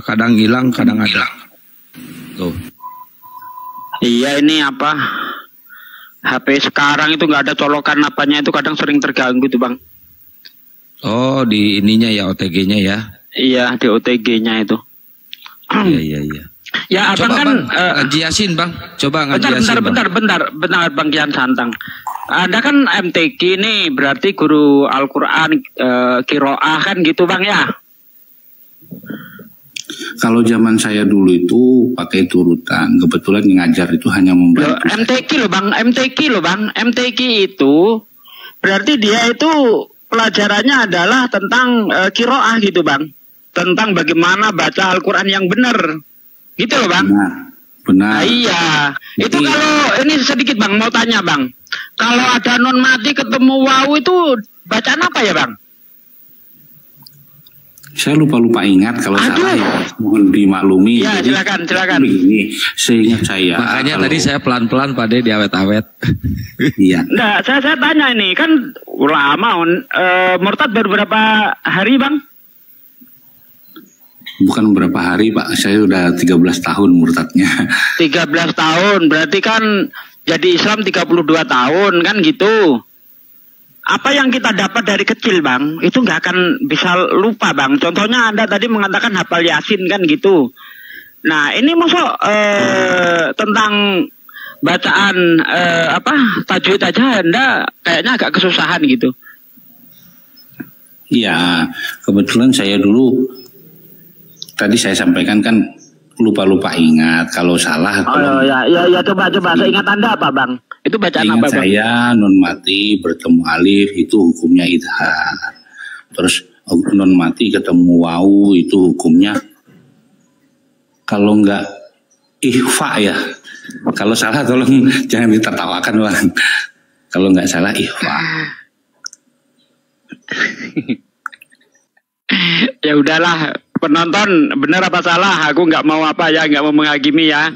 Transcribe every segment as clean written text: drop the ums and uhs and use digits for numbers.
kadang hilang, kadang ada. Tuh. Iya, ini apa? HP sekarang itu nggak ada colokan apanya, itu kadang sering terganggu tuh Bang. Oh, di ininya ya, OTG-nya ya? Iya, di OTG-nya itu. Iya. Ya, Abang coba kan ngaji Yasin, Bang. Coba ngaji Yasin. Bentar, Bang Kian Santang. Anda kan MTQ nih, berarti guru Al-Qur'an, Qiraah kan gitu Bang ya? Kalau zaman saya dulu itu pakai turutan. Kebetulan yang ngajar itu hanya membantu. MTQ loh Bang. MTQ itu berarti dia itu pelajarannya adalah tentang qiraah gitu Bang. Tentang bagaimana baca Al-Qur'an yang benar. Gitu loh Bang. Benar. Nah, iya. Itu kalau ini sedikit Bang mau tanya Bang. Kalau ada non mati ketemu waw itu bacaan apa ya Bang? Saya lupa ingat, kalau salah ya mohon dimaklumi. Ya, silakan. Begini, seingat saya. Makanya tadi saya pelan-pelan pada diawet-awet. Iya. Nah, saya tanya ini kan lama murtad baru berapa hari Bang? Bukan berapa hari Pak, saya udah 13 tahun murtadnya. 13 tahun, berarti kan jadi Islam 32 tahun kan gitu. Apa yang kita dapat dari kecil Bang, itu nggak akan bisa lupa Bang. Contohnya Anda tadi mengatakan hafal Yasin kan gitu. Nah ini masuk tentang bacaan tajwid aja Anda kayaknya agak kesusahan gitu. Iya, kebetulan saya dulu, tadi saya sampaikan kan lupa ingat, kalau salah. Ya coba saya ingat Anda apa Bang? Itu bacaan apa Bang? Saya non mati bertemu alif itu hukumnya idhar. Terus non mati ketemu wawu itu hukumnya kalau enggak ikhfa ya. Kalau salah tolong jangan ditertawakan Bang. Kalau enggak salah ikhfa. Ya udahlah, penonton benar apa salah, aku nggak mau nggak mau menghakimi ya.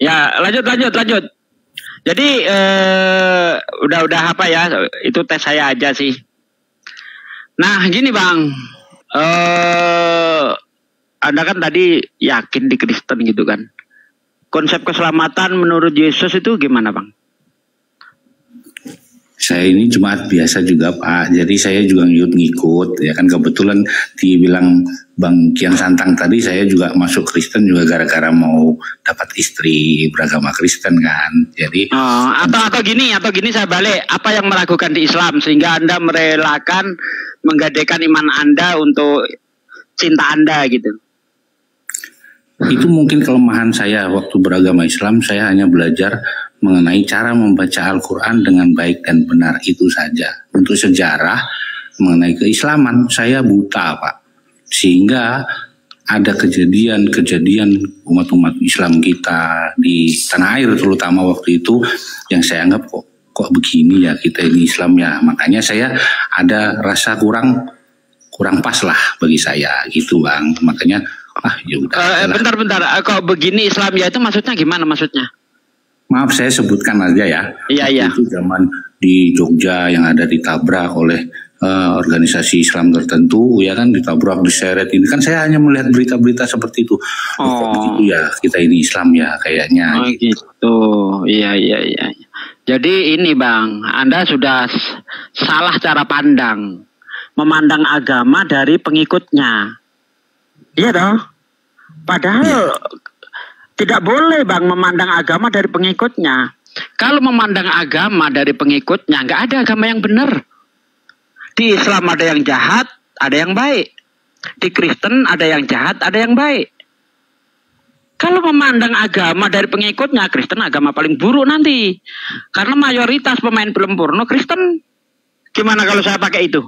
Ya lanjut. Jadi udah apa ya, itu tes saya aja sih. Nah gini Bang, Anda kan tadi yakin di Kristen gitu kan. Konsep keselamatan menurut Yesus itu gimana Bang? Saya ini jemaat biasa juga Pak, jadi saya juga ngikut ya kan, kebetulan dibilang Bang Kian Santang tadi, saya juga masuk Kristen juga gara-gara mau dapat istri beragama Kristen kan. Jadi atau gini saya balik, apa yang meragukan di Islam sehingga Anda merelakan menggadaikan iman Anda untuk cinta Anda gitu? Itu mungkin kelemahan saya waktu beragama Islam, saya hanya belajar mengenai cara membaca Al-Quran dengan baik dan benar, itu saja. Untuk sejarah mengenai keislaman saya buta Pak, sehingga ada kejadian umat-umat Islam kita di tanah air terutama waktu itu yang saya anggap kok begini ya kita ini Islam ya. Makanya saya ada rasa kurang pas lah bagi saya gitu Bang. Makanya ya udah. Bentar, kok begini Islam ya itu maksudnya gimana maksudnya? Maaf saya sebutkan aja ya. Iya. Itu zaman di Jogja yang ada ditabrak oleh organisasi Islam tertentu ya kan, ditabrak, diseret. Ini kan saya hanya melihat berita-berita seperti itu. Kok begitu ya kita ini Islam ya kayaknya. Oh gitu. Iya. Jadi ini Bang, Anda sudah salah cara pandang. Memandang agama dari pengikutnya. Iya dong. Padahal tidak boleh Bang memandang agama dari pengikutnya. Kalau memandang agama dari pengikutnya, nggak ada agama yang benar. Di Islam ada yang jahat, ada yang baik. Di Kristen ada yang jahat, ada yang baik. Kalau memandang agama dari pengikutnya, Kristen agama paling buruk nanti. Karena mayoritas pemain film porno Kristen. Gimana kalau saya pakai itu?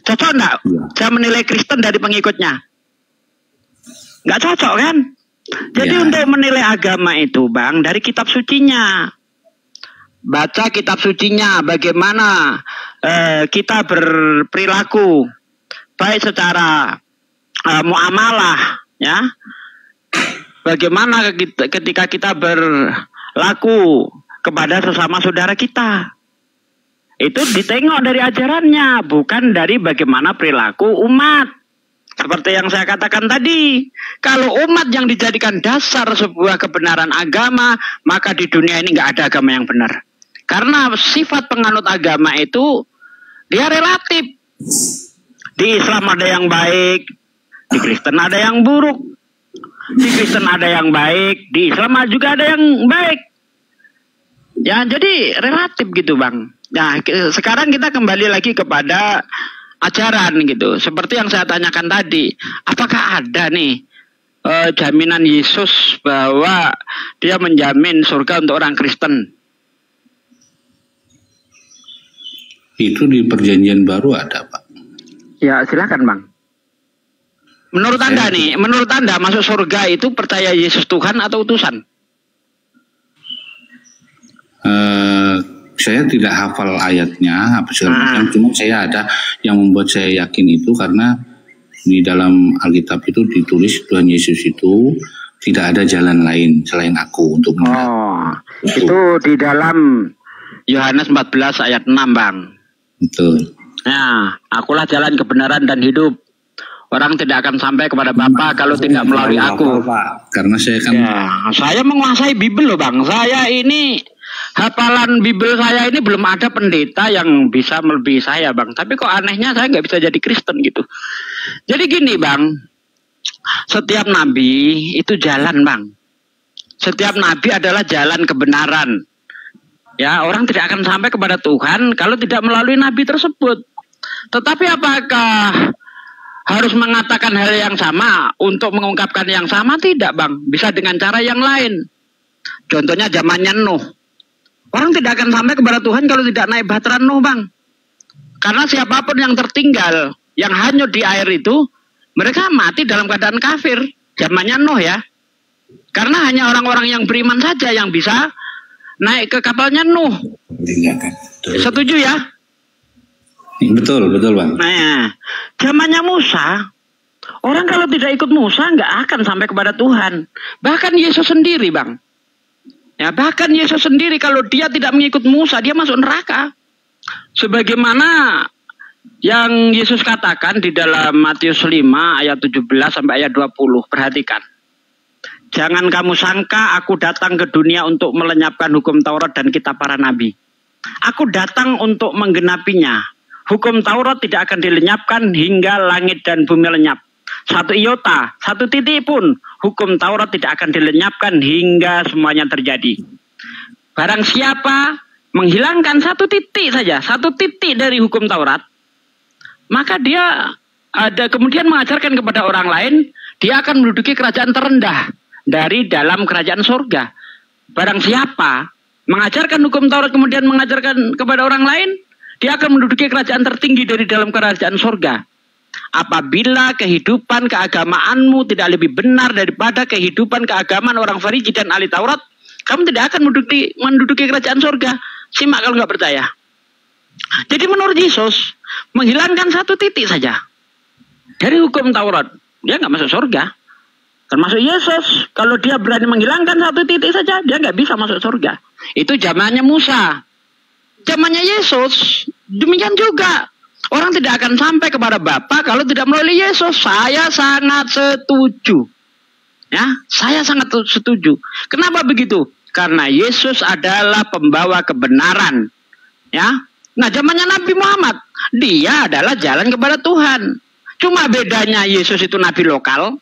Cocok enggak? Saya menilai Kristen dari pengikutnya. Nggak cocok kan? Jadi untuk menilai agama itu Bang, dari kitab sucinya. Baca kitab sucinya, bagaimana kita berperilaku. Baik secara muamalah ya. Bagaimana ketika kita berlaku kepada sesama saudara kita. Itu ditengok dari ajarannya, bukan dari bagaimana perilaku umat. Seperti yang saya katakan tadi, kalau umat yang dijadikan dasar sebuah kebenaran agama, maka di dunia ini nggak ada agama yang benar. Karena sifat penganut agama itu dia relatif. Di Islam ada yang baik, di Kristen ada yang buruk. Di Kristen ada yang baik, di Islam juga ada yang baik. Ya, jadi relatif gitu, Bang. Nah, sekarang kita kembali lagi kepada ajaran gitu. Seperti yang saya tanyakan tadi, apakah ada nih jaminan Yesus bahwa dia menjamin surga untuk orang Kristen? Itu di Perjanjian Baru ada, Pak. Ya, silakan, Bang. Menurut Anda nih, menurut Anda masuk surga itu percaya Yesus Tuhan atau utusan? Saya tidak hafal ayatnya apa segala macam, cuma saya ada yang membuat saya yakin itu karena di dalam Alkitab itu ditulis Tuhan Yesus itu tidak ada jalan lain selain aku untuk menang. Oh, itu di dalam Yohanes 14 ayat 6, Bang. Betul. Nah, akulah jalan kebenaran dan hidup. Orang tidak akan sampai kepada Bapa kalau tidak melalui aku. Karena saya kan saya menguasai Bible loh, Bang. Saya ini hafalan Bible saya ini belum ada pendeta yang bisa melebihi saya, Bang. Tapi kok anehnya saya nggak bisa jadi Kristen gitu. Jadi gini, Bang. Setiap nabi itu jalan, Bang. Setiap nabi adalah jalan kebenaran. Ya, orang tidak akan sampai kepada Tuhan kalau tidak melalui nabi tersebut. Tetapi apakah harus mengatakan hal yang sama untuk mengungkapkan yang sama? Tidak, Bang. Bisa dengan cara yang lain. Contohnya zamannya Nuh. Orang tidak akan sampai kepada Tuhan kalau tidak naik bahtera Nuh, Bang. Karena siapapun yang tertinggal, yang hanyut di air itu, mereka mati dalam keadaan kafir. Zamannya Nuh ya. Karena hanya orang-orang yang beriman saja yang bisa naik ke kapalnya Nuh. Setuju ya? Betul, Bang. Nah, zamannya Musa, orang kalau tidak ikut Musa nggak akan sampai kepada Tuhan. Bahkan Yesus sendiri, Bang. Ya, bahkan Yesus sendiri kalau dia tidak mengikut Musa, dia masuk neraka. Sebagaimana yang Yesus katakan di dalam Matius 5 ayat 17 sampai ayat 20. Perhatikan. Jangan kamu sangka aku datang ke dunia untuk melenyapkan hukum Taurat dan kitab para nabi. Aku datang untuk menggenapinya. Hukum Taurat tidak akan dilenyapkan hingga langit dan bumi lenyap. Satu iota, satu titik pun hukum Taurat tidak akan dilenyapkan hingga semuanya terjadi. Barang siapa menghilangkan satu titik saja, satu titik dari hukum Taurat, maka dia kemudian mengajarkan kepada orang lain, dia akan menduduki kerajaan terendah dari dalam kerajaan surga. Barang siapa mengajarkan hukum Taurat kemudian mengajarkan kepada orang lain, dia akan menduduki kerajaan tertinggi dari dalam kerajaan surga. Apabila kehidupan keagamaanmu tidak lebih benar daripada kehidupan keagamaan orang Farisi dan ahli Taurat, kamu tidak akan menduduki kerajaan surga. Simak kalau nggak percaya. Jadi menurut Yesus, menghilangkan satu titik saja dari hukum Taurat, dia nggak masuk surga. Termasuk Yesus, kalau dia berani menghilangkan satu titik saja, dia nggak bisa masuk surga. Itu zamannya Musa. Zamannya Yesus, demikian juga. Orang tidak akan sampai kepada Bapa kalau tidak melalui Yesus. Saya sangat setuju. Ya, saya sangat setuju. Kenapa begitu? Karena Yesus adalah pembawa kebenaran. Ya. Nah, zamannya Nabi Muhammad, dia adalah jalan kepada Tuhan. Cuma bedanya Yesus itu nabi lokal,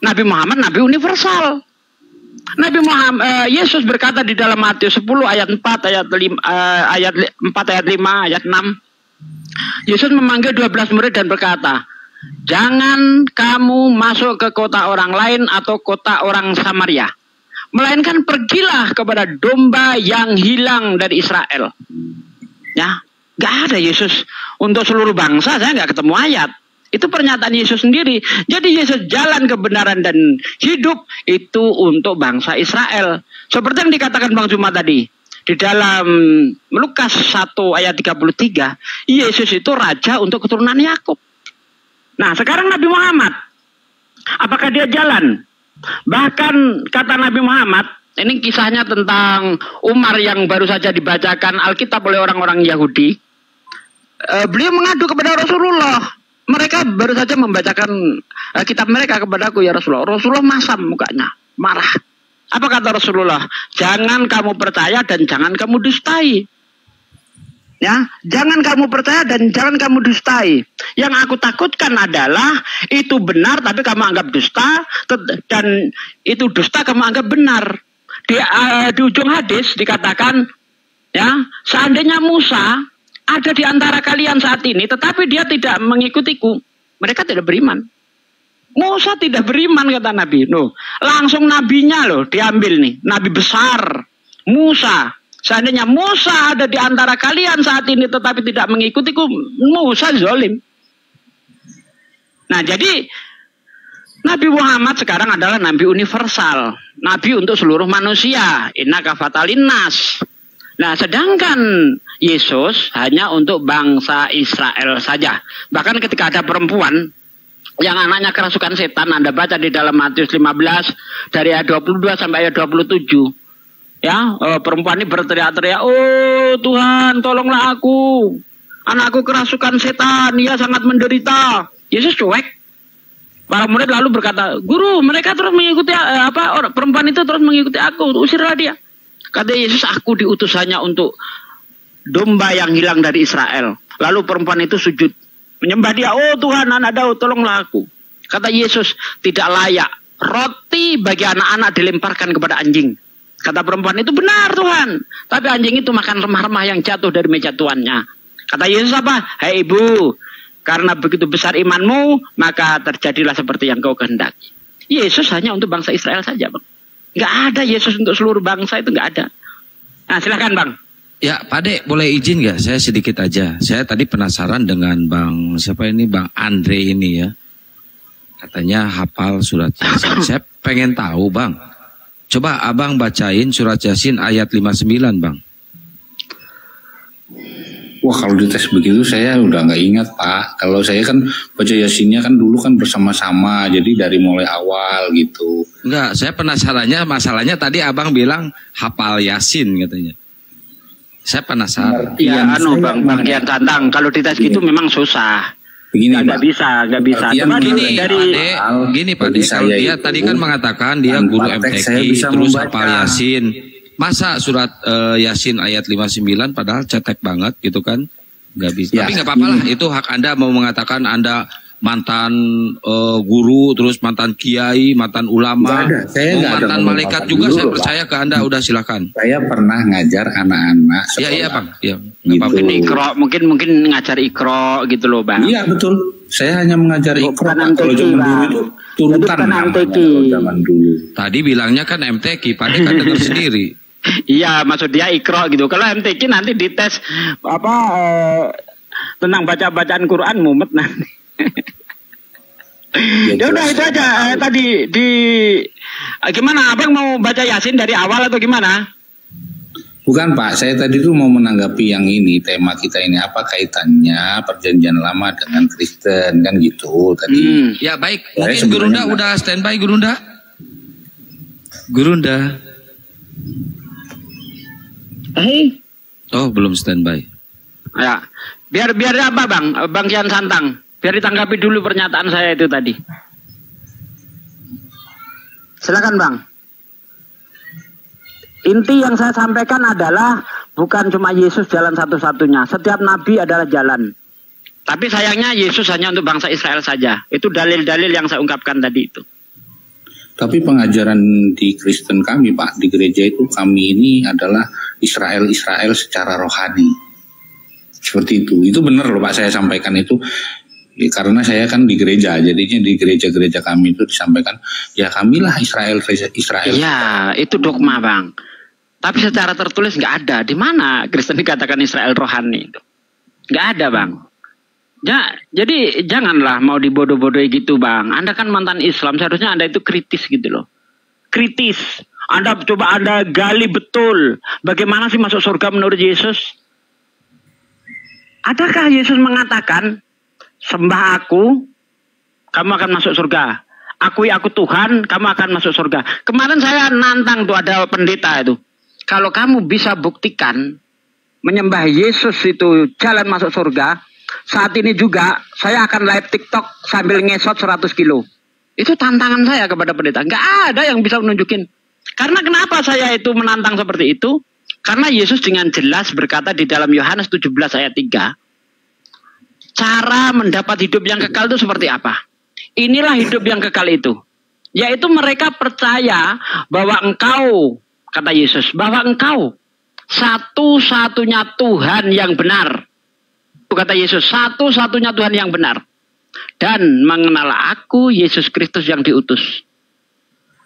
Nabi Muhammad nabi universal. Nabi Muhammad, Yesus berkata di dalam Matius 10 ayat 4 ayat 5 ayat 4 ayat 5 ayat 6. Yesus memanggil 12 murid dan berkata, "Jangan kamu masuk ke kota orang lain atau kota orang Samaria, melainkan pergilah kepada domba yang hilang dari Israel." Ya, nggak ada Yesus untuk seluruh bangsa. Saya nggak ketemu ayat. Itu pernyataan Yesus sendiri. Jadi Yesus jalan kebenaran dan hidup itu untuk bangsa Israel. Seperti yang dikatakan Bang Juma tadi. Di dalam Lukas 1 ayat 33. Yesus itu raja untuk keturunan Yakub. Nah, sekarang Nabi Muhammad. Apakah dia jalan? Bahkan kata Nabi Muhammad. Ini kisahnya tentang Umar yang baru saja dibacakan Alkitab oleh orang-orang Yahudi. Beliau mengadu kepada Rasulullah. Mereka baru saja membacakan kitab mereka kepadaku, ya Rasulullah. Rasulullah masam mukanya, marah. Apa kata Rasulullah? Jangan kamu percaya dan jangan kamu dustai. Ya, jangan kamu percaya dan jangan kamu dustai. Yang aku takutkan adalah itu benar tapi kamu anggap dusta, dan itu dusta kamu anggap benar. Di ujung hadis dikatakan, ya, seandainya Musa ada di antara kalian saat ini, tetapi dia tidak mengikutiku, mereka tidak beriman. Musa tidak beriman, kata Nabi. Langsung nabinya loh diambil nih, nabi besar Musa. Seandainya Musa ada di antara kalian saat ini, tetapi tidak mengikutiku, Musa zalim. Nah, jadi Nabi Muhammad sekarang adalah nabi universal, nabi untuk seluruh manusia. Innaka fatalin nas. Nah, sedangkan Yesus hanya untuk bangsa Israel saja. Bahkan ketika ada perempuan yang anaknya kerasukan setan, Anda baca di dalam Matius 15 dari ayat 22 sampai ayat 27. Ya, perempuan ini berteriak-teriak, "Oh Tuhan, tolonglah aku. Anakku kerasukan setan, ia sangat menderita." Yesus cuek. Para murid lalu berkata, "Guru, mereka terus mengikuti perempuan itu terus mengikuti aku, usirlah dia." Kata Yesus, "Aku diutus hanya untuk domba yang hilang dari Israel." Lalu perempuan itu sujud menyembah dia. "Oh Tuhan, anak Daud, tolonglah aku." Kata Yesus, "Tidak layak roti bagi anak-anak dilemparkan kepada anjing." Kata perempuan itu, "Benar Tuhan, tapi anjing itu makan remah-remah yang jatuh dari meja tuannya." Kata Yesus apa? "Hai ibu, karena begitu besar imanmu, maka terjadilah seperti yang kau kehendaki." Yesus hanya untuk bangsa Israel saja, Bang. Nggak ada Yesus untuk seluruh bangsa, itu nggak ada. Nah, silakan Bang. Ya, Pak Dek, boleh izin nggak? Saya sedikit aja. Saya tadi penasaran dengan Bang Andre ini ya. Katanya hafal surat Yasin. Saya pengen tahu, Bang. Coba Abang bacain surat Yasin ayat 59, Bang. Wah, kalau dites begitu saya udah nggak ingat, Pak. Kalau saya kan baca Yasinnya kan dulu kan bersama-sama, jadi dari mulai awal gitu. Enggak, saya penasarannya, masalahnya tadi Abang bilang hafal Yasin katanya. Saya penasaran. Iya, Bang Kian Santang, kalau dites gitu memang susah. Begini, nggak bisa. Cuma gini Pak Dek, kalau dia tadi kan mengatakan dia guru MTQ terus hafal Yasin. Masa surat Yasin ayat 59 padahal cetek banget gitu kan? Nggak bisa. Ya, tapi nggak apa-apa lah, itu hak Anda mau mengatakan Anda mantan guru, terus mantan kiai, mantan ulama, mantan malaikat juga, saya percaya ke Anda, udah silakan. Saya pernah ngajar anak-anak sekolah. Iya Bang. Iya. Gitu. Mungkin ngajar ikro gitu loh Bang. Iya betul. Saya hanya mengajar ikro. Kalau zaman dulu itu turutan zaman dulu. Tadi bilangnya kan MTQ, Pak Dek kan dengar sendiri. Iya, maksud dia ikro gitu. Kalau MTQ nanti dites tentang bacaan Quran mumet nanti. Ya udah itu aja. Tadi gimana Abang mau baca Yasin dari awal atau gimana? Bukan Pak, saya tadi tuh mau menanggapi yang ini, tema kita ini, apa kaitannya perjanjian lama dengan Kristen kan gitu tadi. Ya baik, mungkin Gurunda udah standby Gurunda. Oh belum standby. Ya, biar apa Bang Kian Santang, biar ditanggapi dulu pernyataan saya itu tadi. Silakan Bang. Inti yang saya sampaikan adalah bukan cuma Yesus jalan satu-satunya. Setiap nabi adalah jalan. Tapi sayangnya Yesus hanya untuk bangsa Israel saja. Itu dalil-dalil yang saya ungkapkan tadi itu. Tapi pengajaran di Kristen kami Pak, di gereja itu kami ini adalah Israel secara rohani. Seperti itu. Itu benar loh Pak, saya sampaikan itu. Karena saya kan di gereja, jadinya di gereja-gereja kami itu disampaikan, ya kamilah Israel. Ya, itu dogma Bang. Tapi secara tertulis nggak ada. Di mana Kristen dikatakan Israel rohani itu? Nggak ada Bang. Ya, jadi janganlah mau dibodoh-bodohi gitu Bang. Anda kan mantan Islam, seharusnya Anda itu kritis gitu loh. Kritis. Anda gali betul. Bagaimana sih masuk surga menurut Yesus? Adakah Yesus mengatakan, sembah aku, kamu akan masuk surga. Akui aku Tuhan, kamu akan masuk surga. Kemarin saya nantang tuh ada pendeta itu. Kalau kamu bisa buktikan menyembah Yesus itu jalan masuk surga, saat ini juga saya akan live TikTok sambil ngesot 100 kilo. Itu tantangan saya kepada pendeta. Nggak ada yang bisa menunjukin. Karena kenapa saya itu menantang seperti itu? Karena Yesus dengan jelas berkata di dalam Yohanes 17 ayat 3. Cara mendapat hidup yang kekal itu seperti apa? Inilah hidup yang kekal itu. Yaitu mereka percaya bahwa engkau, kata Yesus, bahwa engkau satu-satunya Tuhan yang benar. Kata Yesus, satu-satunya Tuhan yang benar. Dan mengenal aku, Yesus Kristus yang diutus.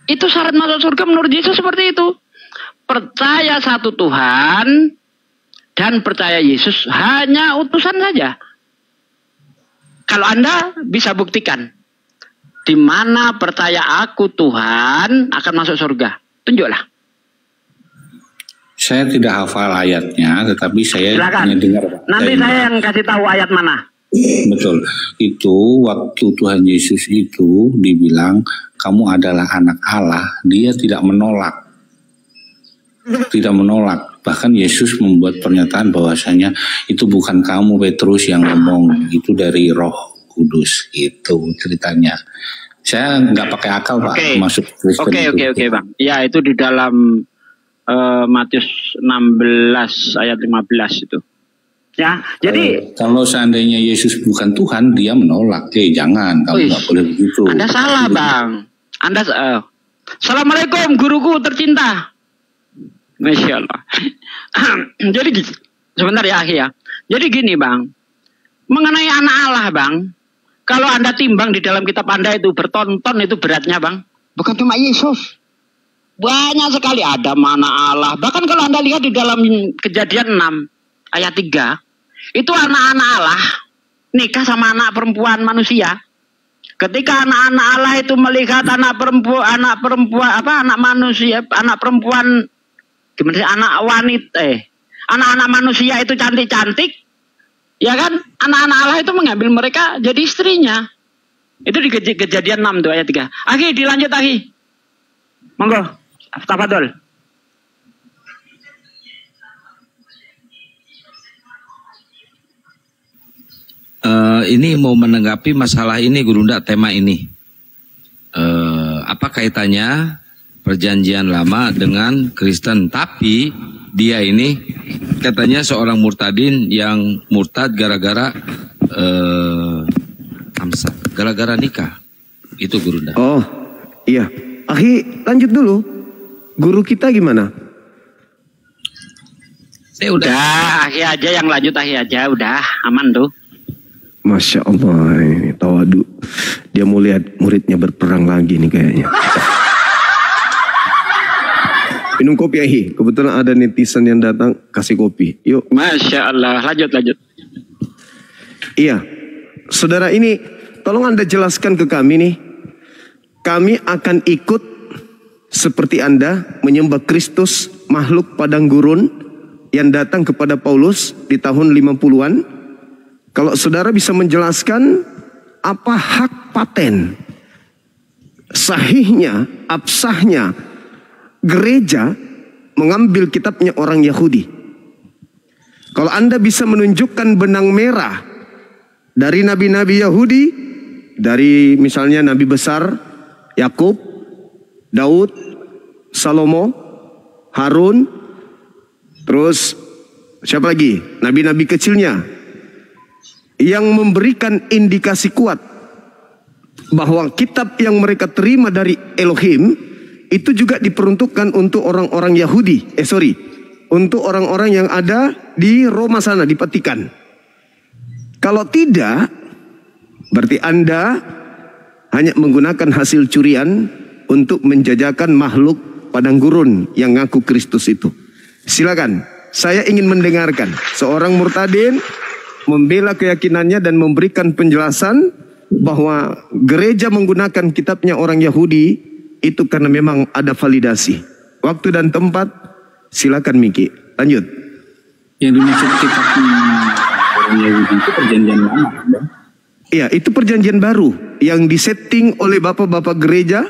Itu syarat masuk surga menurut Yesus seperti itu. Percaya satu Tuhan dan percaya Yesus hanya utusan saja. Kalau Anda bisa buktikan di mana percaya aku Tuhan akan masuk surga, tunjuklah. Saya tidak hafal ayatnya, tetapi saya hanya dengar. Nanti saya yang kasih tahu ayat mana. Betul. Itu waktu Tuhan Yesus itu dibilang kamu adalah anak Allah, dia tidak menolak. Tidak menolak. Bahkan Yesus membuat pernyataan bahwasanya itu bukan kamu Petrus yang ngomong, itu dari Roh Kudus. Itu ceritanya. Saya nggak pakai akal Pak masuk Kristen. Oke Bang. Ya itu di dalam Matius 16 ayat 15 itu. Ya, jadi kalau seandainya Yesus bukan Tuhan, dia menolak. Jangan, kamu nggak boleh begitu. Anda salah Bang. Anda Assalamualaikum guruku tercinta. Masya Allah. Jadi sebentar ya Akhi ya. Jadi gini Bang, mengenai anak Allah Bang, kalau Anda timbang di dalam kitab Anda itu bertonton itu beratnya Bang, bukan cuma Yesus. Banyak sekali ada mana Allah. Bahkan kalau Anda lihat di dalam Kejadian 6 ayat 3, itu anak-anak Allah nikah sama anak perempuan manusia. Ketika anak-anak Allah itu melihat anak perempuan anak wanita, anak-anak manusia itu cantik-cantik, ya kan? Anak-anak Allah itu mengambil mereka jadi istrinya. Itu di Kejadian 6 tuh ayat 3. Akhi, dilanjut Akhi. Monggo, tafadhol. Ini mau menanggapi masalah ini Gurunda, tema ini. Apa kaitannya Perjanjian Lama dengan Kristen? Tapi dia ini katanya seorang murtadin yang murtad gara-gara gara-gara nikah. Itu Gurunda. Oh iya, Akhi lanjut dulu. Guru kita gimana? Udah, Akhi aja yang lanjut, Akhi aja udah aman tuh. Masya Allah, ini tawadu. Dia mau lihat muridnya berperang lagi nih kayaknya. Minum kopi Akhi. Kebetulan ada netizen yang datang, kasih kopi. Yuk. Masya Allah, lanjut. Iya, saudara ini, tolong Anda jelaskan ke kami nih. Kami akan ikut seperti Anda menyembah Kristus, makhluk padang gurun yang datang kepada Paulus di tahun 50-an. Kalau saudara bisa menjelaskan apa hak paten, sahihnya, absahnya gereja mengambil kitabnya orang Yahudi. Kalau Anda bisa menunjukkan benang merah dari nabi-nabi Yahudi, dari misalnya nabi besar Yakub, Daud, Salomo, Harun, terus siapa lagi? Nabi-nabi kecilnya yang memberikan indikasi kuat bahwa kitab yang mereka terima dari Elohim itu juga diperuntukkan untuk orang-orang Yahudi. Untuk orang-orang yang ada di Roma sana, di Vatikan. Kalau tidak, berarti Anda hanya menggunakan hasil curian untuk menjajakan makhluk padang gurun yang ngaku Kristus itu. Silakan, saya ingin mendengarkan seorang murtadin membela keyakinannya dan memberikan penjelasan bahwa gereja menggunakan kitabnya orang Yahudi itu karena memang ada validasi. Waktu dan tempat, silakan Miki, lanjut. Yang dimaksud kitabnya orang Yahudi itu perjanjian lama, Bang? Iya, itu perjanjian baru yang disetting oleh bapak-bapak gereja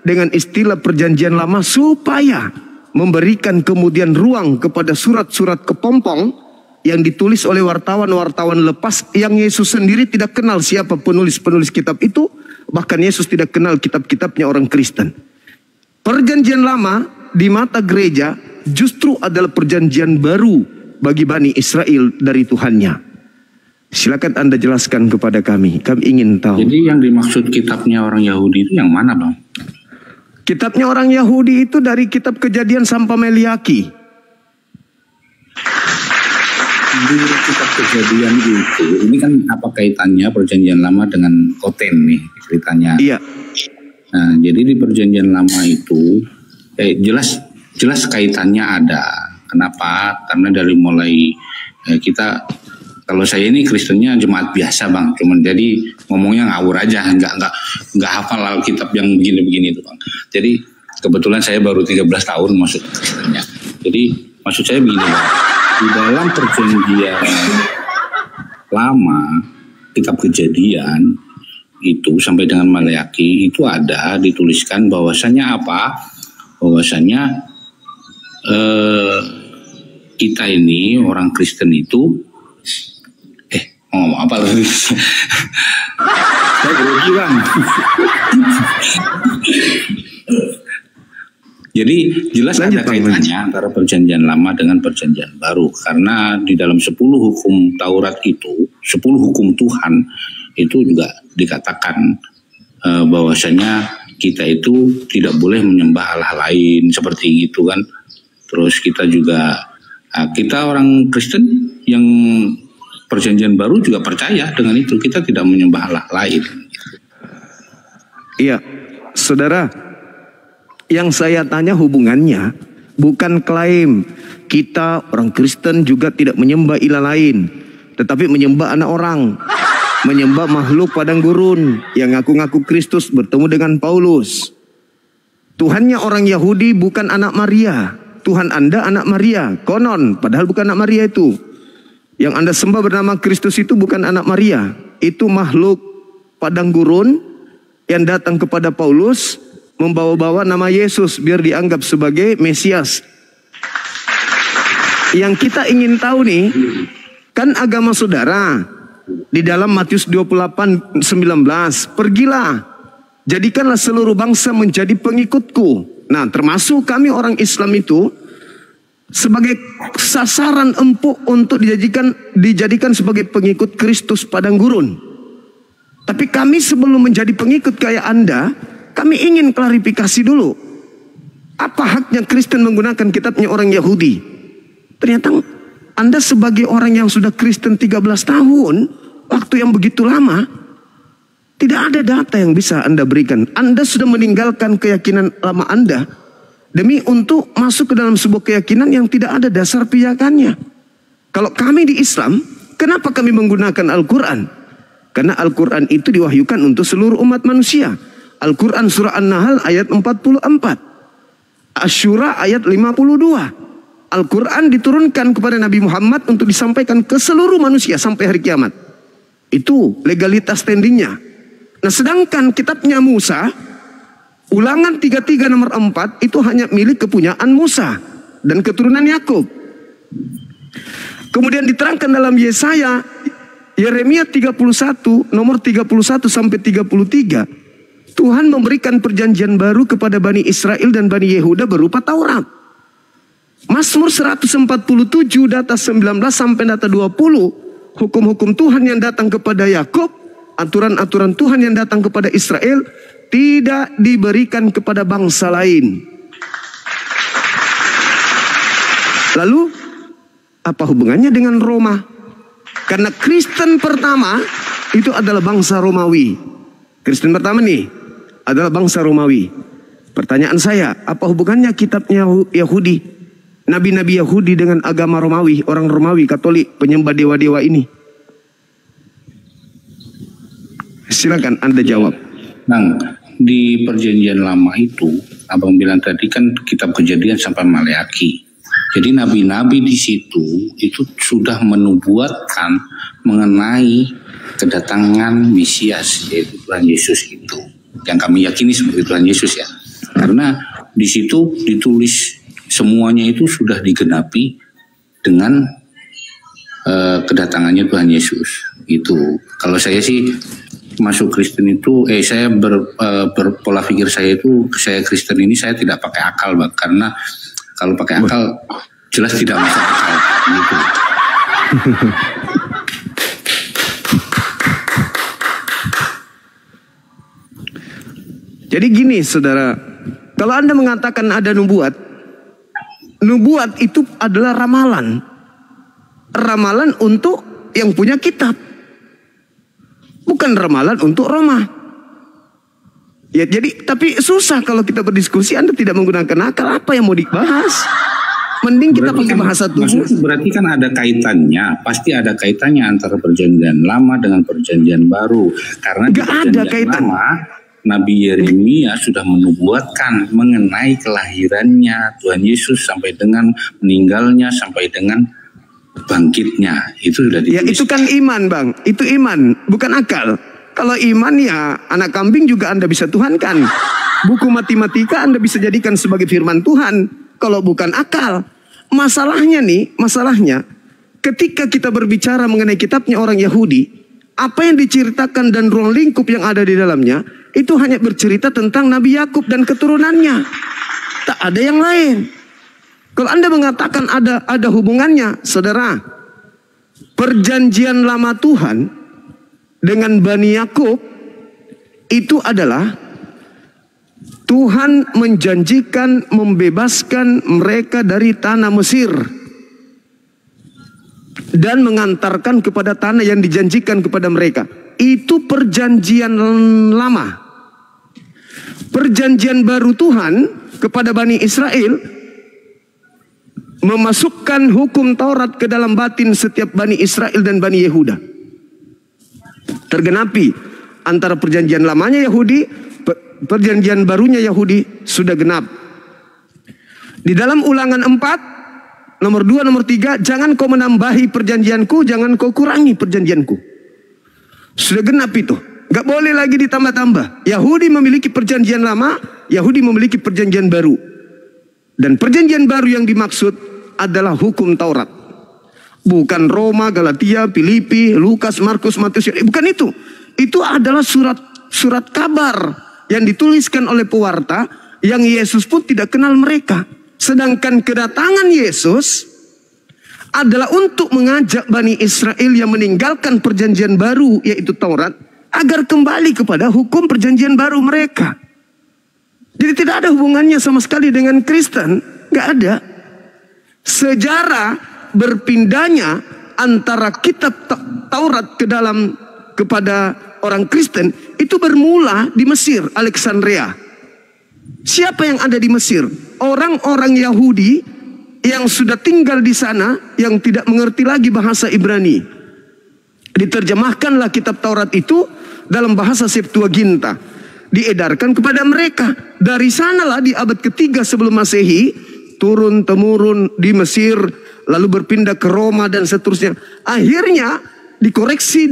dengan istilah perjanjian lama supaya memberikan kemudian ruang kepada surat-surat kepompong yang ditulis oleh wartawan-wartawan lepas yang Yesus sendiri tidak kenal siapa penulis-penulis kitab itu, bahkan Yesus tidak kenal kitab-kitabnya orang Kristen. Perjanjian lama di mata gereja justru adalah perjanjian baru bagi Bani Israel dari Tuhannya. Silakan Anda jelaskan kepada kami ingin tahu. Jadi yang dimaksud kitabnya orang Yahudi itu yang mana, Bang? Kitabnya orang Yahudi itu dari kitab Kejadian sampai Meliaki. Di kitab Kejadian itu, ini kan apa kaitannya perjanjian lama dengan Koten nih ceritanya? Iya. Nah, jadi di perjanjian lama itu jelas kaitannya ada. Kenapa? Karena dari mulai kita, kalau saya ini Kristennya jemaat biasa, Bang, cuman jadi ngomongnya ngawur aja, nggak hafal Alkitab yang begini-begini itu, Bang. Jadi kebetulan saya baru 13 tahun masuk Kristennya. Jadi maksud saya begini, Bang. Di dalam perjanjian lama, kitab Kejadian itu sampai dengan Maleaki itu ada dituliskan bahwasanya apa? Bahwasanya kita ini orang Kristen itu ngomong apa lagi? Saya grogi, Bang. Jadi jelas ada kaitannya antara perjanjian lama dengan perjanjian baru. Karena di dalam 10 hukum Taurat itu, 10 hukum Tuhan itu juga dikatakan bahwasanya kita itu tidak boleh menyembah Allah lain seperti itu kan. Terus kita juga, kita orang Kristen yang perjanjian baru juga percaya dengan itu. Kita tidak menyembah Allah lain. Iya, saudara. Yang saya tanya hubungannya bukan klaim kita orang Kristen juga tidak menyembah ilah lain, tetapi menyembah anak orang, menyembah makhluk padang gurun yang ngaku-ngaku Kristus bertemu dengan Paulus. Tuhannya orang Yahudi bukan anak Maria, Tuhan Anda anak Maria, konon padahal bukan anak Maria itu. Yang Anda sembah bernama Kristus itu bukan anak Maria, itu makhluk padang gurun yang datang kepada Paulus membawa-bawa nama Yesus biar dianggap sebagai Mesias. Yang kita ingin tahu nih, kan agama saudara di dalam Matius 28:19, pergilah, jadikanlah seluruh bangsa menjadi pengikutku. Nah, termasuk kami orang Islam itu sebagai sasaran empuk untuk dijadikan sebagai pengikut Kristus padang gurun. Tapi kami sebelum menjadi pengikut kayak Anda, kami ingin klarifikasi dulu. Apa haknya Kristen menggunakan kitabnya orang Yahudi? Ternyata Anda sebagai orang yang sudah Kristen 13 tahun, waktu yang begitu lama, tidak ada data yang bisa Anda berikan. Anda sudah meninggalkan keyakinan lama Anda demi untuk masuk ke dalam sebuah keyakinan yang tidak ada dasar pijakannya. Kalau kami di Islam, kenapa kami menggunakan Al-Quran? Karena Al-Quran itu diwahyukan untuk seluruh umat manusia. Al-Quran surah An-Nahl ayat 44. Asy-Syura ayat 52. Al-Quran diturunkan kepada Nabi Muhammad untuk disampaikan ke seluruh manusia sampai hari kiamat. Itu legalitas standingnya. Nah, sedangkan kitabnya Musa, Ulangan 33 nomor 4 itu hanya milik kepunyaan Musa dan keturunan Yakub. Kemudian diterangkan dalam Yeremia 31 nomor 31 sampai 33. Tuhan memberikan perjanjian baru kepada Bani Israel dan Bani Yehuda berupa Taurat. Mazmur 147 data 19 sampai data 20. Hukum-hukum Tuhan yang datang kepada Yakub, aturan-aturan Tuhan yang datang kepada Israel tidak diberikan kepada bangsa lain. Lalu apa hubungannya dengan Roma? Karena Kristen pertama itu adalah bangsa Romawi. Kristen pertama nih adalah bangsa Romawi. Pertanyaan saya, apa hubungannya kitabnya Yahudi, nabi-nabi Yahudi dengan agama Romawi, orang Romawi Katolik, penyembah dewa-dewa ini? Silakan Anda jawab. Nah, di perjanjian lama itu, Abang bilang tadi kan kitab Kejadian sampai Maleaki. Jadi nabi-nabi di situ itu sudah menubuatkan mengenai kedatangan Mesias, yaitu Tuhan Yesus itu, yang kami yakini sebagai Tuhan Yesus ya. Karena di situ ditulis semuanya itu sudah digenapi dengan kedatangannya Tuhan Yesus. Itu kalau saya sih masuk Kristen itu, saya berpola pikir saya itu, saya Kristen ini saya tidak pakai akal, Bang, karena kalau pakai akal jelas tidak masuk akal gitu. Jadi gini saudara, kalau Anda mengatakan ada nubuat itu adalah ramalan. Ramalan untuk yang punya kitab. Bukan ramalan untuk Roma. Ya jadi, tapi susah kalau kita berdiskusi, Anda tidak menggunakan akal, apa yang mau dibahas? Mending kita pakai bahasa tubuh. Berarti kan ada kaitannya, pasti ada kaitannya antara perjanjian lama dengan perjanjian baru. Karena di perjanjian lama, Nabi Yeremia sudah menubuatkan mengenai kelahirannya Tuhan Yesus sampai dengan meninggalnya, sampai dengan bangkitnya. Itu sudah ditulis. Ya itu kan iman, Bang. Itu iman, bukan akal. Kalau iman ya anak kambing juga Anda bisa tuhankan. Buku matematika Anda bisa jadikan sebagai firman Tuhan. Kalau bukan akal. Masalahnya ketika kita berbicara mengenai kitabnya orang Yahudi, apa yang diceritakan dan ruang lingkup yang ada di dalamnya itu hanya bercerita tentang Nabi Yakub dan keturunannya. Tak ada yang lain. Kalau Anda mengatakan ada hubungannya, saudara, perjanjian lama Tuhan dengan Bani Yakub itu adalah Tuhan menjanjikan membebaskan mereka dari tanah Mesir dan mengantarkan kepada tanah yang dijanjikan kepada mereka. Itu perjanjian lama. Perjanjian baru Tuhan kepada Bani Israel memasukkan hukum Taurat ke dalam batin setiap Bani Israel dan Bani Yehuda. Tergenapi antara perjanjian lamanya Yahudi, perjanjian barunya Yahudi sudah genap. Di dalam Ulangan 4 nomor 2 nomor 3, jangan kau menambahi perjanjianku, jangan kau kurangi perjanjianku. Sudah genap itu. Gak boleh lagi ditambah-tambah. Yahudi memiliki perjanjian lama, Yahudi memiliki perjanjian baru. Dan perjanjian baru yang dimaksud adalah hukum Taurat. Bukan Roma, Galatia, Filipi, Lukas, Markus, Matius. Bukan itu. Itu adalah surat kabar yang dituliskan oleh pewarta yang Yesus pun tidak kenal mereka. Sedangkan kedatangan Yesus adalah untuk mengajak Bani Israel yang meninggalkan perjanjian baru yaitu Taurat agar kembali kepada hukum perjanjian baru mereka. Jadi tidak ada hubungannya sama sekali dengan Kristen. Gak ada. Sejarah berpindahnya antara kitab Taurat kepada orang Kristen itu bermula di Mesir, Alexandria. Siapa yang ada di Mesir? Orang-orang Yahudi yang sudah tinggal di sana, yang tidak mengerti lagi bahasa Ibrani. Diterjemahkanlah kitab Taurat itu dalam bahasa Septuaginta, diedarkan kepada mereka. Dari sanalah di abad ketiga sebelum Masehi turun-temurun di Mesir, lalu berpindah ke Roma dan seterusnya. Akhirnya dikoreksi.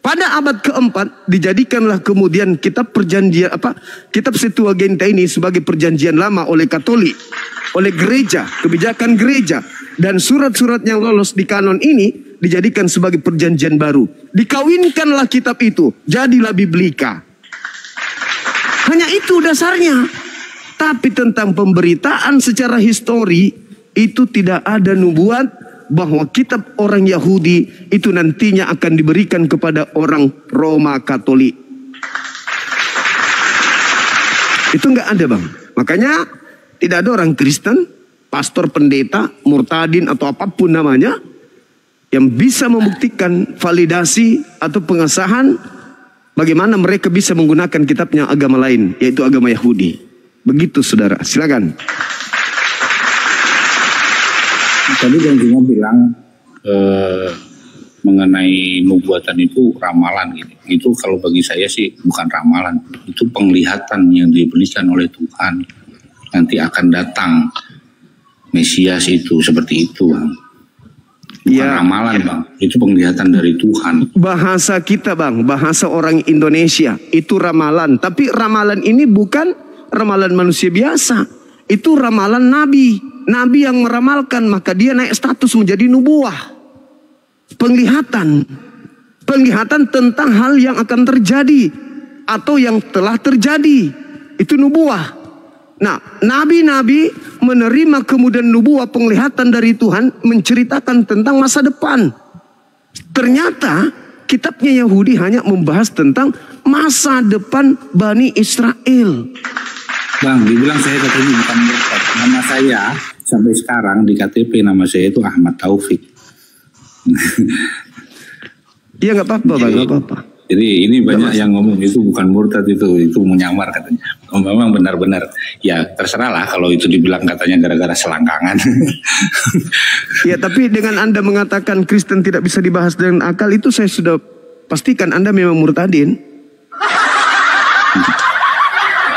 Pada abad keempat dijadikanlah kemudian kitab perjanjian kitab Septuaginta ini sebagai perjanjian lama oleh Katolik, oleh gereja, kebijakan gereja, dan surat-surat yang lolos di kanon ini dijadikan sebagai perjanjian baru. Dikawinkanlah kitab itu, jadilah Biblika. Hanya itu dasarnya. Tapi tentang pemberitaan secara histori itu tidak ada nubuat bahwa kitab orang Yahudi itu nantinya akan diberikan kepada orang Roma Katolik. Itu nggak ada, Bang. Makanya tidak ada orang Kristen, pastor, pendeta, murtadin atau apapun namanya yang bisa membuktikan validasi atau pengesahan bagaimana mereka bisa menggunakan kitabnya agama lain, yaitu agama Yahudi. Begitu, saudara. Silakan. Tadi Bang Juma bilang mengenai nubuatan itu ramalan gitu. Itu kalau bagi saya sih bukan ramalan, itu penglihatan yang diberikan oleh Tuhan. Nanti akan datang Mesias itu seperti itu, Bang. Bukan ramalan, Bang. Itu penglihatan dari Tuhan. Bahasa kita, Bang, bahasa orang Indonesia itu ramalan. Tapi ramalan ini bukan ramalan manusia biasa. Itu ramalan Nabi. nabi yang meramalkan, maka dia naik status menjadi nubuah. Penglihatan tentang hal yang akan terjadi atau yang telah terjadi, itu nubuah. Nah, nabi-nabi menerima kemudian nubuah, penglihatan dari Tuhan, menceritakan tentang masa depan. Ternyata kitabnya Yahudi hanya membahas tentang masa depan Bani Israel. Bang, dibilang saya katanya bukan murtad. Nama saya sampai sekarang di KTP nama saya itu Ahmad Taufik. Iya, nggak apa-apa, Bang, nggak apa-apa. Jadi ini banyak yang ngomong itu bukan murtad, itu menyamar katanya. Memang benar-benar ya terserah lah kalau itu dibilang katanya gara-gara selangkangan. Ya, tapi dengan Anda mengatakan Kristen tidak bisa dibahas dengan akal, itu saya sudah pastikan Anda memang murtadin.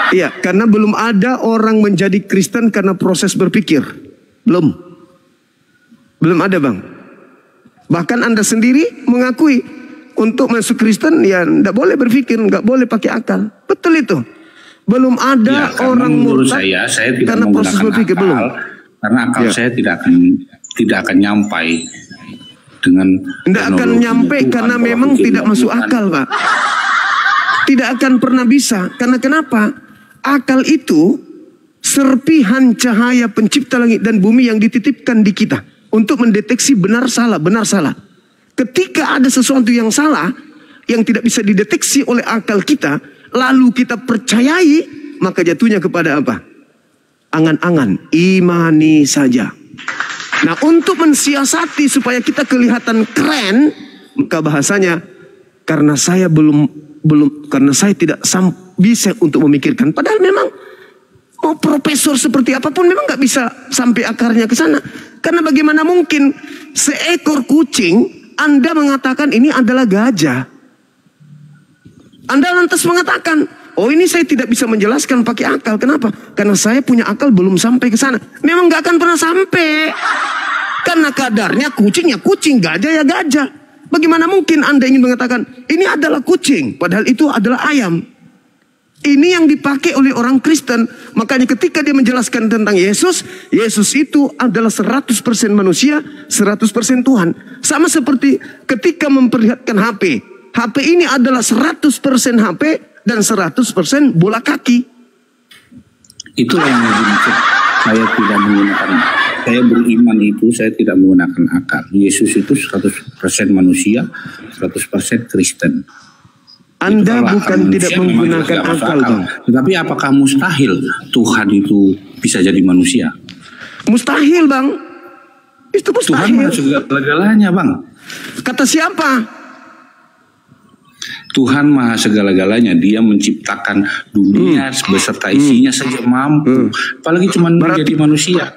Iya, karena belum ada orang menjadi Kristen karena proses berpikir. Belum ada, Bang. Bahkan Anda sendiri mengakui untuk masuk Kristen ya tidak boleh berpikir, nggak boleh pakai akal. Betul itu. Belum ada ya, orang murtad saya tidak karena proses berpikir akal, belum. Karena akal saya tidak akan nyampai dengan tidak akan nyampe karena memang tidak masuk akal, Pak. Tidak akan pernah bisa. Karena kenapa? Akal itu serpihan cahaya pencipta langit dan bumi yang dititipkan di kita untuk mendeteksi benar salah. Ketika ada sesuatu yang salah, yang tidak bisa dideteksi oleh akal kita, lalu kita percayai, maka jatuhnya kepada apa? Angan-angan, imani saja. Nah, untuk mensiasati supaya kita kelihatan keren, maka bahasanya karena saya karena saya tidak bisa untuk memikirkan. Padahal memang mau profesor seperti apapun memang nggak bisa sampai akarnya ke sana. Karena bagaimana mungkin seekor kucing Anda mengatakan ini adalah gajah. Anda lantas mengatakan, oh ini saya tidak bisa menjelaskan pakai akal. Kenapa? Karena saya punya akal belum sampai ke sana. Memang nggak akan pernah sampai. Karena kadarnya kucing ya kucing, gajah ya gajah. Bagaimana mungkin Anda ingin mengatakan ini adalah kucing, padahal itu adalah ayam. Ini yang dipakai oleh orang Kristen. Makanya ketika dia menjelaskan tentang Yesus, Yesus itu adalah 100% manusia, 100% Tuhan. Sama seperti ketika memperlihatkan HP. HP ini adalah 100% HP dan 100% bola kaki. Itulah yang dimaksud. Saya tidak menggunakan, saya beriman itu saya tidak menggunakan akal. Yesus itu 100% manusia, 100% Kristen. Anda bukan tidak menggunakan akal, Bang. Tetapi apakah mustahil Tuhan itu bisa jadi manusia? Mustahil, Bang. Itu mustahil. Tuhan maha segala-galanya, Bang. Kata siapa? Tuhan maha segala-galanya. Dia menciptakan dunia beserta isinya saja mampu. Apalagi cuma menjadi manusia.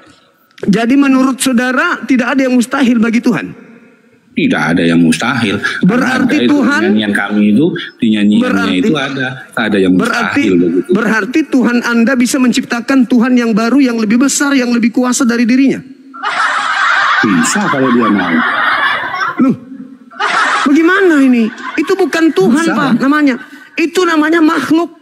Jadi menurut saudara tidak ada yang mustahil bagi Tuhan? Tidak ada yang mustahil. Berarti Tuhan, nyanyian kami itu di nyanyiannya itu ada yang mustahil begitu. Berarti Tuhan Anda bisa menciptakan Tuhan yang baru, yang lebih besar, yang lebih kuasa dari dirinya. Bisa kalau dia mau. Loh, bagaimana ini? Itu bukan Tuhan, bisa, Pak, namanya. Itu namanya makhluk.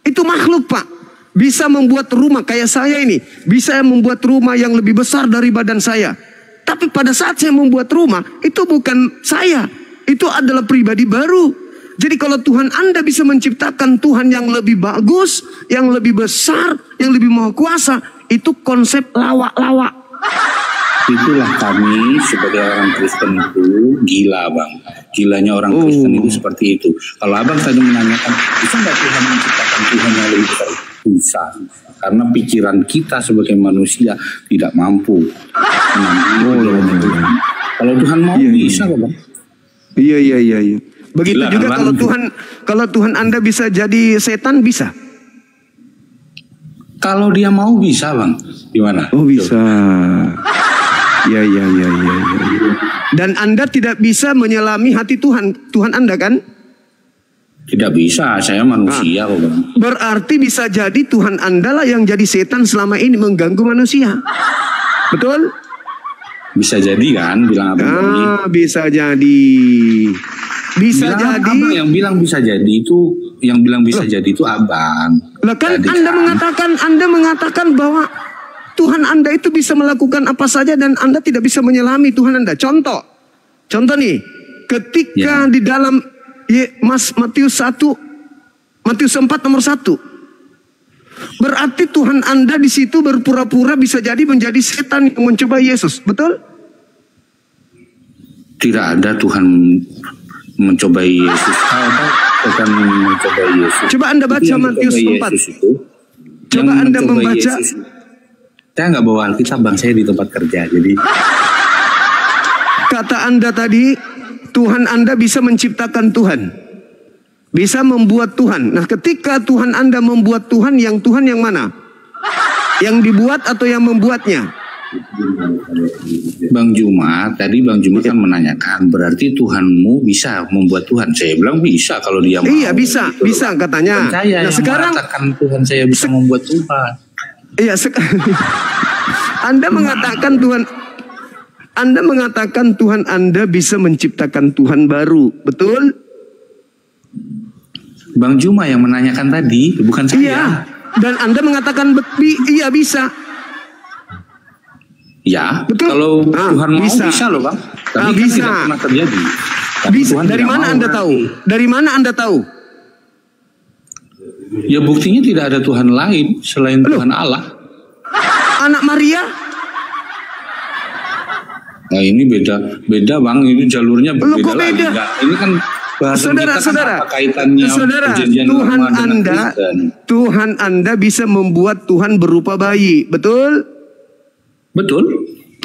Itu makhluk, Pak. Bisa membuat rumah kayak saya ini, bisa membuat rumah yang lebih besar dari badan saya. Tapi pada saat saya membuat rumah, itu bukan saya. Itu adalah pribadi baru. Jadi kalau Tuhan Anda bisa menciptakan Tuhan yang lebih bagus, yang lebih besar, yang lebih maha kuasa, itu konsep lawak-lawak. Itulah kami sebagai orang Kristen itu gila, Bang. Gilanya orang Kristen itu seperti itu. Kalau Abang tadi menanyakan, bisa nggak Tuhan menciptakan Tuhan yang lebih besar? Bisa. Karena pikiran kita sebagai manusia tidak mampu. Kalau Tuhan mau bisa kok, Bang. Iya. Begitu gila, juga kalau Tuhan Anda bisa jadi setan, bisa. Kalau dia mau bisa, Bang. Gimana? Oh, bisa. Iya. Dan Anda tidak bisa menyelami hati Tuhan Anda kan? Tidak bisa, saya manusia kok, Bang. Berarti bisa jadi Tuhan Anda lah yang jadi setan selama ini mengganggu manusia. Betul? Bisa jadi kan, bilang Abang. Bisa jadi. Bisa bilang jadi. Abang yang bilang bisa jadi itu, yang bilang bisa jadi itu Abang. Lah kan Anda mengatakan bahwa Tuhan Anda itu bisa melakukan apa saja dan Anda tidak bisa menyelami Tuhan Anda. Contoh nih, ketika di dalam Matius 4 nomor 1. Berarti Tuhan Anda di situ berpura-pura bisa jadi menjadi setan yang mencoba Yesus, betul? Tidak ada Tuhan mencobai Yesus. Bukan mencobai Yesus. Coba Anda baca Matius 4. Coba Anda membaca. Saya nggak bawa Alkitab, Bang, saya di tempat kerja. Jadi kata Anda tadi, Tuhan Anda bisa menciptakan Tuhan. Bisa membuat Tuhan. Nah, ketika Tuhan Anda membuat Tuhan yang mana? Yang dibuat atau yang membuatnya? Bang Juma, tadi Bang Juma kan menanyakan, berarti Tuhanmu bisa membuat Tuhan. Saya bilang bisa kalau dia mau. Iya, bisa katanya. Nah, sekarang mengatakan Tuhan saya bisa membuat Tuhan. Iya, Anda mengatakan Tuhan Anda bisa menciptakan Tuhan baru, betul? Bang Juma yang menanyakan tadi, bukan saya. Iya, dan Anda mengatakan iya bisa. Ya, betul. Kalau Tuhan mau bisa loh, Bang. Tapi kan tidak pernah terjadi. Bisa. Dari mana Anda tahu? Dari mana Anda tahu? Ya, buktinya tidak ada Tuhan lain selain Tuhan Allah. Anak Maria? Nah, ini beda Bang. Ini jalurnya berbeda lagi. Ini kan saudara, kaitannya Tuhan Anda bisa membuat Tuhan berupa bayi, betul? Betul.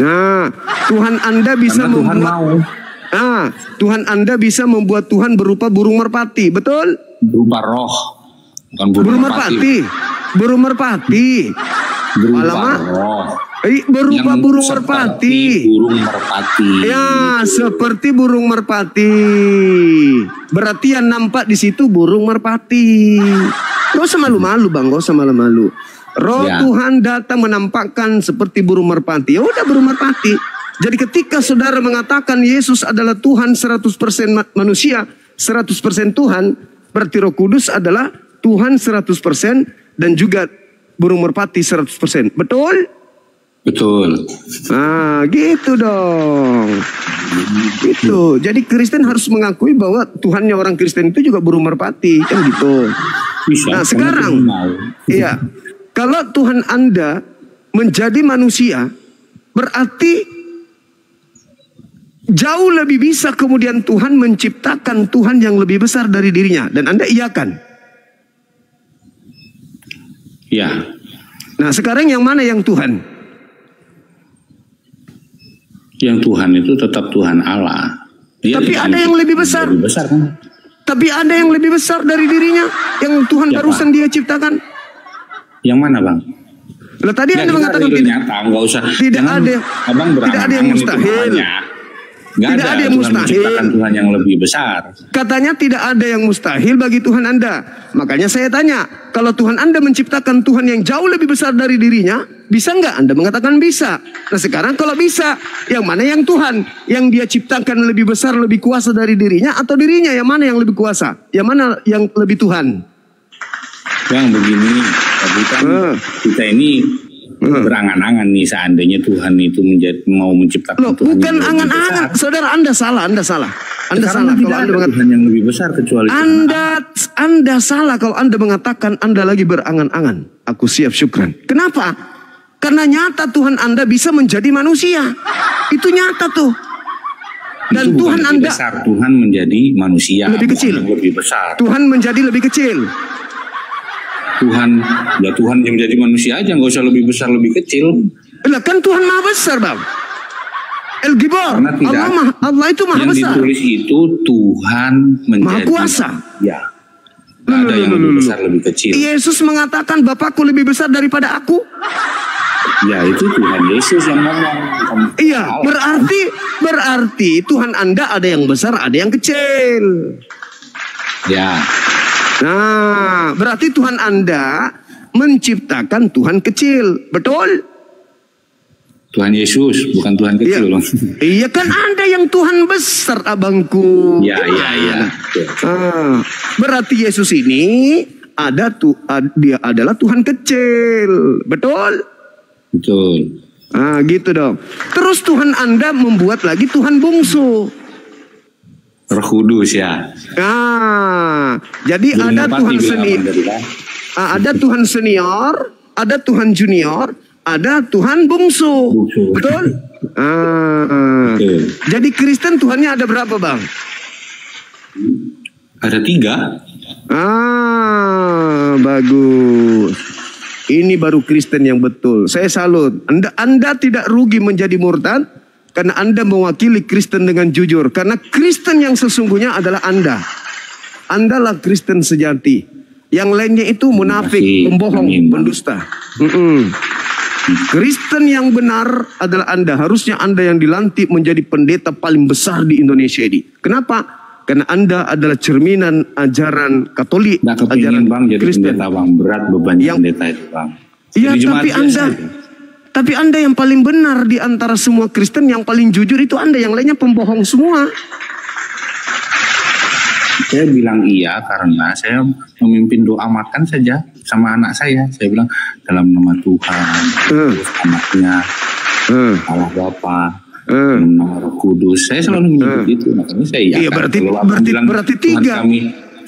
Nah, Tuhan Anda bisa Tuhan Anda bisa membuat Tuhan berupa burung merpati, betul? Berupa roh, bukan burung merpati. Burung merpati. Berupa roh. Berupa burung merpati. Burung merpati. Ya, seperti burung merpati. Berarti yang nampak di situ burung merpati. Gak usah malu-malu, Bang, gak usah malu-malu. Roh Tuhan datang menampakkan seperti burung merpati. Ya udah, burung merpati. Jadi ketika saudara mengatakan Yesus adalah Tuhan 100% manusia, 100% Tuhan, berarti Roh Kudus adalah Tuhan 100% dan juga burung merpati 100%. Betul? Betul. Nah, gitu dong. Gitu. Jadi Kristen harus mengakui bahwa Tuhannya orang Kristen itu juga burung merpati, kan gitu. Bisa. Nah, sekarang iya. Kalau Tuhan Anda menjadi manusia, berarti jauh lebih bisa kemudian Tuhan menciptakan Tuhan yang lebih besar dari dirinya. Dan Anda iyakan? Ya. Nah, sekarang yang mana yang Tuhan? Yang Tuhan itu tetap Tuhan Allah. Tapi ada yang lebih besar. Lebih besar kan? Tapi ada yang lebih besar dari dirinya, yang Tuhan barusan Dia ciptakan. Yang mana, Bang? Lah tadi Anda mengatakan tidak ada yang mustahil. Tidak ada yang mustahil. Tuhan yang lebih besar. Katanya tidak ada yang mustahil bagi Tuhan Anda. Makanya saya tanya, kalau Tuhan Anda menciptakan Tuhan yang jauh lebih besar dari dirinya, bisa nggak? Anda mengatakan bisa. Nah, sekarang kalau bisa, yang mana yang Tuhan? Yang Dia ciptakan lebih besar, lebih kuasa dari dirinya, atau dirinya yang mana yang lebih kuasa? Yang mana yang lebih Tuhan? Bang, begini, tapi kan kita ini berangan-angan nih, seandainya Tuhan itu mau menciptakan Tuhan. Bukan angan-angan, saudara, Anda salah. Anda salah kalau Anda mengatakan Tuhan yang lebih besar kecuali Anda salah kalau Anda mengatakan Anda lagi berangan-angan. Aku siap syukran. Kenapa? Karena nyata Tuhan Anda bisa menjadi manusia. Itu nyata tuh. Dan itu Tuhan Anda besar, Tuhan menjadi manusia lebih kecil. Lebih besar. Tuhan menjadi lebih kecil. Tuhan yang menjadi manusia aja, nggak usah lebih besar lebih kecil. Lah kan Tuhan maha besar, Bang. El Gibor. Allah itu maha besar. Yang ditulis itu Tuhan menjadi maha kuasa. Ya. Nggak ada yang lebih besar lebih kecil. Yesus mengatakan Bapakku lebih besar daripada aku. Ya, itu Tuhan Yesus yang ngomong. Iya, berarti Tuhan Anda ada yang besar, ada yang kecil. Ya. Nah, berarti Tuhan Anda menciptakan Tuhan kecil, betul? Tuhan Yesus, bukan Tuhan kecil. Iya, iya kan Anda yang Tuhan besar, abangku. Iya. Berarti Yesus ini dia adalah Tuhan kecil, betul? Betul. Ah, gitu dong. Terus Tuhan Anda membuat lagi Tuhan bungsu. Roh Kudus ya. Ah, jadi ada Tuhan senior, ada Tuhan senior, ada Tuhan junior, ada Tuhan bungsu. Betul? Betul. Jadi Kristen Tuhannya ada berapa, Bang? Ada 3. Bagus. Ini baru Kristen yang betul. Saya salut. Anda tidak rugi menjadi murtad karena Anda mewakili Kristen dengan jujur. Karena Kristen yang sesungguhnya adalah Anda. Andalah Kristen sejati. Yang lainnya itu munafik, pembohong, pendusta. Kristen yang benar adalah Anda. Harusnya Anda yang dilantik menjadi pendeta paling besar di Indonesia ini. Kenapa? Karena Anda adalah cerminan ajaran Katolik, ajaran Bang jadi Kristen. Pendeta, Bang, berat beban pendeta itu, Bang. Iya, tapi Anda yang paling benar di antara semua Kristen, yang paling jujur itu Anda, yang lainnya pembohong semua. Saya bilang iya karena saya memimpin doa makan saja sama anak saya. Saya bilang dalam nama Tuhan, anaknya, Allah Bapa, nama Roh Kudus. Saya selalu menyebut itu, makanya saya iya. Berarti 3. Kami,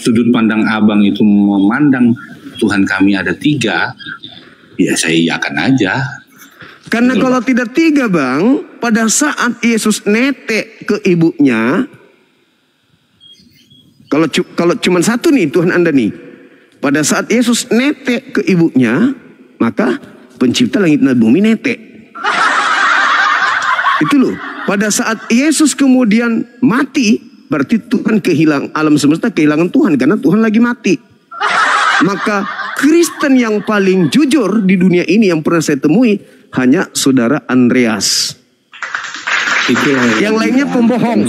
sudut pandang abang itu memandang Tuhan kami ada 3, ya saya iakan aja. Karena kalau tidak 3, Bang, pada saat Yesus netek ke ibunya, kalau cuma 1 nih Tuhan Anda nih, pada saat Yesus netek ke ibunya, maka pencipta langit dan bumi netek. Itu loh. Pada saat Yesus kemudian mati, berarti Tuhan alam semesta kehilangan Tuhan karena Tuhan lagi mati. Maka Kristen yang paling jujur di dunia ini yang pernah saya temui hanya saudara Andreas. Yang lainnya pembohong.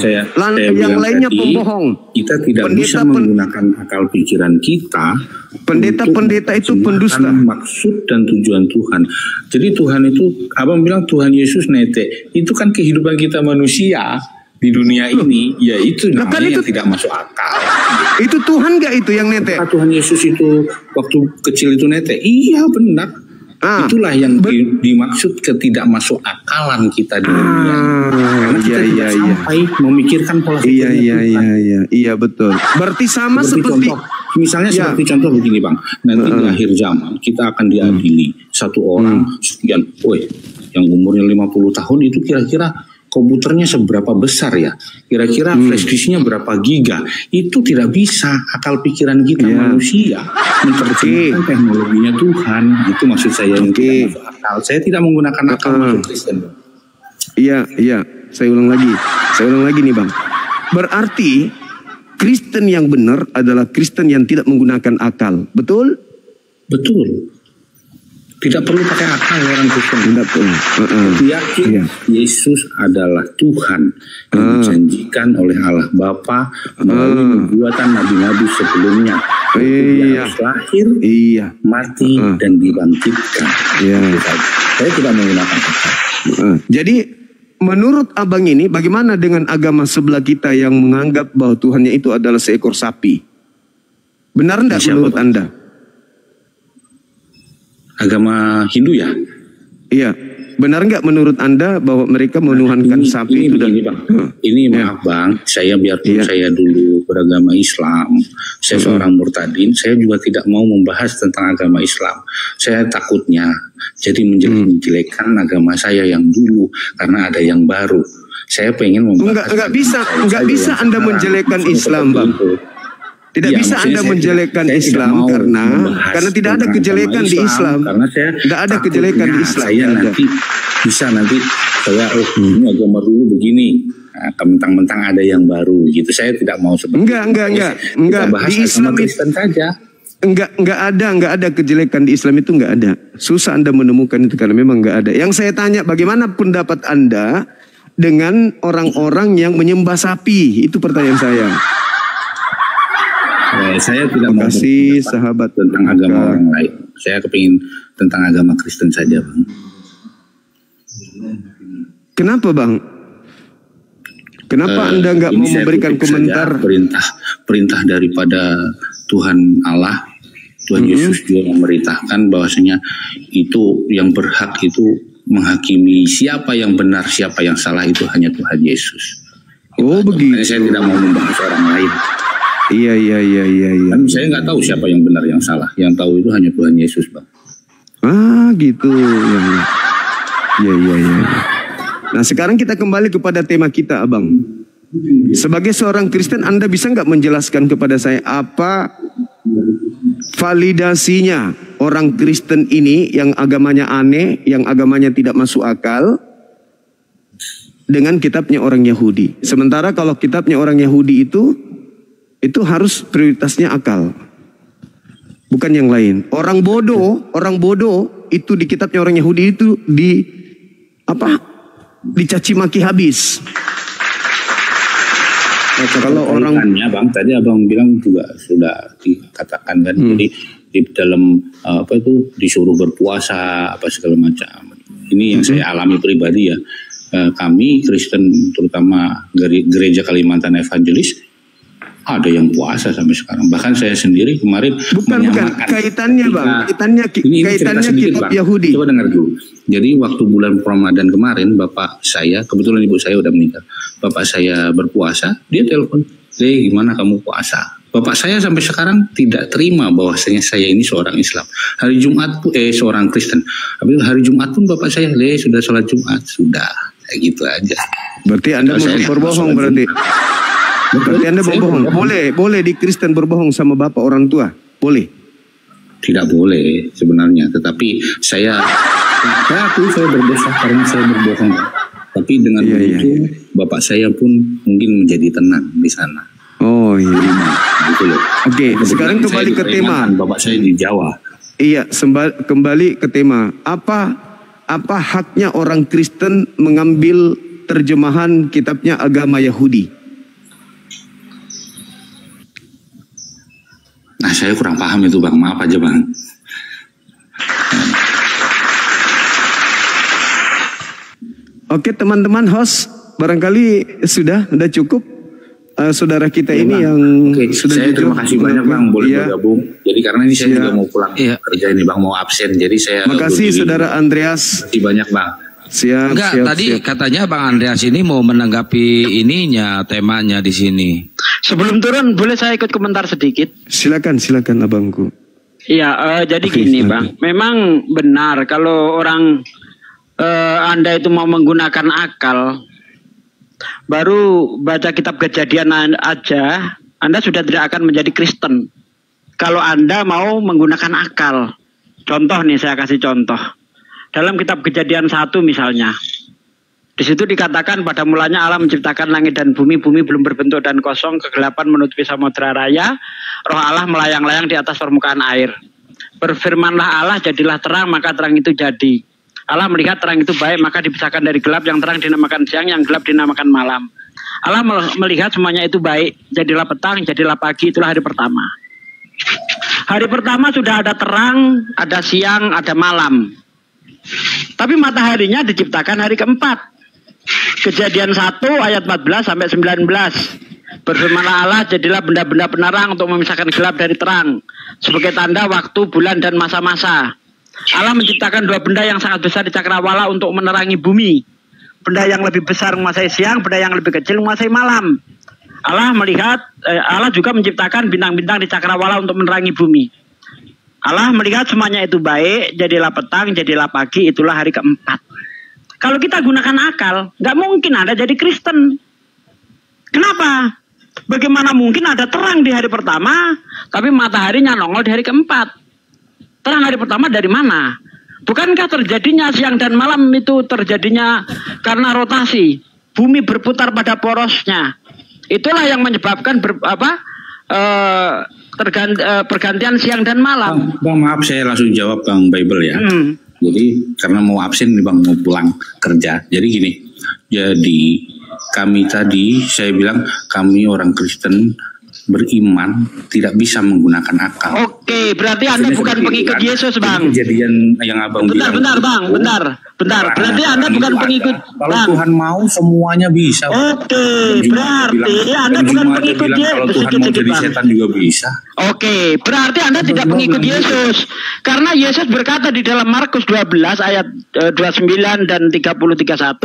Yang lainnya pembohong. Kita tidak bisa menggunakan akal pikiran kita. Pendeta-pendeta itu pendusta. Maksud dan tujuan Tuhan. Jadi Tuhan itu, abang bilang Tuhan Yesus netek. Itu kan kehidupan kita manusia di dunia ini. Ya itu namanya yang tidak masuk akal. Itu Tuhan gak itu yang netek? Tuhan Yesus itu waktu kecil itu netek. Iya benar. Itulah yang dimaksud ketidakmasuk akalan kita di dunia. Karena kita tidak sampai memikirkan pola pikir. Iya betul. Berarti sama seperti contoh, misalnya seperti contoh begini, Bang. Nanti di akhir zaman kita akan diadili satu orang sekian. Yang umurnya 50 tahun itu kira-kira komputernya seberapa besar ya? Kira-kira flash disknya berapa giga? Itu tidak bisa akal pikiran kita manusia menerjemahkan teknologinya Tuhan. Itu maksud saya yang tidak masuk akal. Saya tidak menggunakan akal masuk Kristen. Iya. Saya ulang lagi nih, Bang. Berarti Kristen yang benar adalah Kristen yang tidak menggunakan akal. Betul? Betul. Tidak perlu pakai akal orang Kristen. Tidak perlu. Yakin Yesus adalah Tuhan yang dijanjikan oleh Allah Bapa melalui nubuatan nabi-nabi sebelumnya. Dia harus lahir, mati, dan dibangkitkan. Saya tidak menggunakan akal. Jadi menurut abang ini, bagaimana dengan agama sebelah kita yang menganggap bahwa Tuhannya itu adalah seekor sapi? Benar enggak menurut Anda? Agama Hindu ya? Iya. Benar nggak menurut Anda bahwa mereka menuhankan sapi itu? Ini maaf Bang, saya biarpun saya dulu beragama Islam, saya seorang murtadin, saya juga tidak mau membahas tentang agama Islam. Saya takutnya jadi menjelek-jelekkan agama saya yang dulu karena ada yang baru. Saya pengen membahas. Enggak bisa Anda menjelekkan Islam, Bang. Tidak bisa Anda menjelekkan Islam karena tidak ada kejelekan di Islam. Karena saya tidak ada kejelekan di Islam. Saya nanti saya ini agama dulu begini. Nah, mentang-mentang ada yang baru gitu. Saya tidak mau seperti enggak. Di Islam Kristen saja. Enggak ada kejelekan di Islam itu enggak ada. Susah Anda menemukan itu karena memang enggak ada. Yang saya tanya bagaimana pendapat Anda dengan orang-orang yang menyembah sapi? Itu pertanyaan saya. Saya tidak mau sahabat tentang agama orang lain. Saya kepingin tentang agama Kristen saja, Bang. Kenapa, Bang? Kenapa Anda nggak mau memberikan komentar? Perintah daripada Tuhan Allah Tuhan Yesus juga memerintahkan bahwasanya itu yang berhak itu menghakimi siapa yang benar, siapa yang salah itu hanya Tuhan Yesus. Oh begitu. Saya tidak mau membahas orang lain. Iya. Kan saya nggak tahu siapa yang benar yang salah. Yang tahu itu hanya Tuhan Yesus, Bang. Ah gitu. Iya. Nah sekarang kita kembali kepada tema kita, Abang. Sebagai seorang Kristen, Anda bisa nggak menjelaskan kepada saya apa validasinya orang Kristen ini yang agamanya aneh, yang agamanya tidak masuk akal dengan kitabnya orang Yahudi. Sementara kalau kitabnya orang Yahudi itu harus prioritasnya akal, bukan yang lain. Orang bodoh itu di kitabnya orang Yahudi itu dicaci maki habis. Kalau orang Bang, tadi Abang bilang juga sudah dikatakan kan, jadi di dalam disuruh berpuasa apa segala macam. Ini yang saya alami pribadi ya. Kami Kristen terutama gereja Kalimantan Evangelis ada yang puasa sampai sekarang. Bahkan saya sendiri kemarin bukan kaitannya Bang, kaitannya kitab Yahudi. Coba dengar dulu. Jadi waktu bulan Ramadan kemarin bapak saya, kebetulan ibu saya udah meninggal. Bapak saya berpuasa, dia telepon, gimana kamu puasa? Bapak saya sampai sekarang tidak terima bahwasanya saya ini seorang Islam. Hari Jumat pun seorang Kristen. Tapi hari Jumat pun bapak saya, sudah sholat Jumat, sudah. Kayak gitu aja. Berarti Anda berbohong berarti. Berarti Anda berbohong. Boleh di Kristen berbohong sama bapak orang tua? Boleh? Tidak boleh sebenarnya. Tetapi saya berdosa karena saya berbohong. Tapi dengan begitu bapak saya pun mungkin menjadi tenang di sana. Oh iya. Gitu loh. Oke, sekarang kembali ke tema. Bapak saya di Jawa. Iya, kembali ke tema. Apa haknya orang Kristen mengambil terjemahan kitabnya agama Yahudi? Nah, saya kurang paham itu Bang. Maaf aja Bang. Oke teman-teman host, barangkali sudah cukup saudara kita ini Bang. Yang sudah saya terima kasih banyak Bang boleh bergabung. Jadi karena ini saya juga mau pulang kerja ini Bang, mau absen. Jadi saya makasih saudara Andreas. Terima kasih banyak Bang. Siap. Katanya Bang Andreas ini mau menanggapi temanya di sini. Sebelum turun boleh saya ikut komentar sedikit? Silakan abangku. Iya, jadi gini Bang, memang benar kalau orang Anda itu mau menggunakan akal, baru baca kitab Kejadian aja, Anda sudah tidak akan menjadi Kristen. Kalau Anda mau menggunakan akal. Contoh nih, saya kasih contoh. Dalam kitab Kejadian 1 misalnya, di situ dikatakan pada mulanya Allah menciptakan langit dan bumi belum berbentuk dan kosong, kegelapan menutupi samudra raya, roh Allah melayang-layang di atas permukaan air. Berfirmanlah Allah, jadilah terang, maka terang itu jadi. Allah melihat terang itu baik, maka dipisahkan dari gelap, yang terang dinamakan siang, yang gelap dinamakan malam. Allah melihat semuanya itu baik, jadilah petang, jadilah pagi, itulah hari pertama. Hari pertama sudah ada terang, ada siang, ada malam. Tapi mataharinya diciptakan hari keempat. Kejadian 1 ayat 14 sampai 19. Berfirmanlah Allah, jadilah benda-benda penerang untuk memisahkan gelap dari terang, sebagai tanda waktu, bulan, dan masa-masa. Allah menciptakan dua benda yang sangat besar di cakrawala untuk menerangi bumi. Benda yang lebih besar menguasai siang, benda yang lebih kecil menguasai malam. Allah juga menciptakan bintang-bintang di cakrawala untuk menerangi bumi. Allah melihat semuanya itu baik, jadilah petang, jadilah pagi, itulah hari keempat. Kalau kita gunakan akal, nggak mungkin Anda jadi Kristen. Kenapa? Bagaimana mungkin ada terang di hari pertama, tapi mataharinya nongol di hari keempat? Terang hari pertama dari mana? Bukankah terjadinya siang dan malam itu terjadinya karena rotasi? Bumi berputar pada porosnya. Itulah yang menyebabkan pergantian siang dan malam. Bang, maaf saya langsung jawab Bang Bible ya. Jadi karena mau absen nih Bang, mau pulang kerja. Jadi gini, jadi kami tadi saya bilang kami orang Kristen beriman tidak bisa menggunakan akal. Oke, berarti Anda bukan pengikut Yesus, Bang. Kejadian yang Abang bilang. Bentar. Berarti Anda bukan pengikut. Kalau Bang, Tuhan mau semuanya bisa. Oke, berarti Anda bukan pengikut Yesus. Kalau Tuhan mau jadi setan juga bisa. Oke, berarti Anda tidak pengikut Yesus. Karena Yesus berkata di dalam Markus 12 ayat 29 dan 30-31,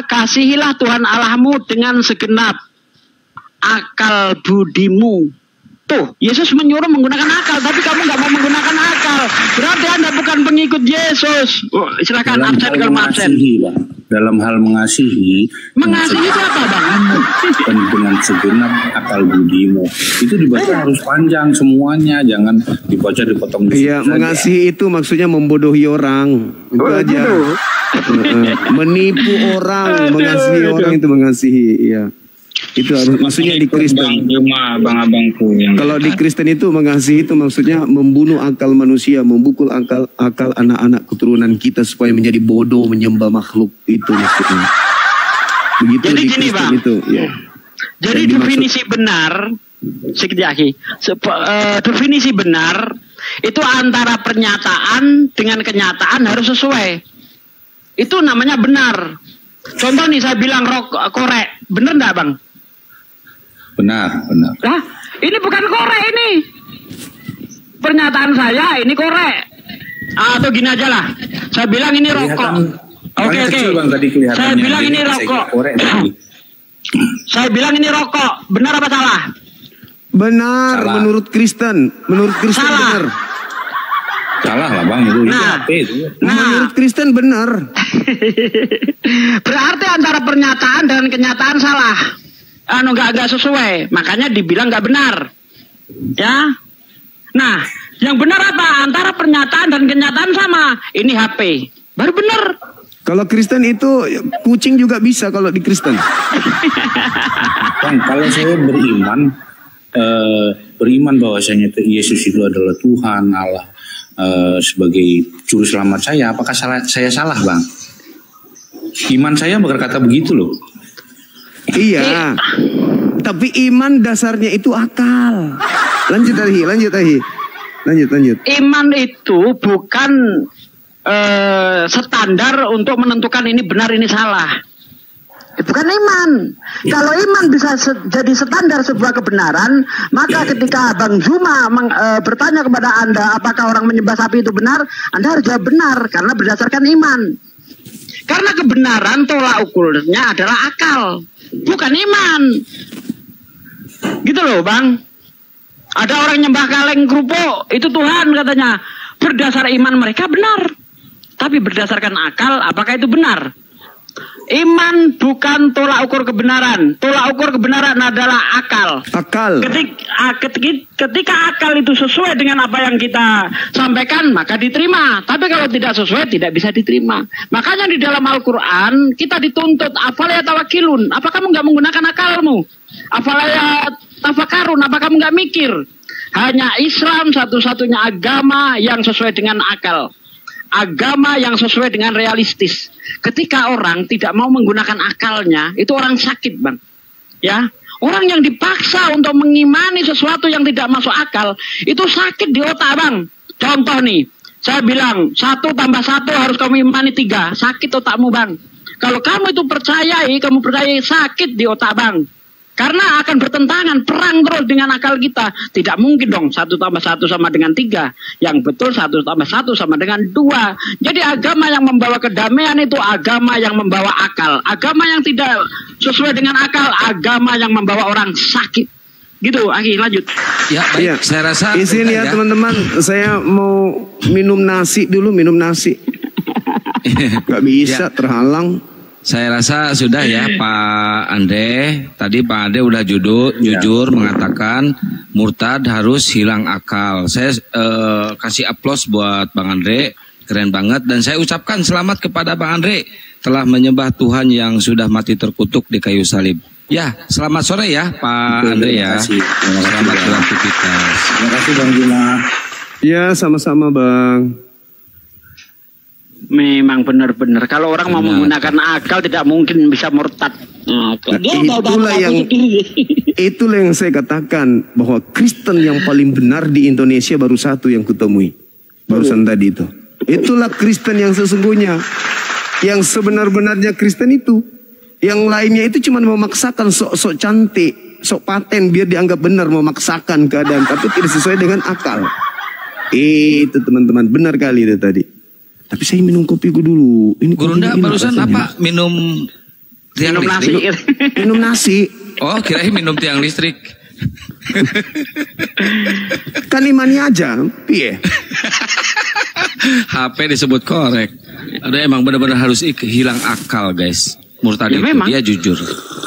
kasihilah Tuhan Allahmu dengan segenap akal budimu. Tuh, Yesus menyuruh menggunakan akal, tapi kamu nggak mau menggunakan akal. Berarti Anda bukan pengikut Yesus. Silakan absen kalau mau absen. Dalam hal mengasihi. Mengasihi itu apa, Bang? Dan dengan segenap akal budimu. Itu dibaca harus panjang semuanya, jangan dibaca dipotong. Iya, mengasihi itu maksudnya membodohi orang. Itu aja. Menipu orang, mengasihi orang itu mengasihi, iya. Itu harus maksudnya di Kristen. Abang-abangku yang kalau di Kristen itu mengasihi itu maksudnya membunuh akal manusia, membukul akal anak-anak keturunan kita supaya menjadi bodoh menyembah makhluk, itu maksudnya. Begitu. Jadi di gini, Bang. Itu, ya. Jadi definisi benar, definisi benar itu antara pernyataan dengan kenyataan harus sesuai. Itu namanya benar. Contoh nih, saya bilang korek, bener nggak, Bang? Benar. Lah, ini bukan korek ini. Pernyataan saya ini korek. Atau gini aja lah. Saya bilang ini rokok. Oke. Saya bilang ini rokok. Saya bilang ini rokok. Benar apa salah? Benar, salah. Menurut Kristen salah. Benar. Salah lah, Bang, itu. Menurut Kristen benar. Berarti antara pernyataan dan kenyataan salah. Nggak sesuai. Makanya dibilang nggak benar. Ya. Nah, yang benar apa? Antara pernyataan dan kenyataan sama. Ini HP. Baru benar. Kalau Kristen itu kucing juga bisa kalau di Kristen. Bang, kalau saya beriman bahwasanya Yesus itu adalah Tuhan Allah sebagai juru selamat saya, apakah saya salah, Bang? Iman saya berkata begitu loh. Iya. Tapi iman dasarnya itu akal. Lanjut. Iman itu bukan standar untuk menentukan ini benar ini salah. Bukan iman. Kalau iman bisa jadi standar sebuah kebenaran, maka ketika Bang Zuma bertanya kepada Anda apakah orang menyembah sapi itu benar, Anda harus jawab benar karena berdasarkan iman. Karena kebenaran tolak ukurnya adalah akal, bukan iman. Gitu loh, Bang. Ada orang nyembah kaleng kerupuk, itu Tuhan katanya. Berdasar iman mereka benar. Tapi berdasarkan akal, apakah itu benar? Iman bukan tolak ukur kebenaran. Tolak ukur kebenaran adalah akal. Ketika akal itu sesuai dengan apa yang kita sampaikan, maka diterima. Tapi kalau tidak sesuai, tidak bisa diterima. Makanya di dalam Al-Quran kita dituntut afala tawakilun. Apa kamu nggak menggunakan akalmu? Afala tafakarun. Apa kamu nggak mikir? Hanya Islam satu-satunya agama yang sesuai dengan akal. Agama yang sesuai dengan realistis. Ketika orang tidak mau menggunakan akalnya, itu orang sakit, Bang. Ya, orang yang dipaksa untuk mengimani sesuatu yang tidak masuk akal, itu sakit di otak, Bang. Contoh nih, saya bilang 1 + 1 harus kamu imani 3, sakit otakmu, Bang. Kalau kamu itu percayai, sakit di otak, Bang. Karena akan bertentangan, perang terus dengan akal kita. Tidak mungkin dong 1 + 1 sama dengan 3. Yang betul 1 + 1 sama dengan 2. Jadi agama yang membawa kedamaian itu agama yang membawa akal. Agama yang tidak sesuai dengan akal, agama yang membawa orang sakit. Gitu, Aki, lanjut. Ya, baik. Ya, saya rasa izin ya teman-teman, saya mau minum nasi dulu, Gak bisa, terhalang. Saya rasa sudah ya Pak Andre. Tadi Pak Andre udah jujur mengatakan murtad harus hilang akal. Saya kasih aplaus buat Bang Andre, keren banget. Dan saya ucapkan selamat kepada Bang Andre telah menyembah Tuhan yang sudah mati terkutuk di kayu salib. Ya, selamat sore ya Pak Andre ya. Selamat beraktivitas. Terima kasih Bang Juna. Ya, sama-sama Bang. Memang benar-benar. Kalau orang mau menggunakan akal tidak mungkin bisa murtad. Itulah yang saya katakan bahwa Kristen yang paling benar di Indonesia baru satu yang kutemui barusan tadi itu. Itulah Kristen yang sesungguhnya, yang sebenar-benarnya Kristen itu. Yang lainnya itu cuma memaksakan sok-sok cantik, sok paten biar dianggap benar, memaksakan keadaan tapi tidak sesuai dengan akal. Itu teman-teman benar kali itu tadi. Tapi saya minum kopi dulu. Ini Gurunda barusan apa? Minum tiang listrik? Minum nasi. Oh, kirain minum tiang listrik. Kan imani aja, piye? HP disebut korek. Ada emang benar-benar harus hilang akal, guys. Murtad ya, itu memang. Dia jujur,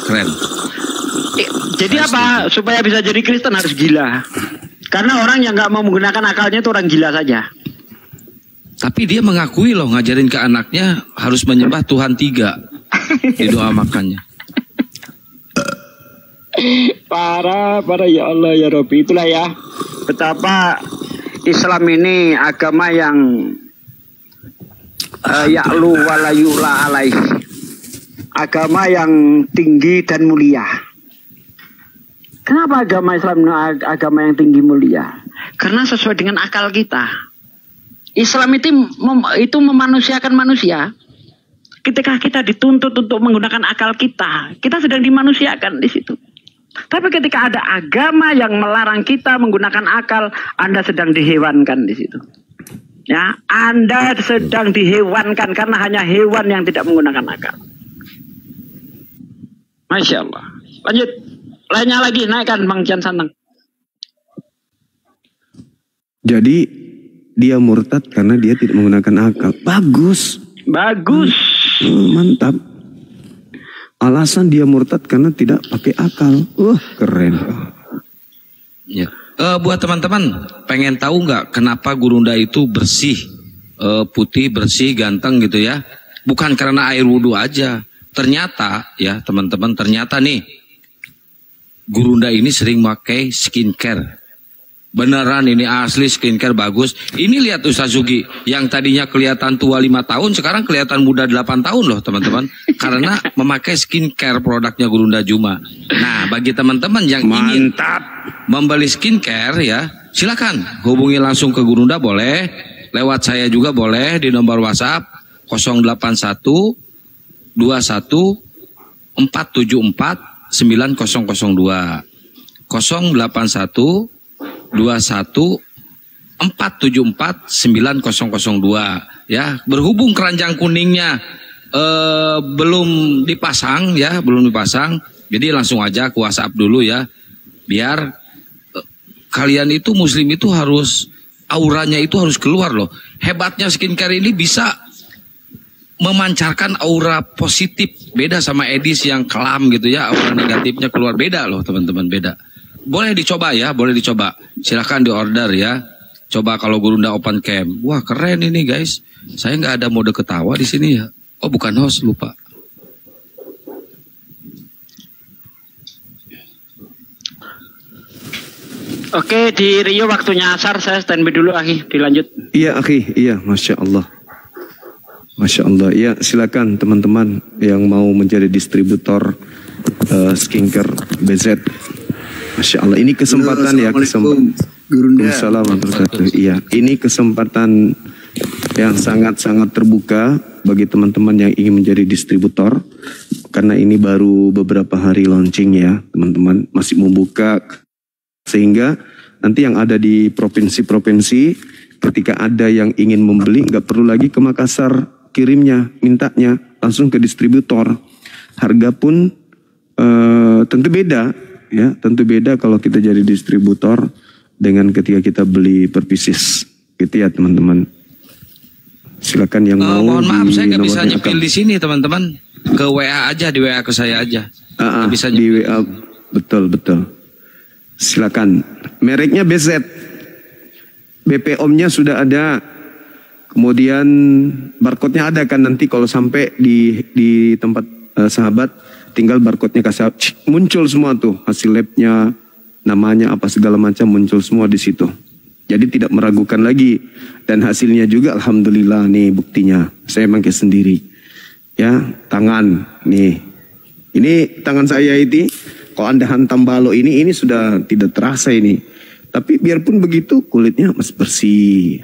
keren. Jadi harus apa? Jujur. Supaya bisa jadi Kristen harus gila. Karena orang yang nggak mau menggunakan akalnya itu orang gila saja. Tapi dia mengakui loh, ngajarin ke anaknya harus menyembah Tuhan 3 di doa makannya. Parah ya Allah ya Rabbi. Itulah ya betapa Islam ini agama yang ya'lu wala yu'la alaih. Agama yang tinggi dan mulia. Kenapa agama Islam agama yang tinggi mulia? Karena sesuai dengan akal kita. Islam itu memanusiakan manusia. Ketika kita dituntut untuk menggunakan akal kita sedang dimanusiakan di situ. Tapi ketika ada agama yang melarang kita menggunakan akal, Anda sedang dihewankan di situ. Ya, Anda sedang dihewankan karena hanya hewan yang tidak menggunakan akal. Masya Allah. Lanjut. Lainnya lagi, naikkan Bang Jan Santang. Jadi dia murtad karena dia tidak menggunakan akal. Bagus. Mantap. Alasan dia murtad karena tidak pakai akal. Keren. Ya. Buat teman-teman, pengen tahu nggak kenapa Gurunda itu bersih, putih, bersih, ganteng gitu ya? Bukan karena air wudhu aja. Ternyata ya teman-teman, ternyata nih Gurunda ini sering pakai skincare. Beneran ini asli skincare bagus. Ini lihat Ustaz Zugi, yang tadinya kelihatan tua 5 tahun sekarang kelihatan muda 8 tahun loh teman-teman. Karena memakai skincare produknya Gurunda Juma. Nah bagi teman-teman yang ingin membeli skincare ya, silakan hubungi langsung ke Gurunda boleh. Lewat saya juga boleh di nomor WhatsApp 081 21 474 9002 081 21 474 9002 ya. Berhubung keranjang kuningnya belum dipasang ya, jadi langsung aja ke WhatsApp dulu ya, biar kalian itu muslim itu harus auranya itu harus keluar loh. Hebatnya skincare ini bisa memancarkan aura positif, beda sama Edis yang kelam gitu ya, aura negatifnya keluar, beda loh teman-teman, beda. Boleh dicoba ya, boleh dicoba. Silahkan di order ya. Coba kalau Gurunda open cam. Wah keren ini guys. Saya nggak ada mode ketawa di sini ya. Oh bukan host, lupa. Oke, di Rio waktunya asar, saya standby dulu Akhi, dilanjut. Iya Akhi, iya, Masya Allah. Masya Allah, ya silakan teman-teman yang mau menjadi distributor skincare BZ. Masya Allah, ini kesempatan ya, kesempatan. Iya, ini kesempatan yang sangat-sangat terbuka bagi teman-teman yang ingin menjadi distributor. Karena ini baru beberapa hari launching ya, teman-teman. Masih membuka, sehingga nanti yang ada di provinsi-provinsi, ketika ada yang ingin membeli, nggak perlu lagi ke Makassar kirimnya, mintanya, langsung ke distributor. Harga pun tentu beda. Ya, tentu beda kalau kita jadi distributor dengan ketika kita beli per pieces, gitu ya teman-teman. Silakan yang mau. Mohon maaf, saya nggak bisa nyepil di sini teman-teman. Ke WA aja, di WA ke saya aja. Bisa di WA, betul. Silakan. Mereknya BZ, BPOM-nya sudah ada. Kemudian barcode-nya ada kan nanti kalau sampai di tempat sahabat. Tinggal barcode-nya kasih, muncul semua tuh hasil labnya, namanya apa segala macam muncul semua di situ. Jadi tidak meragukan lagi. Dan hasilnya juga alhamdulillah nih buktinya. Saya pakai sendiri. Ya, tangan nih. Ini tangan saya ini, kalau Anda hantam balok ini sudah tidak terasa ini. Tapi biarpun begitu kulitnya masih bersih.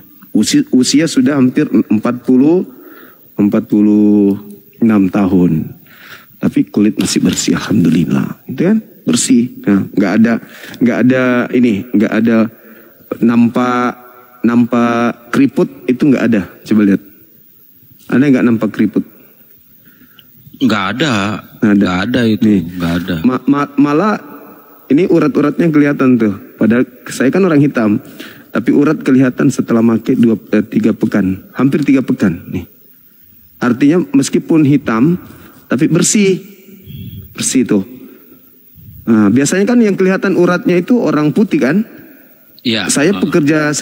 Usia sudah hampir 46 tahun. Tapi kulit masih bersih alhamdulillah. Itu kan bersih. Nah, nggak ada nampak keriput, itu nggak ada. Coba lihat. Ada nggak nampak keriput? Nggak ada itu. Nggak ada. Malah ini urat-uratnya kelihatan tuh. Padahal saya kan orang hitam, tapi urat kelihatan setelah pakai 3 pekan, hampir 3 pekan nih. Artinya meskipun hitam, tapi bersih tuh. Nah, biasanya kan yang kelihatan uratnya itu orang putih kan? Iya. Saya pekerja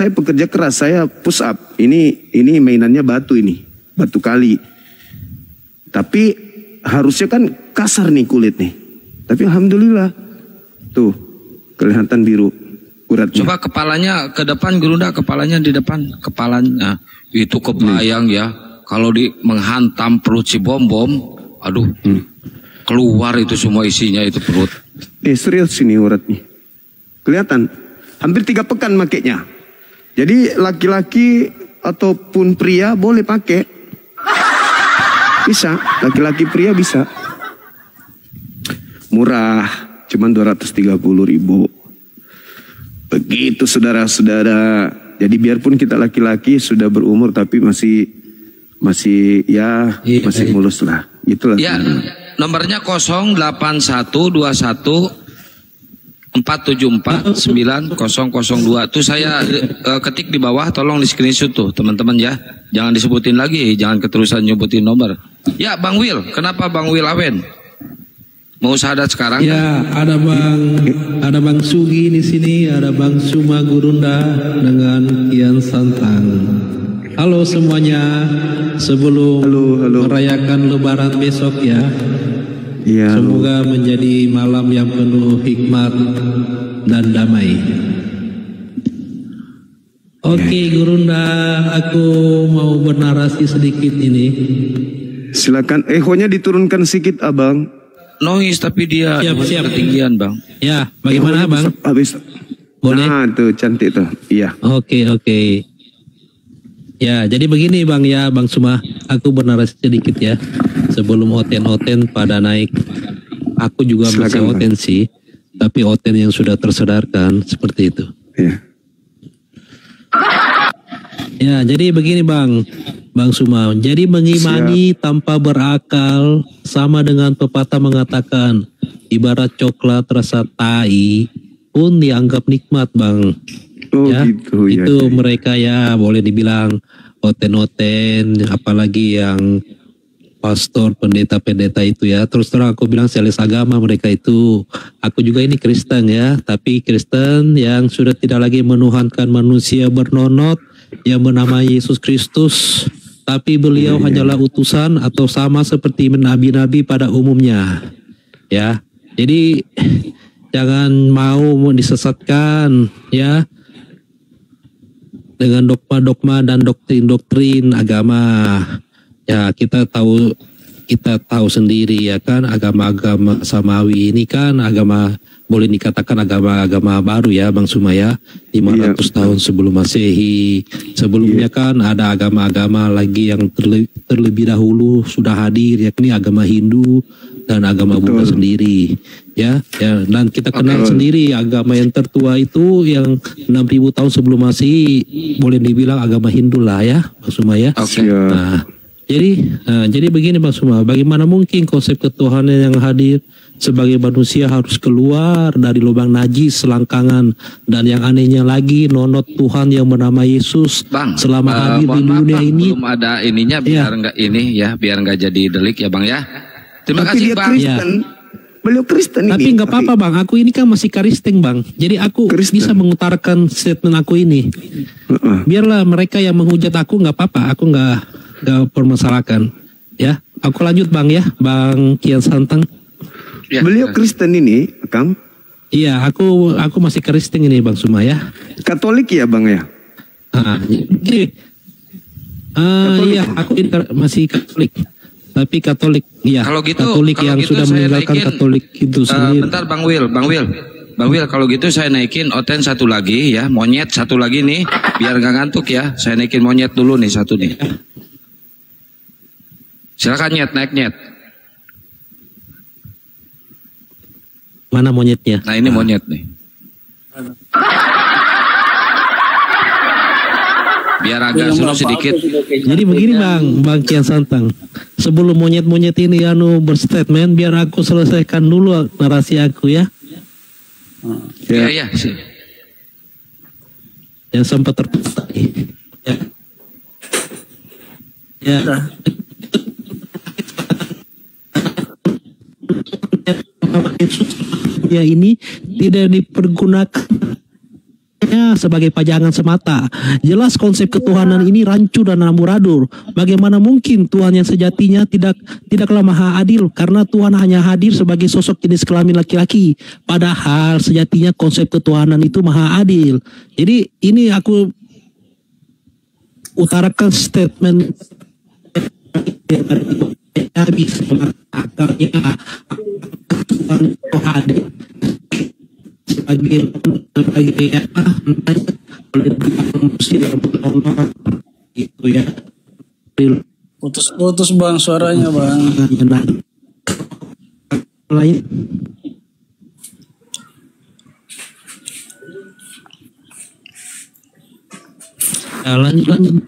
keras, saya push up. Ini mainannya batu kali. Tapi harusnya kan kasar nih kulit nih. Tapi alhamdulillah tuh kelihatan biru uratnya. Coba kepalanya ke depan, Gurunda, kepalanya di depan, kepalanya itu kebayang ya. Kalau menghantam perut si bom, aduh, keluar itu semua isinya itu perut. Serius ini uratnya, kelihatan. Hampir 3 pekan makainya. Jadi laki-laki ataupun pria boleh pakai. Bisa, laki-laki pria bisa. Murah, cuman 230.000. Begitu saudara-saudara. Jadi biarpun kita laki-laki sudah berumur tapi masih mulus lah. Itulah. Ya, nomornya 08121 474 9002 tuh saya ketik di bawah, tolong di screenshot tuh teman-teman ya, jangan disebutin lagi, jangan keterusan nyebutin nomor. Ya Bang Wil, kenapa Bang Wil Awen mau syahadat sekarang? Ya ada Bang Sugi di sini, ada Bang Suma Gurunda dengan Kian Santang. Halo semuanya, sebelum merayakan Lebaran besok ya. Ya, semoga menjadi malam yang penuh hikmat dan damai. Oke, Gurunda, aku mau bernarasi sedikit ini. Silakan, ehonya diturunkan sedikit, Abang. Noise tapi dia siap. ketinggian, Bang. Ya, bagaimana, Bang? Habis. Boleh? Nah, tuh cantik tuh. Iya. Oke. Ya, jadi begini Bang ya, Bang Suma, aku bernarasi sedikit ya. Sebelum oten-oten pada naik, aku juga masih oten sih, tapi oten yang sudah tersadarkan seperti itu. Ya, jadi begini Bang Suma, jadi mengimani tanpa berakal sama dengan pepatah mengatakan, ibarat coklat rasa tai pun dianggap nikmat Bang. Ya, gitu, itu ya. Mereka ya boleh dibilang oten-oten, apalagi yang pastor, pendeta-pendeta itu ya. Terus terang aku bilang selis agama mereka itu. Aku juga ini Kristen ya, tapi Kristen yang sudah tidak lagi menuhankan manusia bernonot yang bernama Yesus Kristus, tapi beliau hanyalah utusan atau sama seperti nabi-nabi pada umumnya. Ya, jadi jangan mau disesatkan ya dengan dogma-dogma dan doktrin-doktrin agama. Ya, kita tahu sendiri ya kan, agama-agama samawi ini kan agama, boleh dikatakan agama baru ya Bang Suma ya, 500 tahun sebelum Masehi. Sebelumnya kan ada agama-agama lagi yang terlebih dahulu sudah hadir, yakni agama Hindu dan agama Buddha sendiri. Ya, dan kita kenal sendiri agama yang tertua itu yang 6.000 tahun sebelum Masehi, boleh dibilang agama Hindu lah ya Bang Suma ya. Jadi begini Bang Suma, bagaimana mungkin konsep ketuhanan yang hadir sebagai manusia harus keluar dari lubang najis selangkangan, dan yang anehnya lagi nonot Tuhan yang bernama Yesus Bang, selama hadir di dunia ini. Belum ada ininya biar nggak biar nggak jadi delik ya Bang ya. Terima kasih Bang. Beliau Kristen ini. Tapi nggak apa-apa Bang, aku ini kan masih Kristen Bang. Jadi aku bisa mengutarakan statement aku ini. Biarlah mereka yang menghujat aku, nggak apa-apa, aku nggak permasalahkan ya. Aku lanjut Bang ya, Bang Kian Santang. Beliau Kristen ini Kang, Iya, aku masih Kristen ini Bang Suma ya. Katolik ya Bang ya? Jadi, iya, aku ini masih Katolik. Tapi Katolik, ya. Kalau gitu, Katolik yang gitu sudah meninggalkan Katolik itu sendiri. Bentar Bang Will, kalau gitu saya naikin Oten satu lagi ya, monyet satu lagi nih, biar nggak ngantuk ya. Saya naikin monyet dulu nih satu nih. Silakan naik nyet. Mana monyetnya? Nah ini monyet nih. Biar agak seru sedikit. Jadi begini Bang Kian Santang. Sebelum monyet-monyet ini berstatement, biar aku selesaikan dulu narasi aku ya. Iya sih. Yang sempat terputar. Ya. Ya ini tidak dipergunakan sebagai pajangan semata. Jelas konsep ketuhanan ini rancu dan amburadul. Bagaimana mungkin Tuhan yang sejatinya tidaklah maha adil, karena Tuhan hanya hadir sebagai sosok jenis kelamin laki-laki. Padahal sejatinya konsep ketuhanan itu maha adil. Jadi ini aku utarakan statement habis akalnya Tuhan itu hadir sebagai apa itu ya. Putus Bang suaranya Bang. Lain. Lanjut.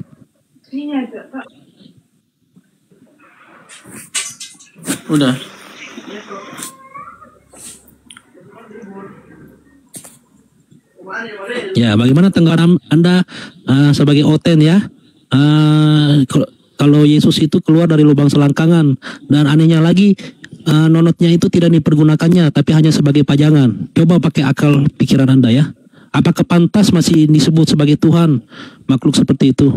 Udah. Ya, bagaimana tanggapan Anda sebagai Oten ya? Kalau Yesus itu keluar dari lubang selangkangan, dan anehnya lagi nonotnya itu tidak dipergunakannya, tapi hanya sebagai pajangan. Coba pakai akal pikiran Anda ya. Apakah pantas masih disebut sebagai Tuhan makhluk seperti itu?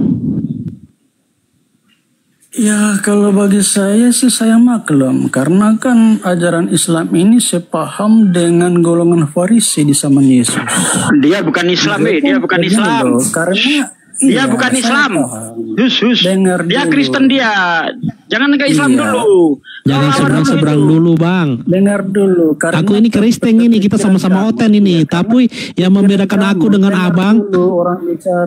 Ya kalau bagi saya sih saya maklum, karena kan ajaran Islam ini sepaham dengan golongan Farisi di zaman Yesus. Dia bukan Islam, dia bukan Islam. Karena dia bukan Islam. Dia Kristen dia. Jangan ke Islam dulu. Jangan seberang-seberang dulu Bang. Dengar dulu. Aku ini Kristen ini, kita sama-sama Oten ini. Tapi yang membedakan aku dengan Abang,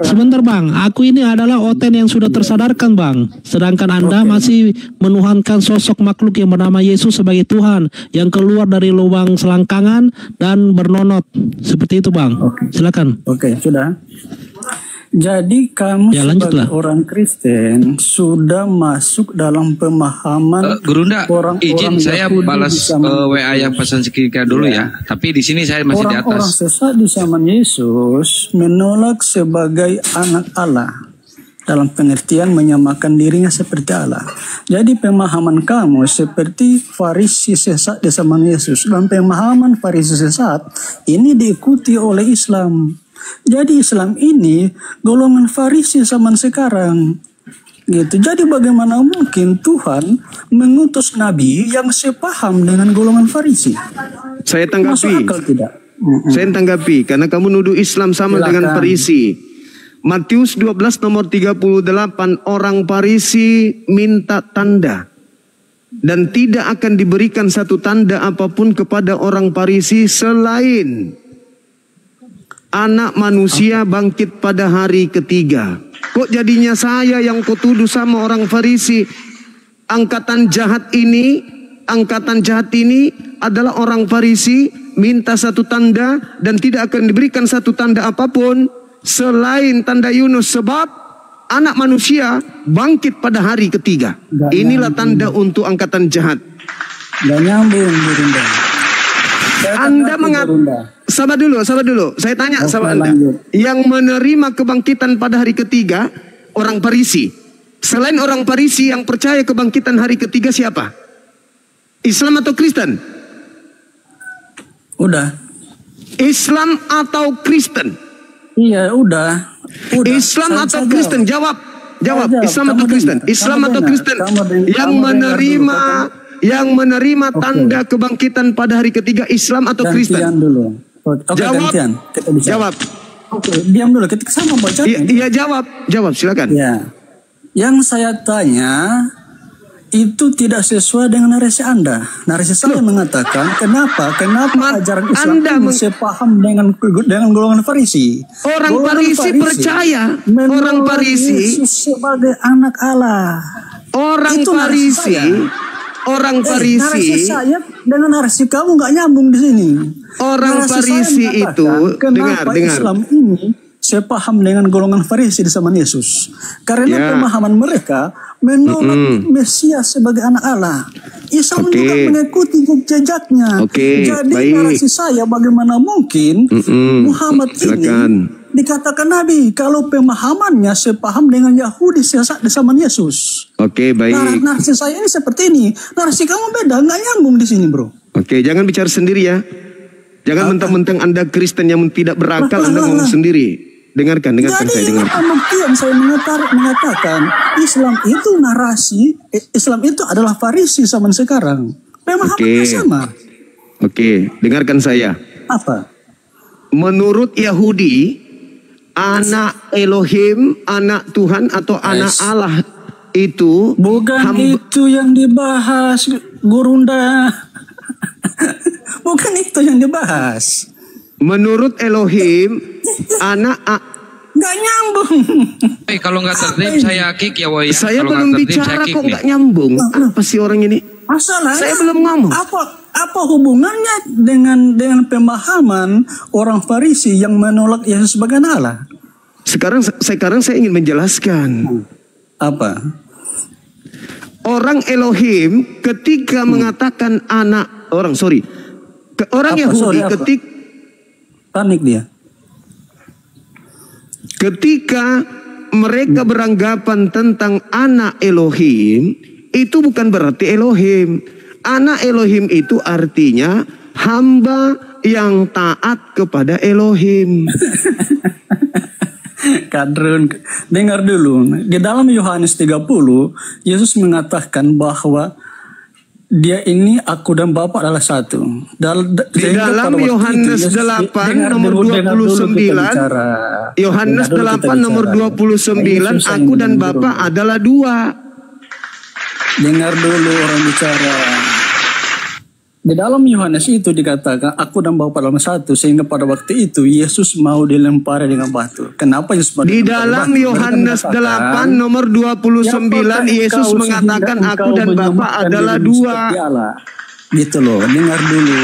sebentar Bang, aku ini adalah Oten yang sudah tersadarkan Bang. Sedangkan Anda masih menuhankan sosok makhluk yang bernama Yesus sebagai Tuhan, yang keluar dari lubang selangkangan dan bernonot. Seperti itu Bang. Silakan. Oke, sudah. Jadi kamu sebagai orang Kristen sudah masuk dalam pemahaman Gurunda, izin saya balas WA yang pesan sekitar dulu ya. Tapi di sini saya masih di atas. Orang sesat di zaman Yesus menolak sebagai anak Allah, dalam pengertian menyamakan dirinya seperti Allah. Jadi pemahaman kamu seperti Farisi sesat di zaman Yesus, dan pemahaman Farisi sesat ini diikuti oleh Islam. Jadi Islam ini golongan Farisi zaman sekarang gitu. Jadi bagaimana mungkin Tuhan mengutus nabi yang sepaham dengan golongan Farisi? Saya tanggapi. Masuk akal tidak? Saya tanggapi karena kamu nuduh Islam sama dengan Farisi. Matius 12 nomor 38, orang Farisi minta tanda, dan tidak akan diberikan satu tanda apapun kepada orang Farisi selain Anak Manusia bangkit pada hari ketiga. Kok jadinya saya yang kau tuduh sama orang Farisi? Angkatan jahat ini adalah orang Farisi, minta satu tanda dan tidak akan diberikan satu tanda apapun selain tanda Yunus, sebab Anak Manusia bangkit pada hari ketiga. Inilah tanda untuk angkatan jahat. Gak nyambung, Bunda. Anda sabar dulu. Saya tanya sama Anda. Yang menerima kebangkitan pada hari ketiga orang Farisi. Selain orang Farisi yang percaya kebangkitan hari ketiga siapa? Islam atau Kristen? Udah. Islam atau Kristen? Iya, udah. Islam atau Kristen? Jawab. Islam atau Kristen? Islam atau Kristen? Yang menerima tanda kebangkitan pada hari ketiga, Islam atau Kristen? Oke, Jawab. gantian. Kita bicara. Jawab. Oke, diam dulu. Kita sama baca. Iya, jawab, silakan. Ya. Yang saya tanya itu tidak sesuai dengan narasi Anda. Narasi saya mengatakan kenapa ajaran Islam ini sepaham dengan golongan Farisi. Orang Farisi percaya, orang Farisi Yesus sebagai anak Allah. Orang Itu Farisi, narasi saya dengan narasi kamu nggak nyambung di sini. Orang Farisi itu dengar. Islam ini sepaham dengan golongan Farisi di zaman Yesus. Karena pemahaman mereka menolak Mesias sebagai anak Allah. Islam juga mengikuti jejaknya. Jadi narasi saya bagaimana mungkin Muhammad ini dikatakan Nabi kalau pemahamannya sepaham dengan Yahudi di zaman Yesus. Oke, baik. Narasi saya ini seperti ini. Narasi kamu beda, nggak nyambung di sini, bro. Oke, jangan bicara sendiri ya. Jangan mentang-mentang Anda Kristen yang tidak berakal, Anda ngomong sendiri. Dengarkan saya dengar. Jadi saya mengatakan Islam itu narasi, Islam itu adalah Farisi zaman sekarang. Pemahamannya sama. Oke, dengarkan saya. Apa? Menurut Yahudi, anak Elohim, anak Tuhan atau anak Allah itu bukan itu yang dibahas, Gurunda. Bukan itu yang dibahas. Menurut Elohim, anak nggak nyambung. Kalau nggak tertib saya kick ya, Woy. Saya belum bicara kok nggak nyambung. Apa sih orang ini? Masalahnya saya belum ngomong. Apa hubungannya dengan pemahaman orang Farisi yang menolak Yesus sebagai Allah? Sekarang saya ingin menjelaskan. Apa? Orang Elohim ketika mengatakan orang Yahudi ketika panik dia. Ketika mereka beranggapan tentang anak Elohim, itu bukan berarti Elohim. Anak Elohim itu artinya hamba yang taat kepada Elohim. Kadrun, dengar dulu. Di dalam Yohanes 30, Yesus mengatakan bahwa Dia ini aku dan Bapa adalah satu. Di dalam Yohanes 8 nomor 29, Yohanes 8 nomor 29, aku dan Bapa adalah dua. Dengar dulu orang bicara. Di dalam Yohanes itu dikatakan aku dan Bapa dalam satu, sehingga pada waktu itu Yesus mau dilempari dengan batu. Kenapa Yesus di dalam Yohanes 8 nomor 29 Yesus mengatakan aku dan Bapa adalah dua. Gitu loh, dengar dulu.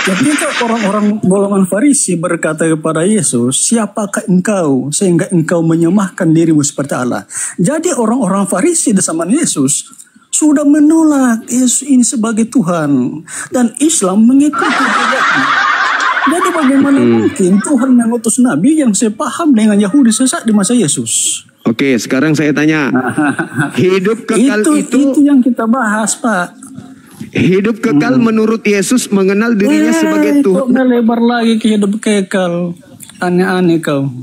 Ketika orang-orang golongan Farisi berkata kepada Yesus, siapakah engkau sehingga engkau menyemahkan dirimu seperti Allah? Jadi orang-orang Farisi di zaman Yesus sudah menolak Yesus ini sebagai Tuhan, dan Islam mengikuti jejaknya. Jadi bagaimana mungkin Tuhan mengutus Nabi yang sepaham dengan Yahudi sesat di masa Yesus? Oke, sekarang saya tanya, hidup kekal itu yang kita bahas, Pak. Hidup kekal menurut Yesus mengenal dirinya sebagai Tuhan. Kok melebar lagi ke hidup kekal? Aneh-aneh kau.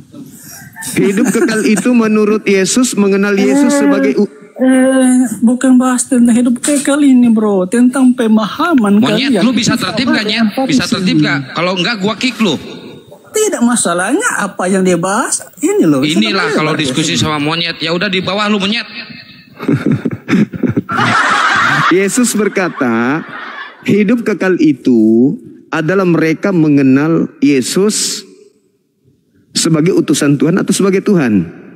Hidup kekal itu menurut Yesus mengenal Yesus sebagai bukan bahas tentang hidup kekal ini, bro. Tentang pemahaman kalian. Lu bisa tertib gak, Nyet? Bisa tertib gak? Kalau enggak gua kick lu. Tidak, masalahnya apa yang dia bahas ini loh. Inilah kalau diskusi sama monyet, ya udah di bawah lu monyet. Yesus berkata, hidup kekal itu adalah mereka mengenal Yesus sebagai utusan Tuhan atau sebagai Tuhan.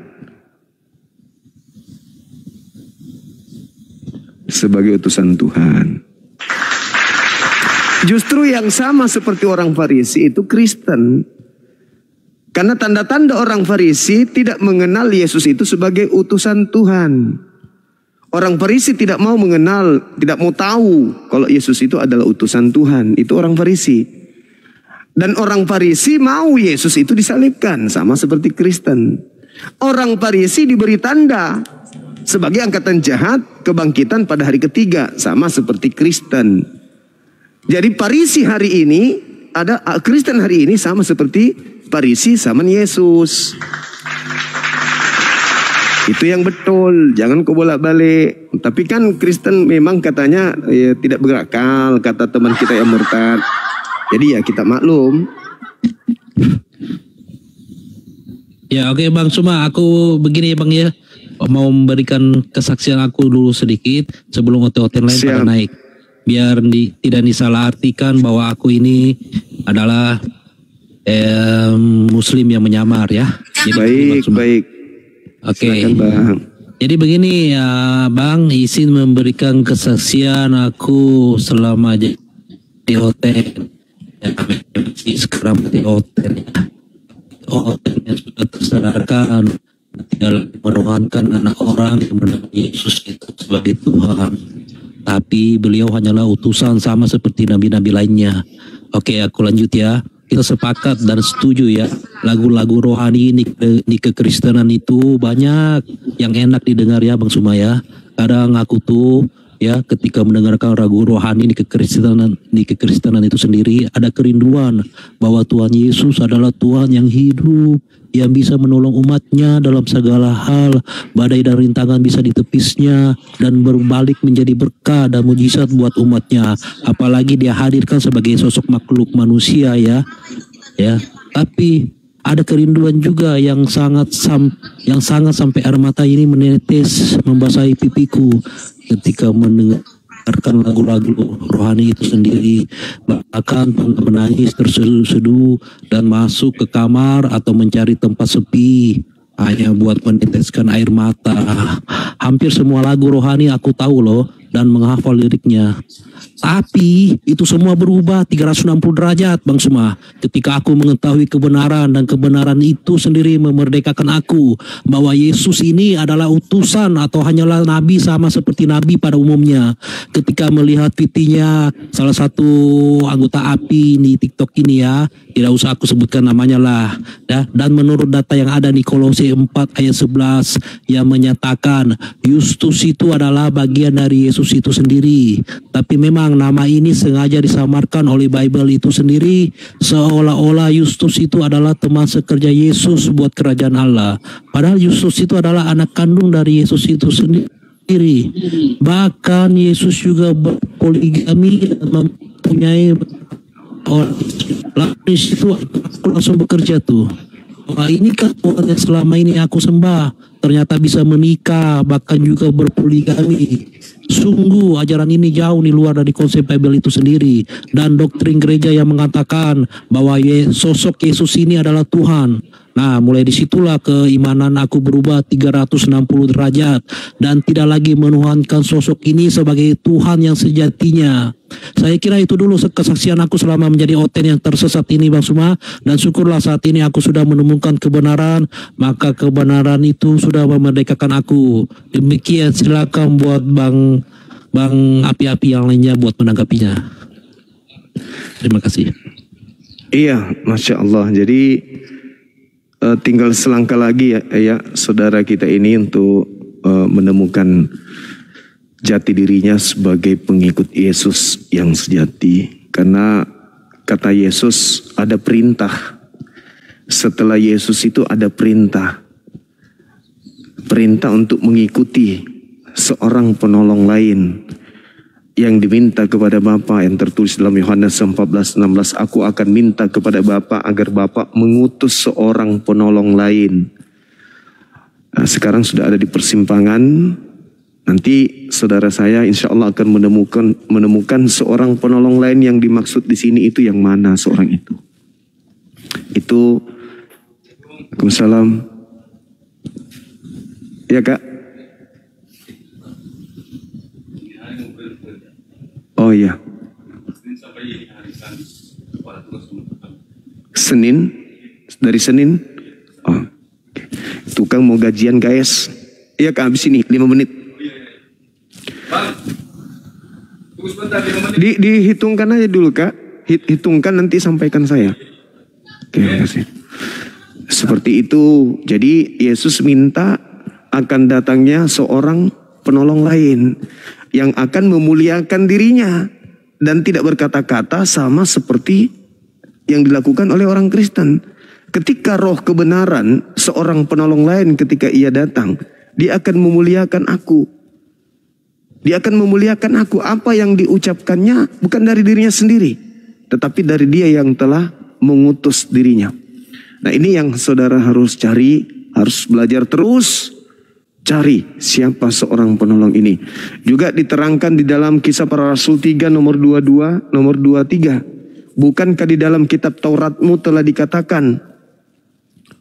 Sebagai utusan Tuhan. Justru yang sama seperti orang Farisi itu Kristen. Karena tanda-tanda orang Farisi tidak mengenal Yesus itu sebagai utusan Tuhan. Orang Farisi tidak mau mengenal, tidak mau tahu kalau Yesus itu adalah utusan Tuhan. Itu orang Farisi. Dan orang Farisi mau Yesus itu disalibkan, sama seperti Kristen. Orang Farisi diberi tanda sebagai angkatan jahat, kebangkitan pada hari ketiga, sama seperti Kristen. Jadi Farisi hari ini Kristen hari ini sama seperti Farisi zaman Yesus. Itu yang betul, jangan kau bolak-balik. Tapi kan Kristen memang katanya tidak berakal, kata teman kita yang murtad. Jadi ya kita maklum. Ya oke Bang Suma, aku begini ya Bang ya, mau memberikan kesaksian aku dulu sedikit sebelum hotel-hotel lain pada naik, biar tidak disalahartikan bahwa aku ini adalah Muslim yang menyamar ya. Jadi, baik. Oke. Jadi begini ya Bang, izin memberikan kesaksian aku selama di hotel. Ya, sekarang di hotel. Hotelnya sudah tersadarkan tidak menuhankan anak orang yang bernama Yesus itu sebagai Tuhan, tapi beliau hanyalah utusan sama seperti nabi-nabi lainnya. Oke, aku lanjut ya. Kita sepakat dan setuju ya, lagu-lagu rohani di kekristenan itu banyak yang enak didengar ya Bang Suma ya. Kadang aku tuh ya ketika mendengarkan lagu rohani di kekristenan itu sendiri ada kerinduan bahwa Tuhan Yesus adalah Tuhan yang hidup, yang bisa menolong umatnya dalam segala hal. Badai dan rintangan bisa ditepisnya dan berbalik menjadi berkah dan mujizat buat umatnya. Apalagi dia hadirkan sebagai sosok makhluk manusia ya. Tapi ada kerinduan juga yang sangat sampai air mata ini menetes membasahi pipiku ketika mendengarkan lagu-lagu rohani itu sendiri. Bahkan menangis terseduh-seduh dan masuk ke kamar atau mencari tempat sepi hanya buat meneteskan air mata. Hampir semua lagu rohani aku tahu loh dan menghafal liriknya. Tapi itu semua berubah 360 derajat Bang Suma ketika aku mengetahui kebenaran, dan kebenaran itu sendiri memerdekakan aku bahwa Yesus ini adalah utusan atau hanyalah nabi sama seperti nabi pada umumnya. Ketika melihat VT-nya salah satu anggota API di TikTok ini ya, tidak usah aku sebutkan namanya lah ya, dan menurut data yang ada di Kolose 4 ayat 11 yang menyatakan Justus itu adalah bagian dari Yesus itu sendiri. Tapi memang nama ini sengaja disamarkan oleh Bible itu sendiri seolah-olah Justus itu adalah teman sekerja Yesus buat kerajaan Allah. Padahal Justus itu adalah anak kandung dari Yesus itu sendiri. Bahkan Yesus juga berpoligami dan mempunyai orang. Lalu situ aku langsung bekerja tuh. Wah, ini kan orang yang selama ini aku sembah ternyata bisa menikah, bahkan juga berpoligami. Sungguh ajaran ini jauh di luar dari konsep Bible itu sendiri dan doktrin gereja yang mengatakan bahwa sosok Yesus ini adalah Tuhan. Nah, mulai disitulah keimanan aku berubah 360 derajat dan tidak lagi menuhankan sosok ini sebagai Tuhan yang sejatinya. Saya kira itu dulu kesaksian aku selama menjadi oten yang tersesat ini Bang Suma, dan syukurlah saat ini aku sudah menemukan kebenaran, maka kebenaran itu sudah memerdekakan aku. Demikian, silakan buat Bang api-api yang lainnya buat menanggapinya. Terima kasih. Iya, Masya Allah. Jadi tinggal selangkah lagi ya saudara kita ini untuk menemukan jati dirinya sebagai pengikut Yesus yang sejati. Karena kata Yesus ada perintah. Setelah Yesus itu ada perintah. Perintah untuk mengikuti seorang penolong lain yang diminta kepada Bapa, yang tertulis dalam Yohanes 14:16, aku akan minta kepada Bapa agar Bapa mengutus seorang penolong lain. Nah, sekarang sudah ada di persimpangan. Nanti saudara saya insya Allah akan menemukan seorang penolong lain yang dimaksud di sini itu yang mana seorang itu. Itu. Waalaikumsalam. Ya Kak. Oh iya. Senin, dari Senin. Oh. Tukang mau gajian guys. Iya Kak, habis ini 5 menit. Dihitungkan aja dulu Kak. Hitungkan nanti sampaikan saya. Oke, terima kasih. Seperti itu. Jadi Yesus minta akan datangnya seorang penolong lain yang akan memuliakan dirinya dan tidak berkata-kata sama seperti yang dilakukan oleh orang Kristen. Ketika roh kebenaran, seorang penolong lain ketika ia datang, dia akan memuliakan aku. Dia akan memuliakan aku. Apa yang diucapkannya bukan dari dirinya sendiri, tetapi dari dia yang telah mengutus dirinya. Nah ini yang saudara harus cari, harus belajar terus. Cari siapa seorang penolong ini. Juga diterangkan di dalam Kisah Para Rasul 3 nomor 22, nomor 23. Bukankah di dalam kitab Tauratmu telah dikatakan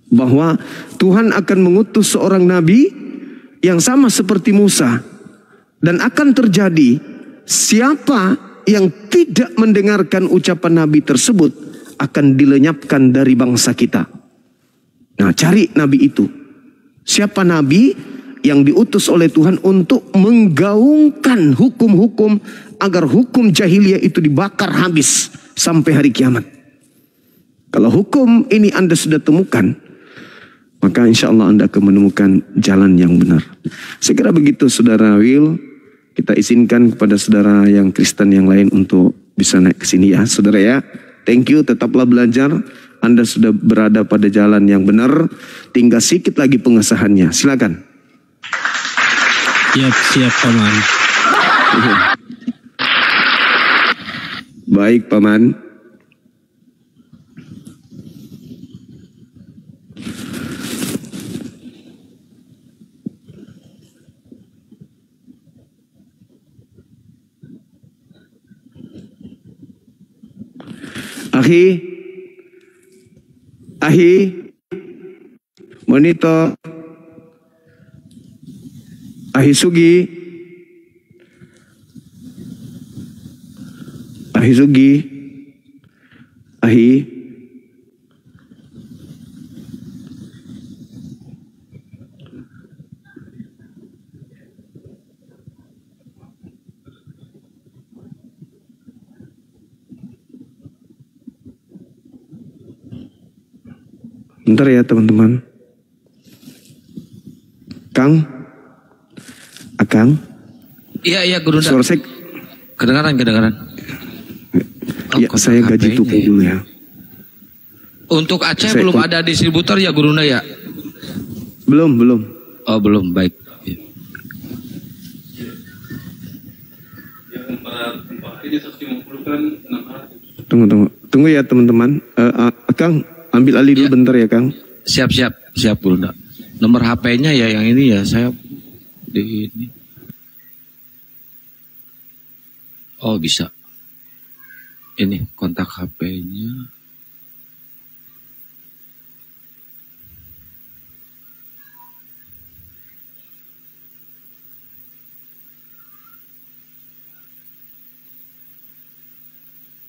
bahwa Tuhan akan mengutus seorang nabi yang sama seperti Musa. Dan akan terjadi siapa yang tidak mendengarkan ucapan nabi tersebut akan dilenyapkan dari bangsa kita. Nah cari nabi itu. Siapa nabi yang diutus oleh Tuhan untuk menggaungkan hukum-hukum agar hukum jahiliyah itu dibakar habis sampai hari kiamat. Kalau hukum ini Anda sudah temukan, maka insya Allah Anda akan menemukan jalan yang benar. Segera begitu Saudara Will, kita izinkan kepada saudara yang Kristen yang lain untuk bisa naik ke sini ya saudara ya. Thank you, tetaplah belajar. Anda sudah berada pada jalan yang benar, tinggal sedikit lagi pengesahannya. Silakan. Siap Paman. Baik Paman. Ahi, monitor. Ahi Sugi. Bentar ya teman-teman. Akang? Iya Guru. Suara saya kedengaran. Ya, saya gaji tupai dulu ya. Untuk Aceh belum ada distributor ya Guruna ya? Belum. Oh belum, baik. Tunggu ya teman-teman. Kang, ambil alih dulu bentar ya Kang. Siap Guruna. Nomor HP-nya ya yang ini ya, saya di ini. Oh bisa. Ini kontak HP-nya.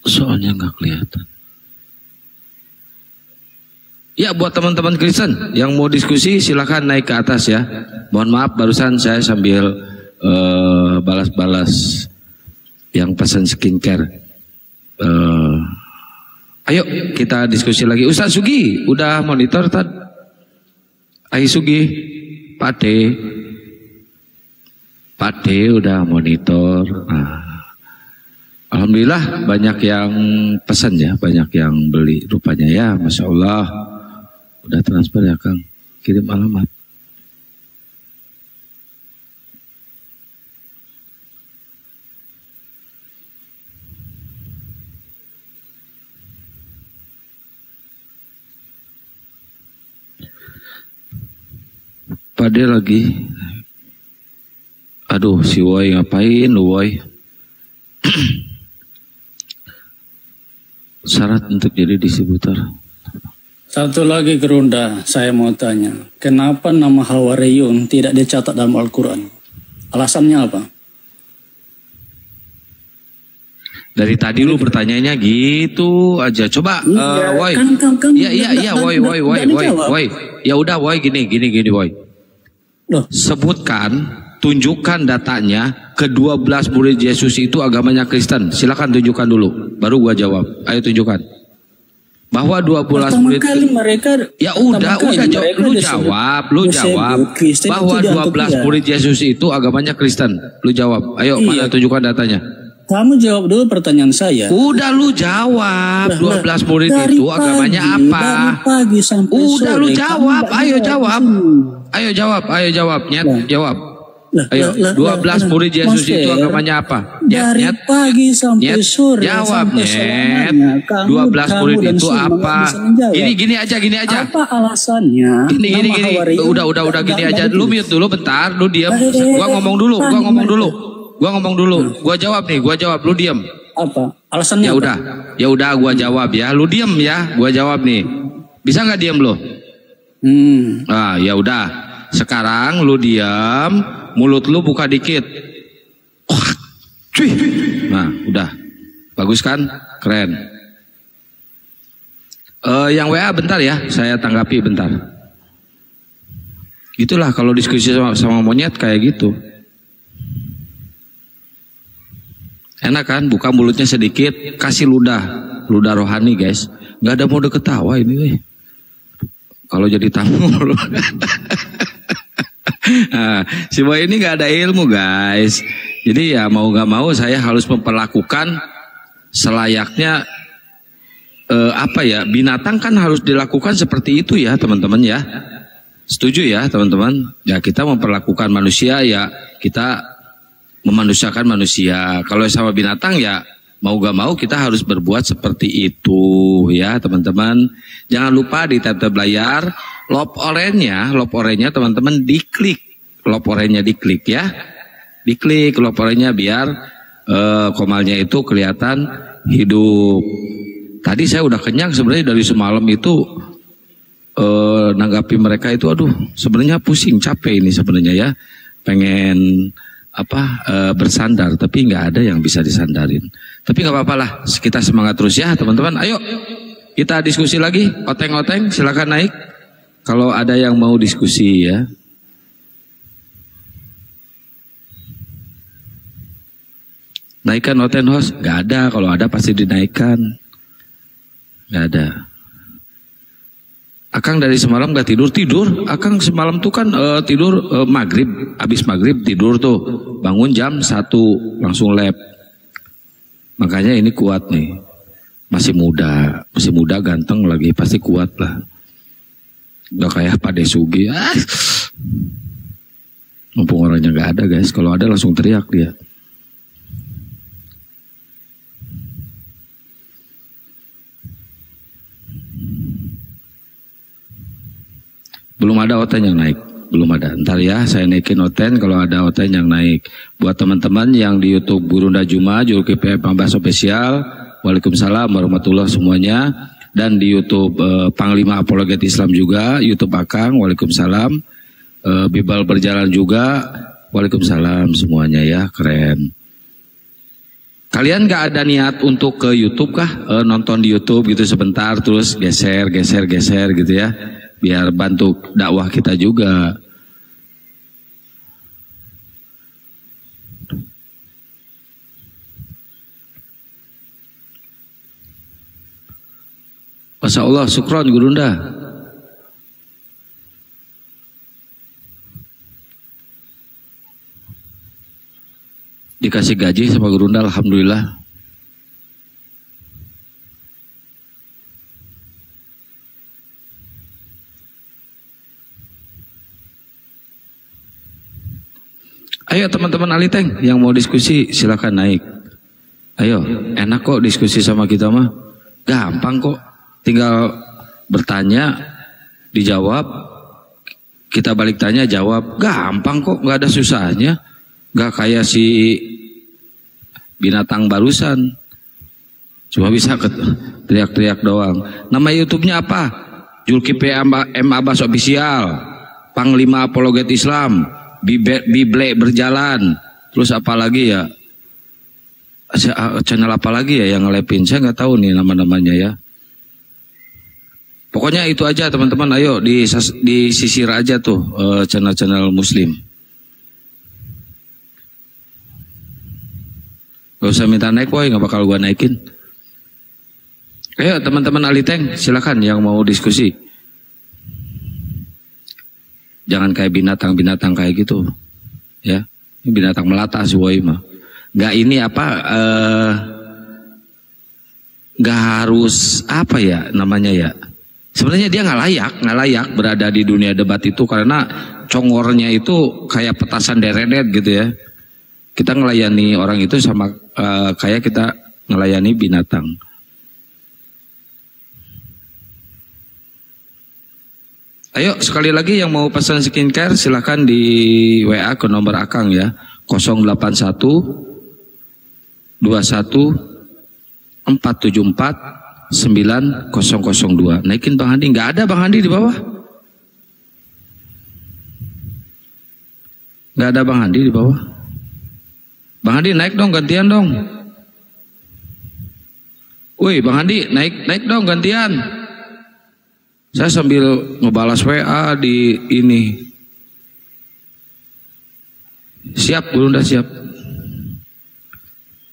Soalnya nggak kelihatan. Ya buat teman-teman Kristen yang mau diskusi silahkan naik ke atas ya. Mohon maaf barusan saya sambil balas-balas yang pesan skincare. Ayo kita diskusi lagi. Ustaz Sugi udah monitor tad. Ayo Sugi, Pak D udah monitor. Alhamdulillah banyak yang pesan ya, banyak yang beli rupanya ya, Masya Allah. Udah transfer ya Kang, kirim alamat. Pade lagi. Aduh si Woy ngapain lu Woy? Syarat untuk jadi distributor. Satu lagi Gerunda, saya mau tanya. Kenapa nama Hawariyun tidak dicatat dalam Al-Quran? Alasannya apa? Dari tadi lu pertanyaannya gitu aja. Coba Woy. Iya Woy. Ya udah Woy gini Woy. Sebutkan, tunjukkan datanya ke-12 murid Yesus itu agamanya Kristen. Silakan tunjukkan dulu, baru gua jawab. Ayo tunjukkan. Bahwa 12 murid mereka, ya udah lu jawab. Bahwa 12 murid Yesus itu agamanya Kristen. Lu jawab. Ayo mana tunjukkan datanya. Kamu jawab dulu pertanyaan saya. Udah lu jawab. 12 murid itu agamanya apa? Pagi sampai udah sore, lu jawab. Ayo jawab. Ayo jawab. Nyet, jawab. Ayo, 12 murid Yesus itu agamanya apa? Dari pagi sampai sore. Jawab, Nyet. 12 murid itu apa? Gini aja. Apa alasannya? Gini. Udah gini aja. Lu mute dulu bentar, lu diam. Gua ngomong dulu. Gua jawab, lu diam. Apa? Alasannya? Ya udah, gua jawab ya. Lu diam ya. Gua jawab nih. Bisa nggak diam lu? Ya udah. Sekarang lu diam, mulut lu buka dikit. Cuy. Nah, udah. Bagus kan? Keren. Yang WA bentar ya, saya tanggapi bentar. Itulah kalau diskusi sama monyet kayak gitu. Enak kan? Buka mulutnya sedikit, kasih ludah rohani guys. Nggak ada mode ketawa ini. Weh. Kalau jadi tamu. Nah, si boy ini nggak ada ilmu guys. Jadi ya mau nggak mau saya harus memperlakukan selayaknya binatang kan harus dilakukan seperti itu ya teman-teman ya. Setuju ya teman-teman? Ya kita memperlakukan manusia ya kita memanusiakan manusia. Kalau sama binatang ya mau gak mau kita harus berbuat seperti itu ya teman-teman. Jangan lupa di tab layar lob orange-nya teman-teman diklik. Lob orange-nya diklik ya. Diklik lob orange-nya biar komalnya itu kelihatan hidup. Tadi saya udah kenyang sebenarnya dari semalam itu nanggapi mereka itu sebenarnya pusing capek ini sebenarnya ya. Pengen bersandar tapi nggak ada yang bisa disandarin. Tapi nggak apa-apa lah, kita semangat terus ya teman-teman. Ayo kita diskusi lagi. Oteng silakan naik kalau ada yang mau diskusi ya. Naikkan Oteng host. Nggak ada, kalau ada pasti dinaikkan. Nggak ada. Akang dari semalam gak tidur. Akang semalam tuh kan tidur maghrib. Habis maghrib tidur tuh. Bangun jam 1 langsung lab. Makanya ini kuat nih. Masih muda ganteng lagi. Pasti kuat lah. Udah kayak Pak Desugi. Mumpung orangnya gak ada guys. Kalau ada langsung teriak dia. Belum ada Oten yang naik, belum ada. Ntar ya saya naikin Oten kalau ada Oten yang naik. Buat teman-teman yang di YouTube Gurunda Juma, Julkipli Pambas Official, Waalaikumsalam warahmatullahi semuanya. Dan di YouTube Panglima Apologet Islam juga, YouTube Akang, Waalaikumsalam. Bibal Berjalan juga, Waalaikumsalam semuanya ya, keren. Kalian gak ada niat untuk ke YouTube kah? Nonton di YouTube gitu sebentar terus geser gitu ya. Biar bantu dakwah kita juga. Masya Allah, syukron Gurunda. Dikasih gaji sama Gurunda, alhamdulillah. Ayo teman-teman Aliteng yang mau diskusi silakan naik. Ayo, enak kok diskusi sama kita mah. Gampang kok. Tinggal bertanya, dijawab, kita balik tanya, jawab. Gampang kok, nggak ada susahnya. Nggak kayak si binatang barusan. Cuma bisa teriak-teriak doang. Nama YouTube-nya apa? Julkipli M. Abbas Official, Panglima Apologet Islam, Bible Berjalan, terus apa lagi ya? Channel apa lagi ya yang ngelepin? Saya nggak tahu nih nama-namanya ya. Pokoknya itu aja teman-teman. Ayo disisir aja tuh channel-channel Muslim. Gak usah minta naik, woy, nggak bakal gua naikin. Ayo teman-teman Aliteng, silakan yang mau diskusi. Jangan kayak binatang-binatang kayak gitu, ya. Ini binatang melata sih, woy mah. Gak ini gak harus apa ya namanya ya. Sebenarnya dia nggak layak berada di dunia debat itu karena congornya itu kayak petasan deredet gitu ya. Kita ngelayani orang itu sama kayak kita ngelayani binatang. Ayo sekali lagi yang mau pesan skincare silahkan di WA ke nomor Akang ya, 081 21 474 9002. Naikin Bang Handi. Nggak ada Bang Handi di bawah. Nggak ada Bang Handi di bawah. Bang Handi naik dong, gantian dong. Woi Bang Handi naik dong, gantian. Saya sambil ngebalas WA di ini. Siap, udah siap.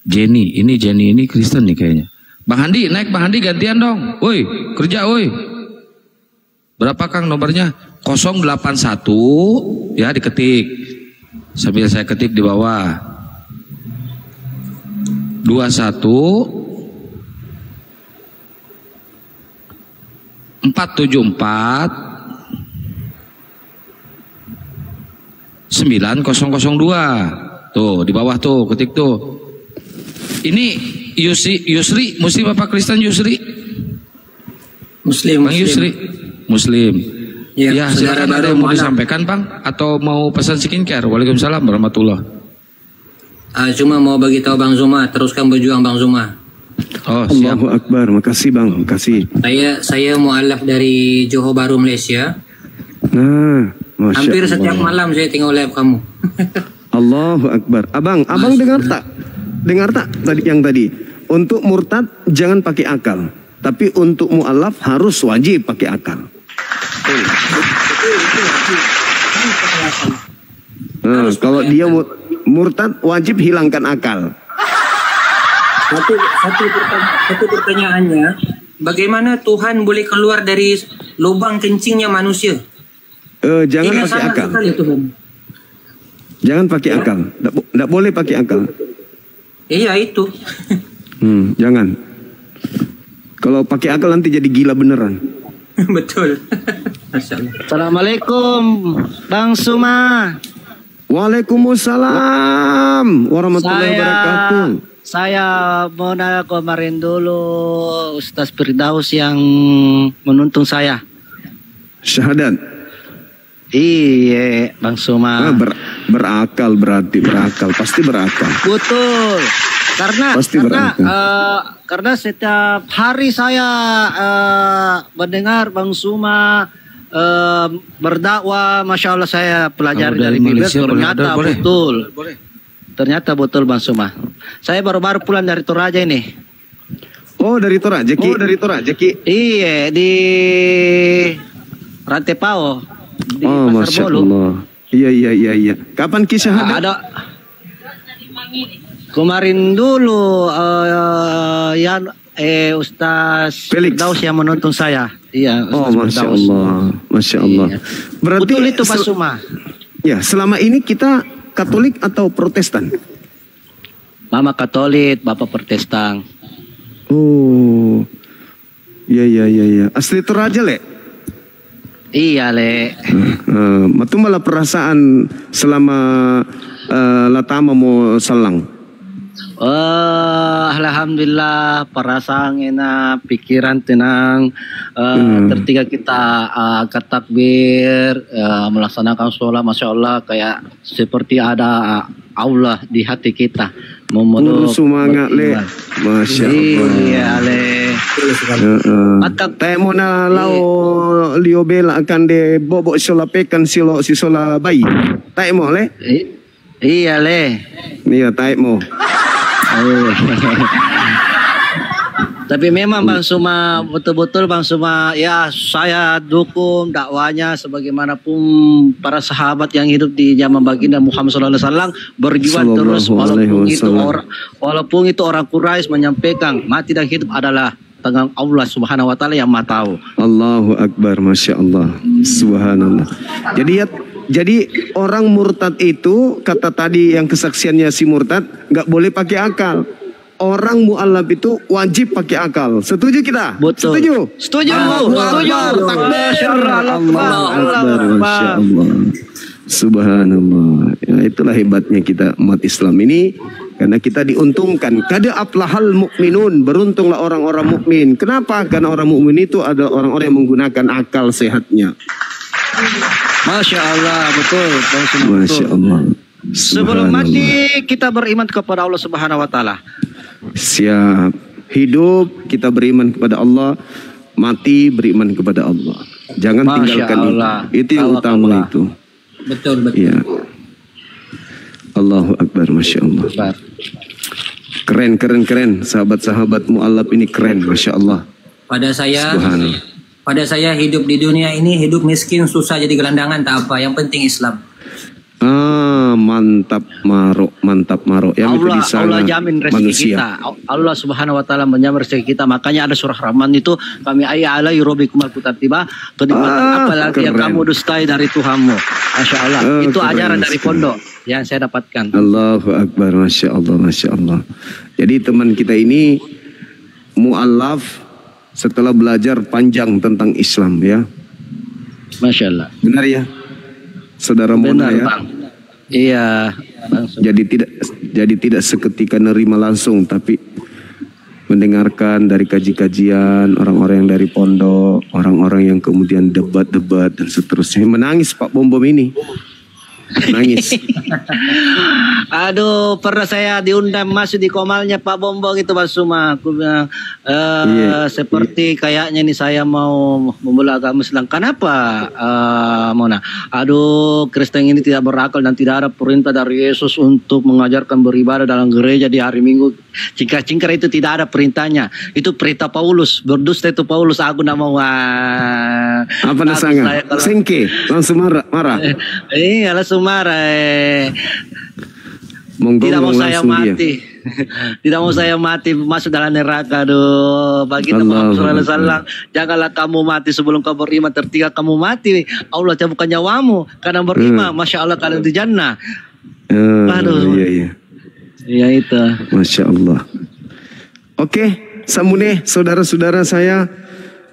Jenny ini Kristen nih kayaknya. Bang Handi, naik Bang Handi, gantian dong. Woi, kerja woi. Berapa Kang nomornya? 081 ya, diketik. Sambil saya ketik di bawah. 21 474 9002. Tuh, di bawah tuh, ketik tuh. Ini Yusri, Muslim apa Kristen Yusri? Muslim. Bang Yusri, Muslim. Ya, silakan ada yang mau disampaikan Bang atau mau pesan skincare? Waalaikumsalam warahmatullah. Cuma mau bagi tahu Bang Zuma, teruskan berjuang Bang Zuma. Oh, siap. Allahu Akbar, makasih Bang, makasih. Saya mualaf dari Johor Bahru Malaysia. Nah, Masya hampir Allah. setiap malam saya tengok live kamu. Allahu Akbar. Abang dengar tak tadi yang tadi? Untuk murtad jangan pakai akal, tapi untuk mu'alaf harus wajib pakai akal. Nah, kalau dia murtad wajib hilangkan akal. Satu pertanyaannya, bagaimana Tuhan boleh keluar dari lubang kencingnya manusia? Jangan pakai akal. Jangan pakai akal. Tidak boleh pakai akal. Iya itu. Jangan. Kalau pakai akal nanti jadi gila beneran. Betul. Assalamualaikum Bang Suma. Waalaikumsalam warahmatullahi wabarakatuh. Saya mau nanya kemarin dulu Ustaz Firdaus yang menuntun saya. Syahadat. Iya Bang Suma. Berakal berarti pasti berakal. Betul. Karena setiap hari saya mendengar Bang Suma berdakwah, Masya Allah saya pelajari dari bibir, ternyata betul. Ternyata betul Bang Suma. Saya baru-baru pulang dari Toraja ini. Oh dari Toraja Ki? Iya di Rantepao di Pasar Masya Bolu. Allah. Iya. Kapan Ki syahadat? Ada. Kemarin dulu Ustaz Firdaus yang menuntun saya. Iya. Ustaz Masya Allah. Iya. Berarti betul itu Pak Suma. Ya, selama ini kita Katolik atau Protestan? Mama Katolik, Bapak Protestan. Oh. Iya. Asli Toraja, Le? Iya, Le. Matu malah perasaan selama latama mau salang. Alhamdulillah perasaan enak, pikiran tenang. Ketika kita angkat takbir, melaksanakan sholat, Masya Allah kayak seperti ada Allah di hati kita. Semangat Le, Masya Allah. Iya Le. Teh mona lau liobela akan de bobok solapekan silo si sola bayi. Teh mo Le. Iya Le. Iya teh mo. Tapi memang Bang Suma betul-betul Bang Suma ya saya dukung dakwanya sebagaimanapun para sahabat yang hidup di zaman baginda Muhammad SAW berjuang terus walaupun itu orang Quraisy menyampaikan mati dan hidup adalah tangan Allah Subhanahu wa taala yang Maha tahu. Allahu Akbar, Masya Allah. Subhanallah. Jadi orang murtad itu kata tadi yang kesaksiannya si murtad nggak boleh pakai akal. orang mu'allaf itu wajib pakai akal. Setuju kita? Betul. Setuju? Setuju. Setuju. Masya Allah. Subhanallah. Ya, itulah hebatnya kita umat Islam ini, karena kita diuntungkan. Kada aflahal mu'minun, beruntunglah orang-orang mukmin. Kenapa? Karena orang mukmin itu adalah orang-orang yang menggunakan akal sehatnya. Masya Allah, betul. Masya Allah. Sebelum mati kita beriman kepada Allah Subhanahu Wa Taala. Siap. Hidup kita beriman kepada Allah, mati beriman kepada Allah. Jangan Masya tinggalkan Allah. itu yang utama Allah. itu. Betul. Ya. Allahu Akbar, Masya Allah. Keren. Sahabat-sahabat mu'allaf ini keren, Masya Allah. Pada saya, Subhanallah. pada saya hidup di dunia ini, hidup miskin, susah, jadi gelandangan, tak apa. Yang penting Islam. Mantap marok. Yang itu bisa Allah jamin rezeki manusia. kita. Allah Subhanahu Wa Taala menjamin rezeki kita. Makanya ada surah Rahman itu, kami alai robbikumul kutiba, kenikmatan apalagi yang kamu dustai dari Tuhanmu. Masya Allah. Itu ajaran dari pondok yang saya dapatkan. Allahu Akbar, Masya Allah. Jadi teman kita ini mu'allaf setelah belajar panjang tentang Islam, ya. Masya Allah. Benar ya, Saudara Mona, ya. Bang. Iya. Langsung. Jadi tidak seketika nerima langsung, tapi mendengarkan dari kajian orang-orang yang dari pondok, orang-orang yang kemudian debat dan seterusnya. Menangis Pak Bom ini. Nangis. Aduh, pernah saya diundang masuk di komalnya Pak Bombo gitu, Mas Suma. Aku bilang, seperti kayaknya nih saya mau memulai agama Islam. Kenapa, Mona? Aduh, Kristen ini tidak berakal dan tidak ada perintah dari Yesus untuk mengajarkan beribadah dalam gereja di hari Minggu. Cingkar itu tidak ada perintahnya. Itu perintah Paulus. Berdusta itu Paulus. Aku tidak mau. Apa nasanga? Sengke, langsung marah. Iya, langsung marah. Tidak mau saya mati. Tidak mau saya mati masuk dalam neraka. Aduh, bagi Muhammad SAW, janganlah kamu mati sebelum kamu beriman. Tertiga kamu mati, Allah cabutkan nyawamu karena beriman. Masya Allah kalian di jannah. Aduh, iya. Ya itu. Masya Allah. Oke, Samune, saudara-saudara saya,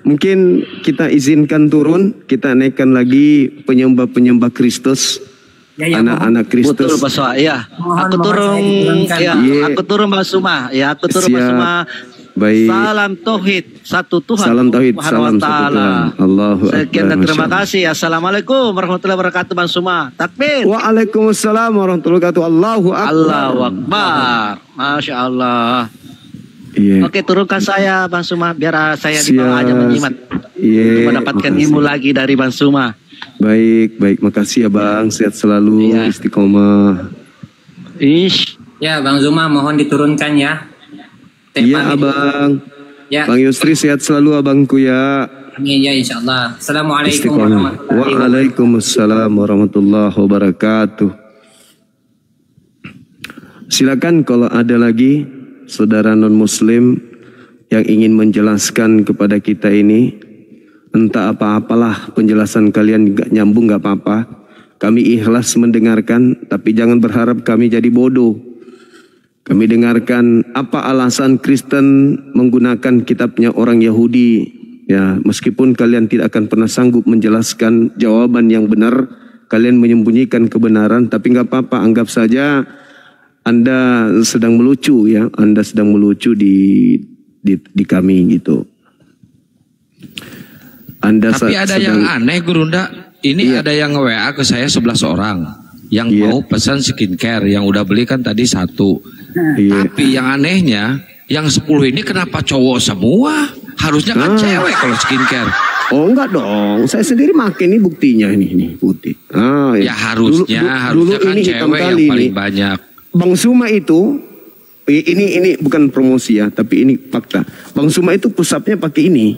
mungkin kita izinkan turun, kita naikkan lagi penyembah-penyembah Kristus, anak-anak Kristus. Betul, Pak. Ya, aku turun. Ya, aku turun Mas Suma. Ya, aku turun Mas Suma. Baik. Salam tauhid, satu Tuhan. Salam tauhid, salam satu Tuhan. Allahu Akbar. Sekian dan terima kasih. Assalamualaikum warahmatullahi wabarakatuh, Bang Suma. Takbir. Waalaikumsalam warahmatullahi wabarakatuh. Allahu Akbar. Allahu Akbar. Masya Allah. Oke, turunkan saya, Bang Suma, biar saya di bawah aja menyimak. Untuk mendapatkan ilmu lagi dari Bang Suma. Baik, makasih ya Bang. Sehat selalu, istiqomah. Ya, Bang Zuma, mohon diturunkan ya. Iya Abang. Ya. Bang Yusri sehat selalu abangku ya. Amin ya insyaallah. Assalamualaikum warahmatullahi wabarakatuh. Waalaikumsalam warahmatullahi wabarakatuh. Silakan kalau ada lagi saudara non muslim yang ingin menjelaskan kepada kita ini, entah apa-apalah penjelasan kalian gak nyambung gak apa-apa. Kami ikhlas mendengarkan, tapi jangan berharap kami jadi bodoh. Kami dengarkan apa alasan Kristen menggunakan kitabnya orang Yahudi. Ya, meskipun kalian tidak akan pernah sanggup menjelaskan jawaban yang benar, kalian menyembunyikan kebenaran, tapi nggak apa-apa, anggap saja Anda sedang melucu ya, Anda sedang melucu di kami gitu. Tapi ada yang aneh Gurunda, ini ada yang WA ke saya 11 orang yang mau pesan skincare, yang udah beli kan tadi 1. Tapi yang anehnya, yang 10 ini kenapa cowok semua? Harusnya kan cewek kalau skincare. Oh enggak dong, saya sendiri makin ini buktinya ini putih. Ya harusnya kan cewek yang paling banyak. Bang Suma itu, ini bukan promosi ya, tapi ini fakta. Bang Suma itu pusapnya pakai ini.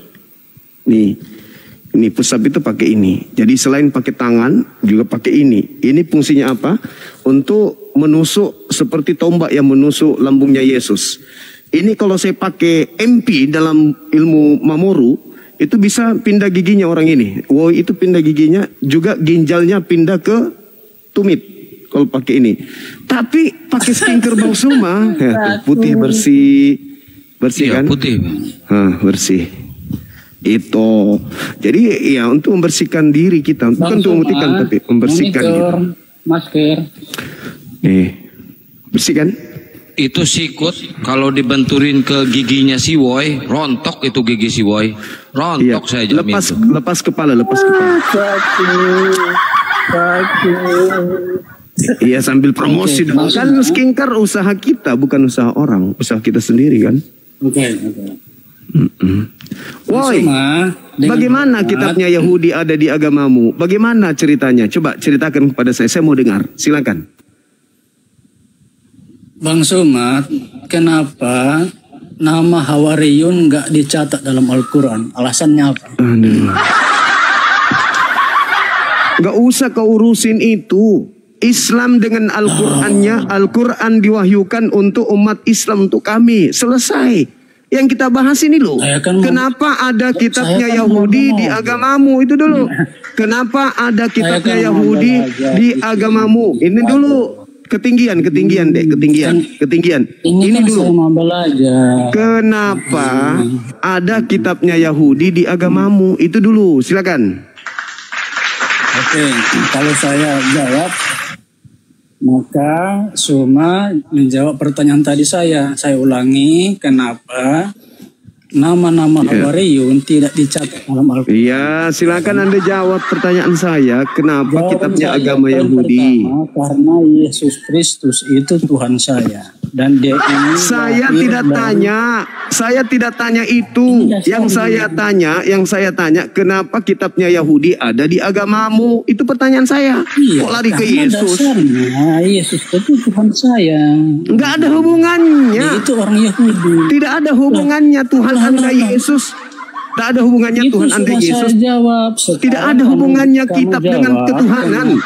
Ini pusap itu pakai ini. Jadi selain pakai tangan, juga pakai ini. Ini fungsinya apa? Untuk menusuk seperti tombak yang menusuk lambungnya Yesus. Ini kalau saya pakai MP dalam ilmu Mamoru, itu bisa pindah giginya orang ini. Wow, itu pindah giginya, juga ginjalnya pindah ke tumit. kalau pakai ini. Tapi pakai skincare Bang Suma, ya, putih bersih kan? Putih. Bersih. Itu. Jadi ya untuk membersihkan diri kita, bukan untuk memutihkan tapi membersihkan gitu. Masker. Bersihkan. Itu sikut kalau dibenturin ke giginya si Woy, rontok itu gigi si Woy. Rontok saya jamin. Lepas kepala. Iya sambil promosi dong. Kan skincare usaha kita, bukan usaha orang, usaha kita sendiri kan. Oke. Woi, bagaimana kitabnya Yahudi ada di agamamu? Bagaimana ceritanya? Coba ceritakan kepada saya mau dengar. Silakan. Bang Sumat, kenapa nama Hawariyun nggak dicatat dalam Al-Quran? Alasannya apa? Nggak usah kau urusin itu. Islam dengan Al-Qurannya, Al-Quran diwahyukan untuk umat Islam, untuk kami. Selesai. Yang kita bahas ini loh. Kenapa ada kitabnya Yahudi di agamamu? Itu dulu. Kenapa ada kitabnya Yahudi di agamamu? Ini dulu. Ketinggian deh, ketinggian. Ini dulu. Kenapa ada kitabnya Yahudi di agamamu? Itu dulu, silakan. Oke, kalau saya jawab, maka Suma menjawab pertanyaan tadi saya. Saya ulangi, kenapa nama-nama Hawariyun tidak dicatat dalam Al-Quran? Iya, silakan Anda jawab pertanyaan saya. Kenapa kitabnya agama Yahudi? Pertama, karena Yesus Kristus itu Tuhan saya. Dan dia ini saya tidak tanya itu. Yang saya tanya, kenapa kitabnya Yahudi ada di agamamu? Itu pertanyaan saya. Iya, kok lari ke Yesus? Yesus itu Tuhan saya. Enggak ada hubungannya. Dia itu orang Yahudi. Tidak ada hubungannya Tuhan Anda Yesus. Tak ada hubungannya Tuhan Anda Yesus. Tidak ada hubungannya kitab dengan ketuhanan.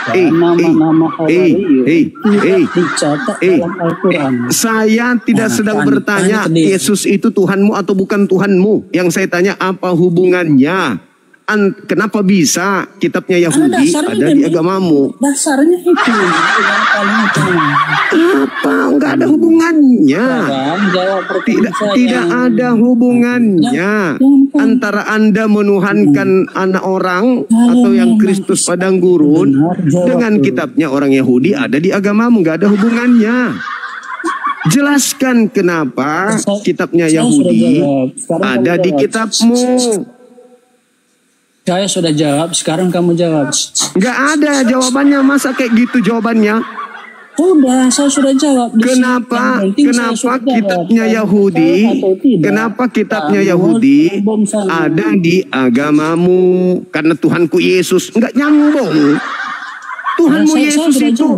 Saya tidak sedang bertanya Yesus itu Tuhanmu atau bukan Tuhanmu. Yang saya tanya apa hubungannya? Kenapa bisa kitabnya Yahudi ada di agamamu? Dasarnya itu. Apa? Enggak ada hubungannya. Tidak ada hubungannya antara Anda menuhankan anak orang atau yang Kristus padang gurun dengan kitabnya orang Yahudi ada di agamamu. Enggak ada hubungannya. Jelaskan kenapa kitabnya Yahudi ada di kitabmu. Saya sudah jawab, sekarang kamu jawab. Nggak ada jawabannya, masa kayak gitu jawabannya? Udah, saya sudah jawab. Kenapa kitabnya Yahudi? Kenapa kitabnya Yahudi ada di agamamu? Karena Tuhanku Yesus. Nggak nyambung. Tuhanmu Yesus itu,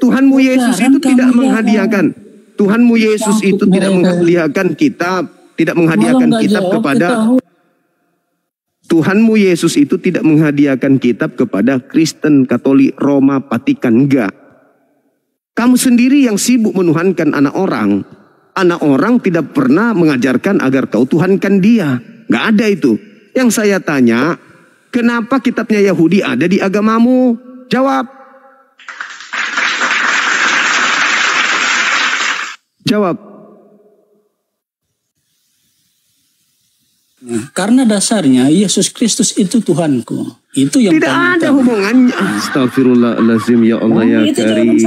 Tuhanmu Yesus itu tidak menghadiahkan. Tuhanmu Yesus itu tidak menghadiahkan kitab, tidak menghadiahkan kitab kepada. Tuhanmu Yesus itu tidak menghadiahkan kitab kepada Kristen, Katolik, Roma, Vatikan, enggak. Kamu sendiri yang sibuk menuhankan anak orang. Anak orang tidak pernah mengajarkan agar kau tuhankan dia. Enggak ada itu. Yang saya tanya, kenapa kitabnya Yahudi ada di agamamu? Jawab. Jawab. Karena dasarnya Yesus Kristus itu Tuhanku. Itu yang tidak ada hubungannya. Astagfirullahaladzim, ya Allah ya Karim.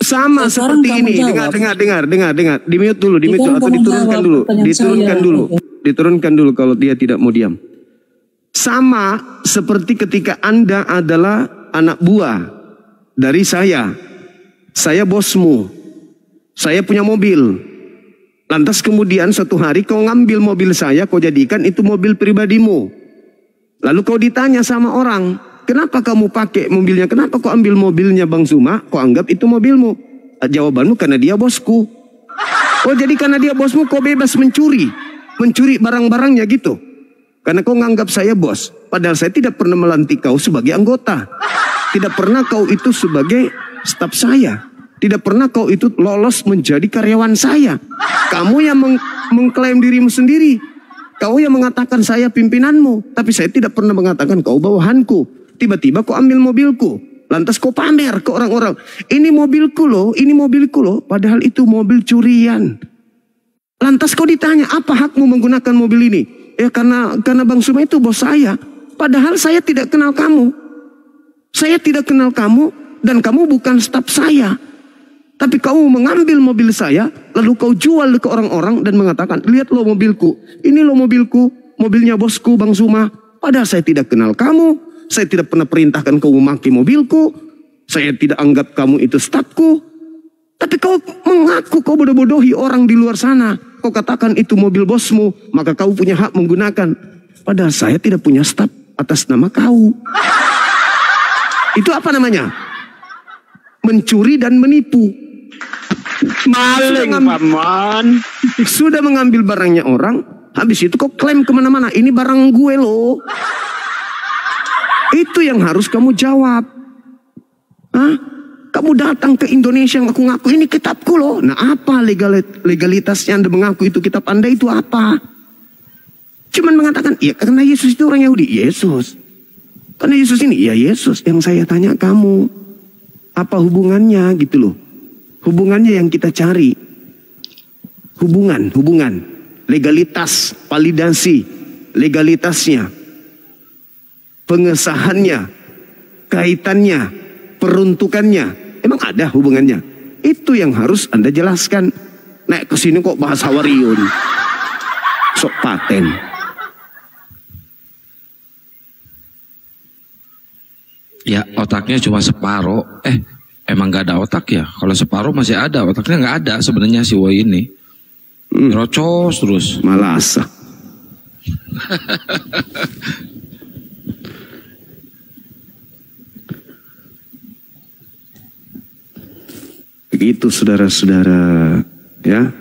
Sama seperti ini. Dengar. Di mute dulu, atau diturunkan dulu kalau dia tidak mau diam. Sama seperti ketika Anda adalah anak buah dari saya. Saya bosmu. Saya punya mobil. Lantas kemudian suatu hari kau ngambil mobil saya, kau jadikan itu mobil pribadimu. Lalu kau ditanya sama orang, kenapa kamu pakai mobilnya? Kenapa kau ambil mobilnya Bang Suma? Kau anggap itu mobilmu? Jawabanmu karena dia bosku. Oh jadi karena dia bosmu kau bebas mencuri barang-barangnya gitu. Karena kau nganggap saya bos. Padahal saya tidak pernah melantik kau sebagai anggota. Tidak pernah kau itu sebagai staf saya. Tidak pernah kau itu lolos menjadi karyawan saya. Kamu yang mengklaim dirimu sendiri. Kau yang mengatakan saya pimpinanmu. Tapi saya tidak pernah mengatakan kau bawahanku. Tiba-tiba kau ambil mobilku. Lantas kau pamer ke orang-orang. Ini mobilku loh, ini mobilku loh. Padahal itu mobil curian. Lantas kau ditanya, apa hakmu menggunakan mobil ini? Ya karena Bang Suma itu bos saya. Padahal saya tidak kenal kamu. Saya tidak kenal kamu dan kamu bukan staf saya. Tapi kamu mengambil mobil saya, lalu kau jual ke orang-orang dan mengatakan, lihat lo mobilku, ini lo mobilku, mobilnya bosku Bang Suma. Padahal saya tidak kenal kamu, saya tidak pernah perintahkan kau memakai mobilku, saya tidak anggap kamu itu stafku. Tapi kau mengaku kau bodoh-bodohi orang di luar sana. Kau katakan itu mobil bosmu, maka kau punya hak menggunakan. Padahal saya tidak punya staf atas nama kau. Itu apa namanya? Mencuri dan menipu. Maling, Paman. Sudah mengambil barangnya orang, habis itu kau klaim kemana-mana, ini barang gue loh. Itu yang harus kamu jawab. Hah? Kamu datang ke Indonesia ngaku-ngaku ini kitabku loh. Nah apa legalitasnya Anda mengaku itu kitab Anda itu apa? Cuman mengatakan, ya karena Yesus itu orang Yahudi. Yesus. Karena Yesus ini, ya Yesus. Yang saya tanya kamu, apa hubungannya gitu loh. Hubungannya yang kita cari. Hubungan. Legalitas, validasi, legalitasnya. Pengesahannya, kaitannya, peruntukannya. Emang ada hubungannya? Itu yang harus Anda jelaskan. Naik ke sini kok bahas Hawariun. Sok paten. Ya otaknya cuma separuh. Emang gak ada otak ya? Kalau separuh masih ada, otaknya gak ada sebenarnya si Woi ini. Rocos terus. Malas. Begitu saudara-saudara, ya.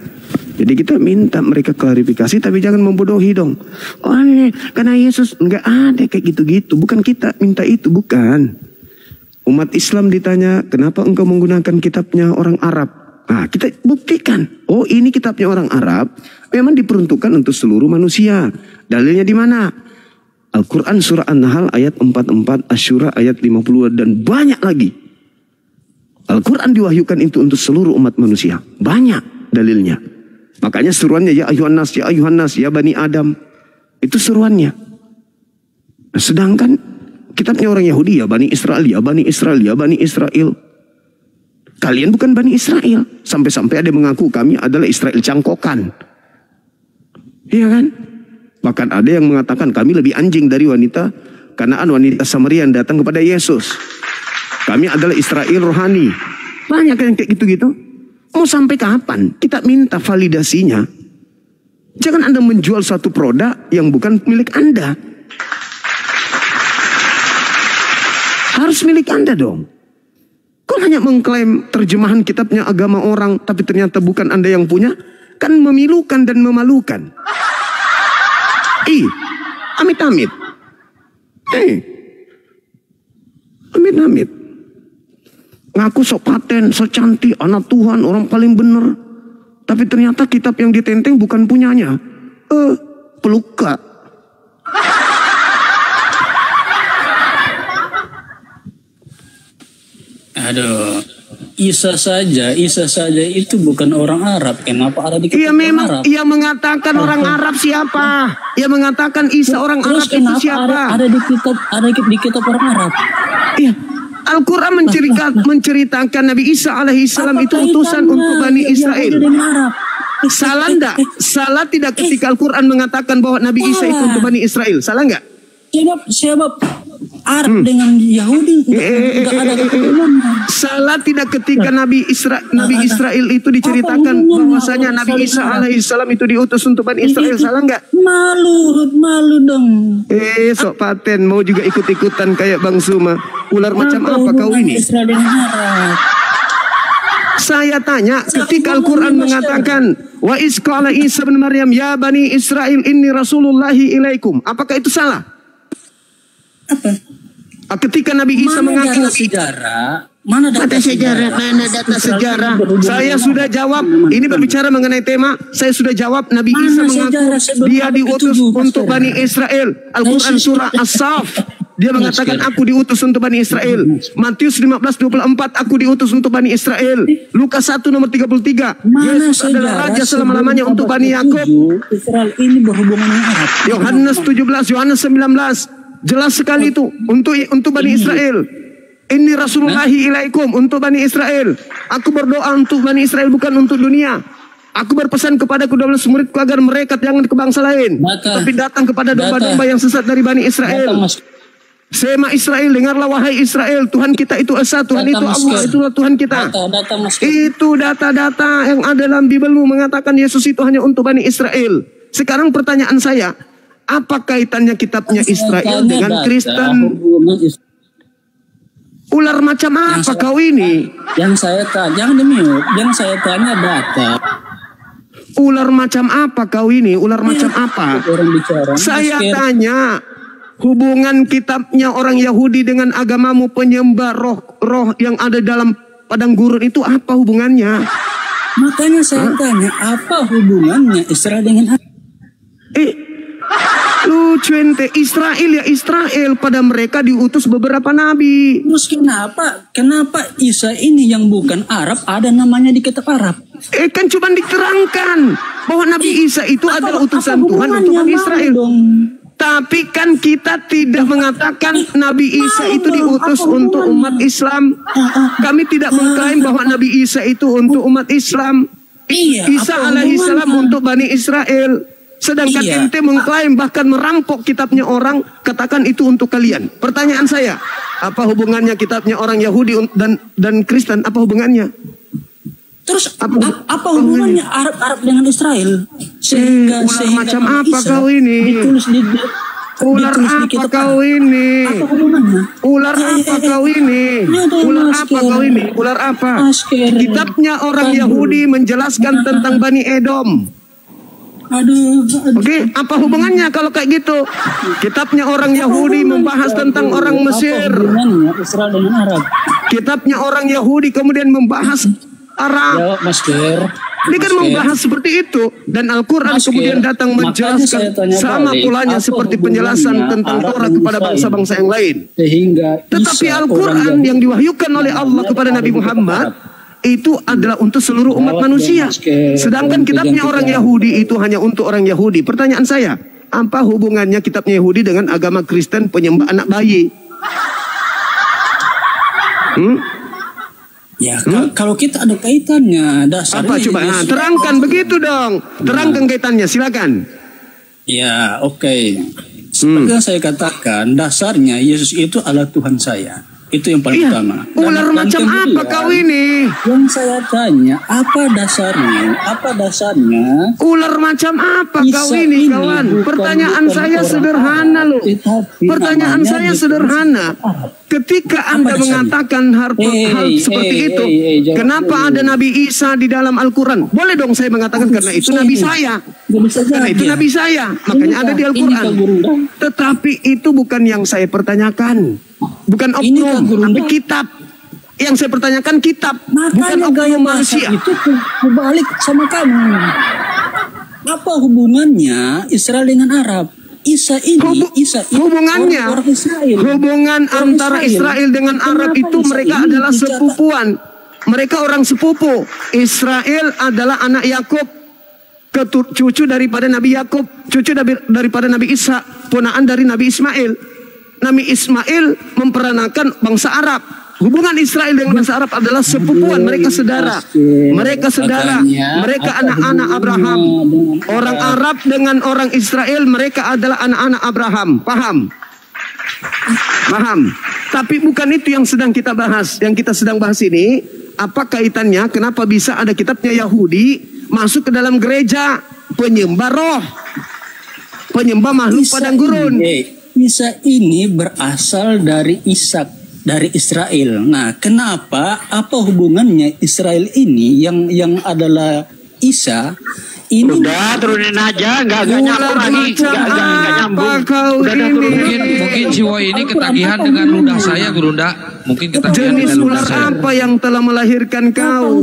Jadi kita minta mereka klarifikasi, tapi jangan membodohi dong. Oh ini karena Yesus nggak ada kayak gitu-gitu. Bukan kita minta itu, bukan. Umat Islam ditanya, kenapa engkau menggunakan kitabnya orang Arab? Nah, kita buktikan. Oh, ini kitabnya orang Arab, memang diperuntukkan untuk seluruh manusia. Dalilnya di mana? Al-Quran surah An-Nahl ayat 44, Asy-Syura ayat 50, dan banyak lagi. Al-Quran diwahyukan itu untuk seluruh umat manusia. Banyak dalilnya. Makanya seruannya, ya ayuhan nas, ya bani Adam. Itu seruannya. Nah, sedangkan kitabnya orang Yahudi, ya Bani Israel, ya Bani Israel, ya Bani Israel. Kalian bukan Bani Israel. Sampai-sampai ada yang mengaku kami adalah Israel cangkokan. Iya kan? Bahkan ada yang mengatakan kami lebih anjing dari wanita Kanaan, wanita Samaria yang datang kepada Yesus. Kami adalah Israel rohani. Banyak yang kayak gitu-gitu. Mau sampai kapan? Kita minta validasinya. Jangan Anda menjual satu produk yang bukan milik Anda. Harus milik Anda dong. Kau hanya mengklaim terjemahan kitabnya agama orang, tapi ternyata bukan Anda yang punya, kan memilukan dan memalukan. Amit-amit. Amit-amit. Ngaku sok paten, sok cantik, anak Tuhan, orang paling benar. Tapi ternyata kitab yang ditenteng bukan punyanya. Peluka. Aduh, Isa saja itu bukan orang Arab. Kenapa ada di kitab Iya memang Arab? Ia mengatakan orang Arab siapa? Ia mengatakan Isa orang Arab itu siapa? Ada di kitab orang Arab. Iya, Al-Quran menceritakan Nabi Isa alaihissalam itu utusan untuk Bani Israel. Salah enggak? Salah tidak ketika Al-Quran mengatakan bahwa Nabi Isa itu untuk Bani Israel? Salah enggak? Sebab Arab dengan Yahudi enggak ada ketemuan. Salah tidak ketika Nabi Israel itu diceritakan bahwasanya Nabi Isa alaihissalam itu diutus untuk Bani Israel? Salah enggak? Malu dong. Sok paten mau juga ikut-ikutan kayak Bang Suma. Ular macam apa kau ini? Saya tanya, ketika Al-Quran mengatakan wa iz qala Isa bin Maryam ya Bani Israel inni rasulullahi ilaikum, apakah itu salah? Apa? Ketika Nabi Isa mengaku mana data sejarah? Saya sudah jawab. Ini berbicara mengenai tema. Saya sudah jawab. Nabi Isa mengaku dia diutus untuk Bani Israel. Al-Quran surah As-Saff Dia mengatakan aku diutus untuk Bani Israel. Matius 15:24 aku diutus untuk Bani Israel. Lukas 1 nomor 33 Yesus adalah raja selama-lamanya untuk Bani Yakub. Israel ini berhubungan dengan Arab. Yohanes 17, Yohanes 19 jelas sekali itu untuk Bani Israel. Ini Rasulullahi ilaikum untuk Bani Israel. Aku berdoa untuk Bani Israel bukan untuk dunia. Aku berpesan kepada kedua belas muridku agar mereka jangan ke bangsa lain, tapi datang kepada domba-domba yang sesat dari Bani Israel. Sema Israel, dengarlah wahai Israel, Tuhan kita itu esa, Tuhan itu Allah, itulah Tuhan kita. Itu data-data yang ada dalam Bibelmu mengatakan Yesus itu hanya untuk Bani Israel. Sekarang pertanyaan saya, apa kaitannya kitabnya Israel dengan Kristen? Ular macam apa kau ini? Yang saya tanya, jangan demi-mute, yang saya tanya data. Ular macam apa kau ini? Ular macam apa? Saya tanya, hubungan kitabnya orang Yahudi dengan agamamu penyembah roh yang ada dalam padang gurun itu apa hubungannya? Makanya saya tanya, apa hubungannya Israel dengan lucu ente, Israel ya Israel, pada mereka diutus beberapa nabi. Terus kenapa Isa ini yang bukan Arab ada namanya di kitab Arab? Kan cuma diterangkan bahwa Nabi Isa itu adalah utusan Tuhan untuk Nabi Israel. Tapi kan kita tidak mengatakan Nabi Isa itu diutus untuk umat Islam. Kami tidak mengklaim bahwa Nabi Isa itu untuk umat Islam. Isa alaihissalam untuk Bani Israel. Sedangkan ente mengklaim bahkan merampok kitabnya orang, katakan itu untuk kalian. Pertanyaan saya, apa hubungannya kitabnya orang Yahudi dan Kristen? Apa hubungannya? Terus apa hubungannya Arab dengan Israel? Sehingga macam apa kau ini? Ular apa kau ini? Ular apa kau ini? Ular apa kau ini? Ular apa? Kitabnya orang Yahudi menjelaskan tentang Bani Edom. Oke, apa hubungannya kalau kayak gitu? Kitabnya orang Yahudi membahas tentang orang Mesir. Israel dengan Arab. Kitabnya orang Yahudi kemudian membahas Arab. Dia kan membahas seperti itu, dan Al-Quran kemudian datang menjelaskan sama pulanya seperti penjelasan tentang Torah kepada bangsa-bangsa yang lain. Tetapi Al-Quran yang diwahyukan oleh Allah kepada Nabi Muhammad itu adalah untuk seluruh umat manusia. Sedangkan kitabnya orang Yahudi itu hanya untuk orang Yahudi. Pertanyaan saya, apa hubungannya kitabnya Yahudi dengan agama Kristen penyembah anak bayi? Kalau kita ada kaitannya, dasarnya apa coba? Nah, terangkan begitu dong. Terangkan kaitannya, silakan. Ya, oke. Seperti yang saya katakan, dasarnya Yesus itu adalah Tuhan saya. Itu yang paling utama. Ular macam apa kau ini? Yang saya tanya, apa dasarnya? Apa dasarnya? Ular macam apa kau ini, kawan? Pertanyaan saya sederhana loh. Pertanyaan saya sederhana. Ketika Anda mengatakan hal seperti itu, kenapa ada Nabi Isa di dalam Al-Quran? Boleh dong saya mengatakan karena itu Nabi saya. Karena itu Nabi saya. Makanya ada di Al-Quran. Tetapi itu bukan yang saya pertanyakan. Bukan oknum, tapi kitab. Yang saya pertanyakan kitab, bukan oknum manusia. Itu kebalik sama kamu. Apa hubungannya Israel dengan Arab? Isa ini hubungannya hubungan antara Israel dengan Arab itu mereka adalah sepupuan. Mereka orang sepupu. Israel adalah anak Yakub, cucu daripada Nabi Yakub, cucu daripada Nabi Isa, ponaan dari Nabi Ismail. Nabi Ismail memperanakan bangsa Arab. Hubungan Israel dengan bangsa Arab adalah sepupuan, mereka saudara. Mereka saudara, mereka anak-anak Abraham. Orang Arab dengan orang Israel, mereka adalah anak-anak Abraham. Paham? Paham. Tapi bukan itu yang sedang kita bahas. Yang kita sedang bahas ini, apa kaitannya, kenapa bisa ada kitabnya Yahudi masuk ke dalam gereja penyembah roh, penyembah makhluk padang gurun. Isa ini berasal dari Ishak, dari Israel. Nah, kenapa? Apa hubungannya Israel ini yang adalah Isa? Ini udah turunin aja, nggak nyambung lagi, nggak nyambung. Mungkin si Woi ini ketagihan dengan ludah saya, Gurunda. Mungkin kita jenis ular apa yang telah melahirkan kau?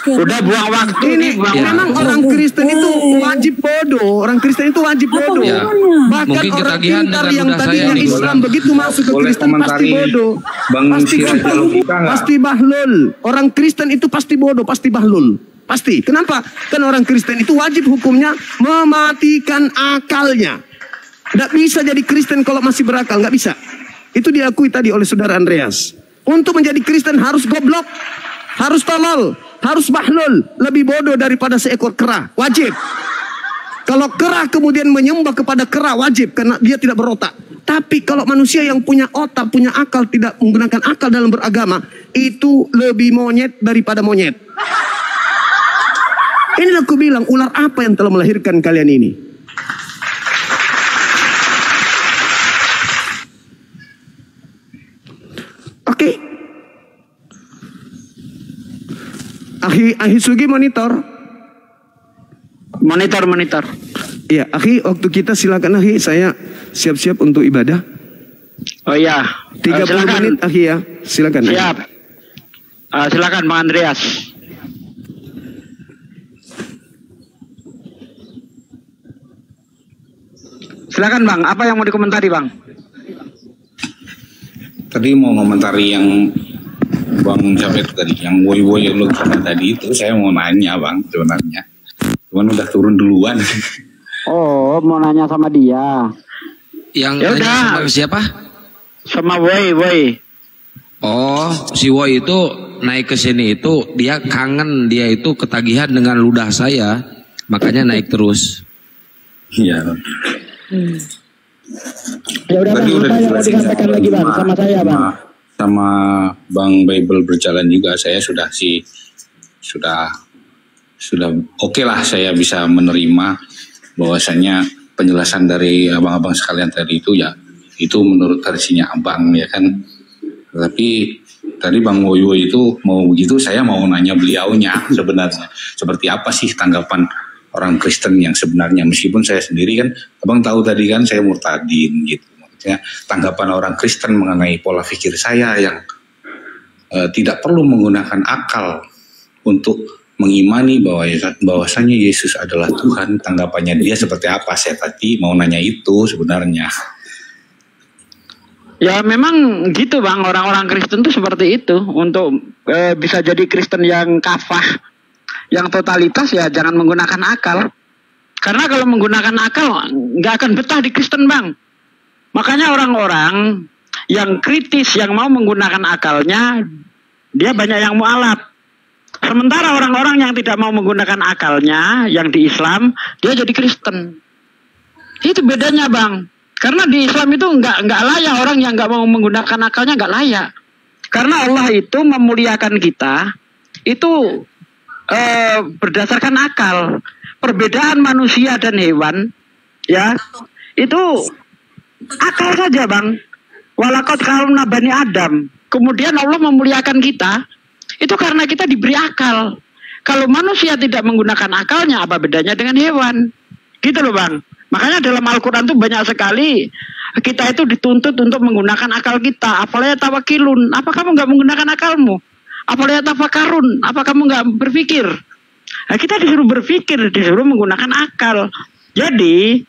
Udah buang waktu ini. Memang orang Kristen itu wajib bodoh. Orang Kristen itu wajib bodoh. Ya. Bahkan orang pintar yang tadinya Islam begitu masuk ke Kristen pasti bodoh. Pasti bahlul. Orang Kristen itu pasti bodoh, pasti bahlul. Pasti. Kenapa? Kan orang Kristen itu wajib hukumnya mematikan akalnya. Tidak bisa jadi Kristen kalau masih berakal, nggak bisa. Itu diakui tadi oleh saudara Andreas. Untuk menjadi Kristen harus goblok, harus tolol, harus bahlul, lebih bodoh daripada seekor kera. Wajib. Kalau kera kemudian menyembah kepada kera, wajib karena dia tidak berotak. Tapi kalau manusia yang punya otak, punya akal, tidak menggunakan akal dalam beragama, itu lebih monyet daripada monyet. Ini aku bilang, ular apa yang telah melahirkan kalian ini? Oke. Ahi Sugi monitor. Monitor. Iya, Ahi, waktu kita silakan Ahi, saya siap-siap untuk ibadah. Oh iya. 30 menit Ahi ya. Silakan. Siap. Silakan Bang Andreas. Silakan Bang, apa yang mau dikomentari Bang? Tadi mau komentari yang Bang siapa itu tadi, yang woi-woi yang lu tadi itu, saya mau nanya Bang sebenarnya. Cuman udah turun duluan. Oh, mau nanya sama dia. Yang nanya sama siapa? Sama woi. Oh, si woi itu naik ke sini itu dia kangen, dia itu ketagihan dengan ludah saya, makanya naik terus. Iya. Ya udah Bang, apa yang mau disampaikan lagi Bang sama saya Bang? Sama Bang Bible berjalan juga, saya sudah oke lah, saya bisa menerima bahwasanya penjelasan dari abang-abang sekalian tadi itu ya itu menurut versinya abang ya kan. Tapi tadi Bang Woyo itu mau begitu, saya mau nanya beliaunya sebenarnya seperti apa sih tanggapan orang Kristen yang sebenarnya, meskipun saya sendiri kan abang tahu tadi kan saya murtadin gitu. Maksudnya tanggapan orang Kristen mengenai pola pikir saya yang tidak perlu menggunakan akal untuk mengimani bahwasanya Yesus adalah Tuhan, tanggapannya dia seperti apa? Saya tadi mau nanya itu sebenarnya. Ya memang gitu Bang, orang-orang Kristen tuh seperti itu. Untuk bisa jadi Kristen yang kafah, yang totalitas, ya jangan menggunakan akal. Karena kalau menggunakan akal nggak akan betah di Kristen Bang. Makanya orang-orang yang kritis, yang mau menggunakan akalnya, dia banyak yang mualaf. Sementara orang-orang yang tidak mau menggunakan akalnya, yang di Islam, dia jadi Kristen. Itu bedanya Bang. Karena di Islam itu nggak layak orang yang nggak mau menggunakan akalnya, nggak layak. Karena Allah itu memuliakan kita itu berdasarkan akal. Perbedaan manusia dan hewan, ya itu akal saja Bang. Walaqad karramna bani Adam. Kemudian Allah memuliakan kita itu karena kita diberi akal. Kalau manusia tidak menggunakan akalnya, apa bedanya dengan hewan? Gitu loh Bang. Makanya dalam Al-Quran tuh banyak sekali kita itu dituntut untuk menggunakan akal kita. Apalagi tawakilun, apa kamu nggak menggunakan akalmu? Apalagi tafakarun, apa kamu nggak berpikir? Nah, kita disuruh berpikir, disuruh menggunakan akal. Jadi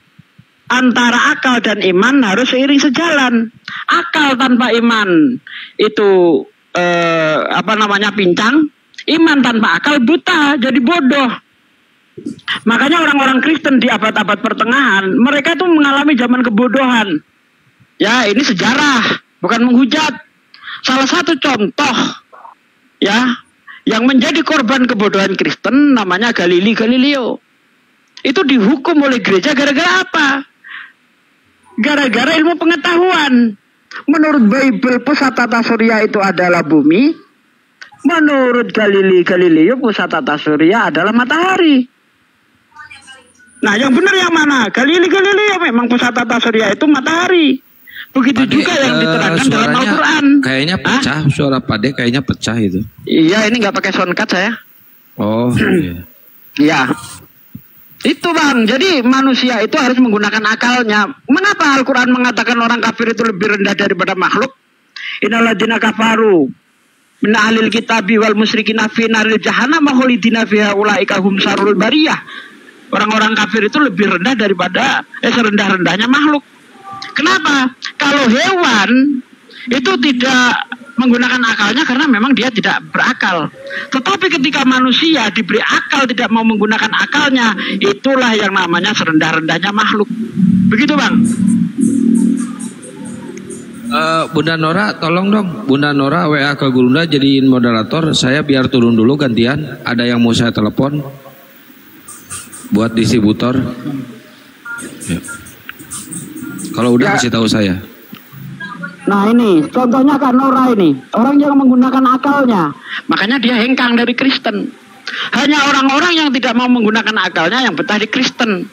antara akal dan iman harus seiring sejalan. Akal tanpa iman itu pincang. Iman tanpa akal buta, jadi bodoh. Makanya orang-orang Kristen di abad-abad pertengahan, mereka tuh mengalami zaman kebodohan. Ya, ini sejarah, bukan menghujat. Salah satu contoh, ya, yang menjadi korban kebodohan Kristen namanya Galileo. Itu dihukum oleh gereja gara-gara apa? Gara-gara ilmu pengetahuan. Menurut Bible, pusat tata surya itu adalah bumi. Menurut Galileo, pusat tata surya adalah matahari. Nah, yang benar yang mana? Galileo memang pusat tata surya itu matahari. Begitu Pade, juga yang diterangkan dalam Al-Quran. Kayaknya pecah, suara Pade kayaknya pecah itu. Iya, ini nggak pakai soundcard saya. Oh, iya. Ya, itu Bang. Jadi manusia itu harus menggunakan akalnya. Mengapa Al-Quran mengatakan orang kafir itu lebih rendah daripada makhluk? Innalladzina kafaru min ahlil kitabi wal musyrikina fi naril jahannam khalidina fiha ulaika hum syarrul bariyah. Orang-orang kafir itu lebih rendah daripada serendah-rendahnya makhluk. Kenapa? Kalau hewan itu tidak menggunakan akalnya karena memang dia tidak berakal. Tetapi ketika manusia diberi akal tidak mau menggunakan akalnya, itulah yang namanya serendah-rendahnya makhluk. Begitu, Bang. Bunda Nora, tolong dong Bunda Nora WA ke Gurunda jadiin moderator. Saya biar turun dulu gantian. Ada yang mau saya telepon buat distributor. Ya. Kalau udah kasih tahu saya. Nah ini contohnya Kak Nora ini, orang yang menggunakan akalnya, makanya dia hengkang dari Kristen. Hanya orang-orang yang tidak mau menggunakan akalnya yang betah di Kristen.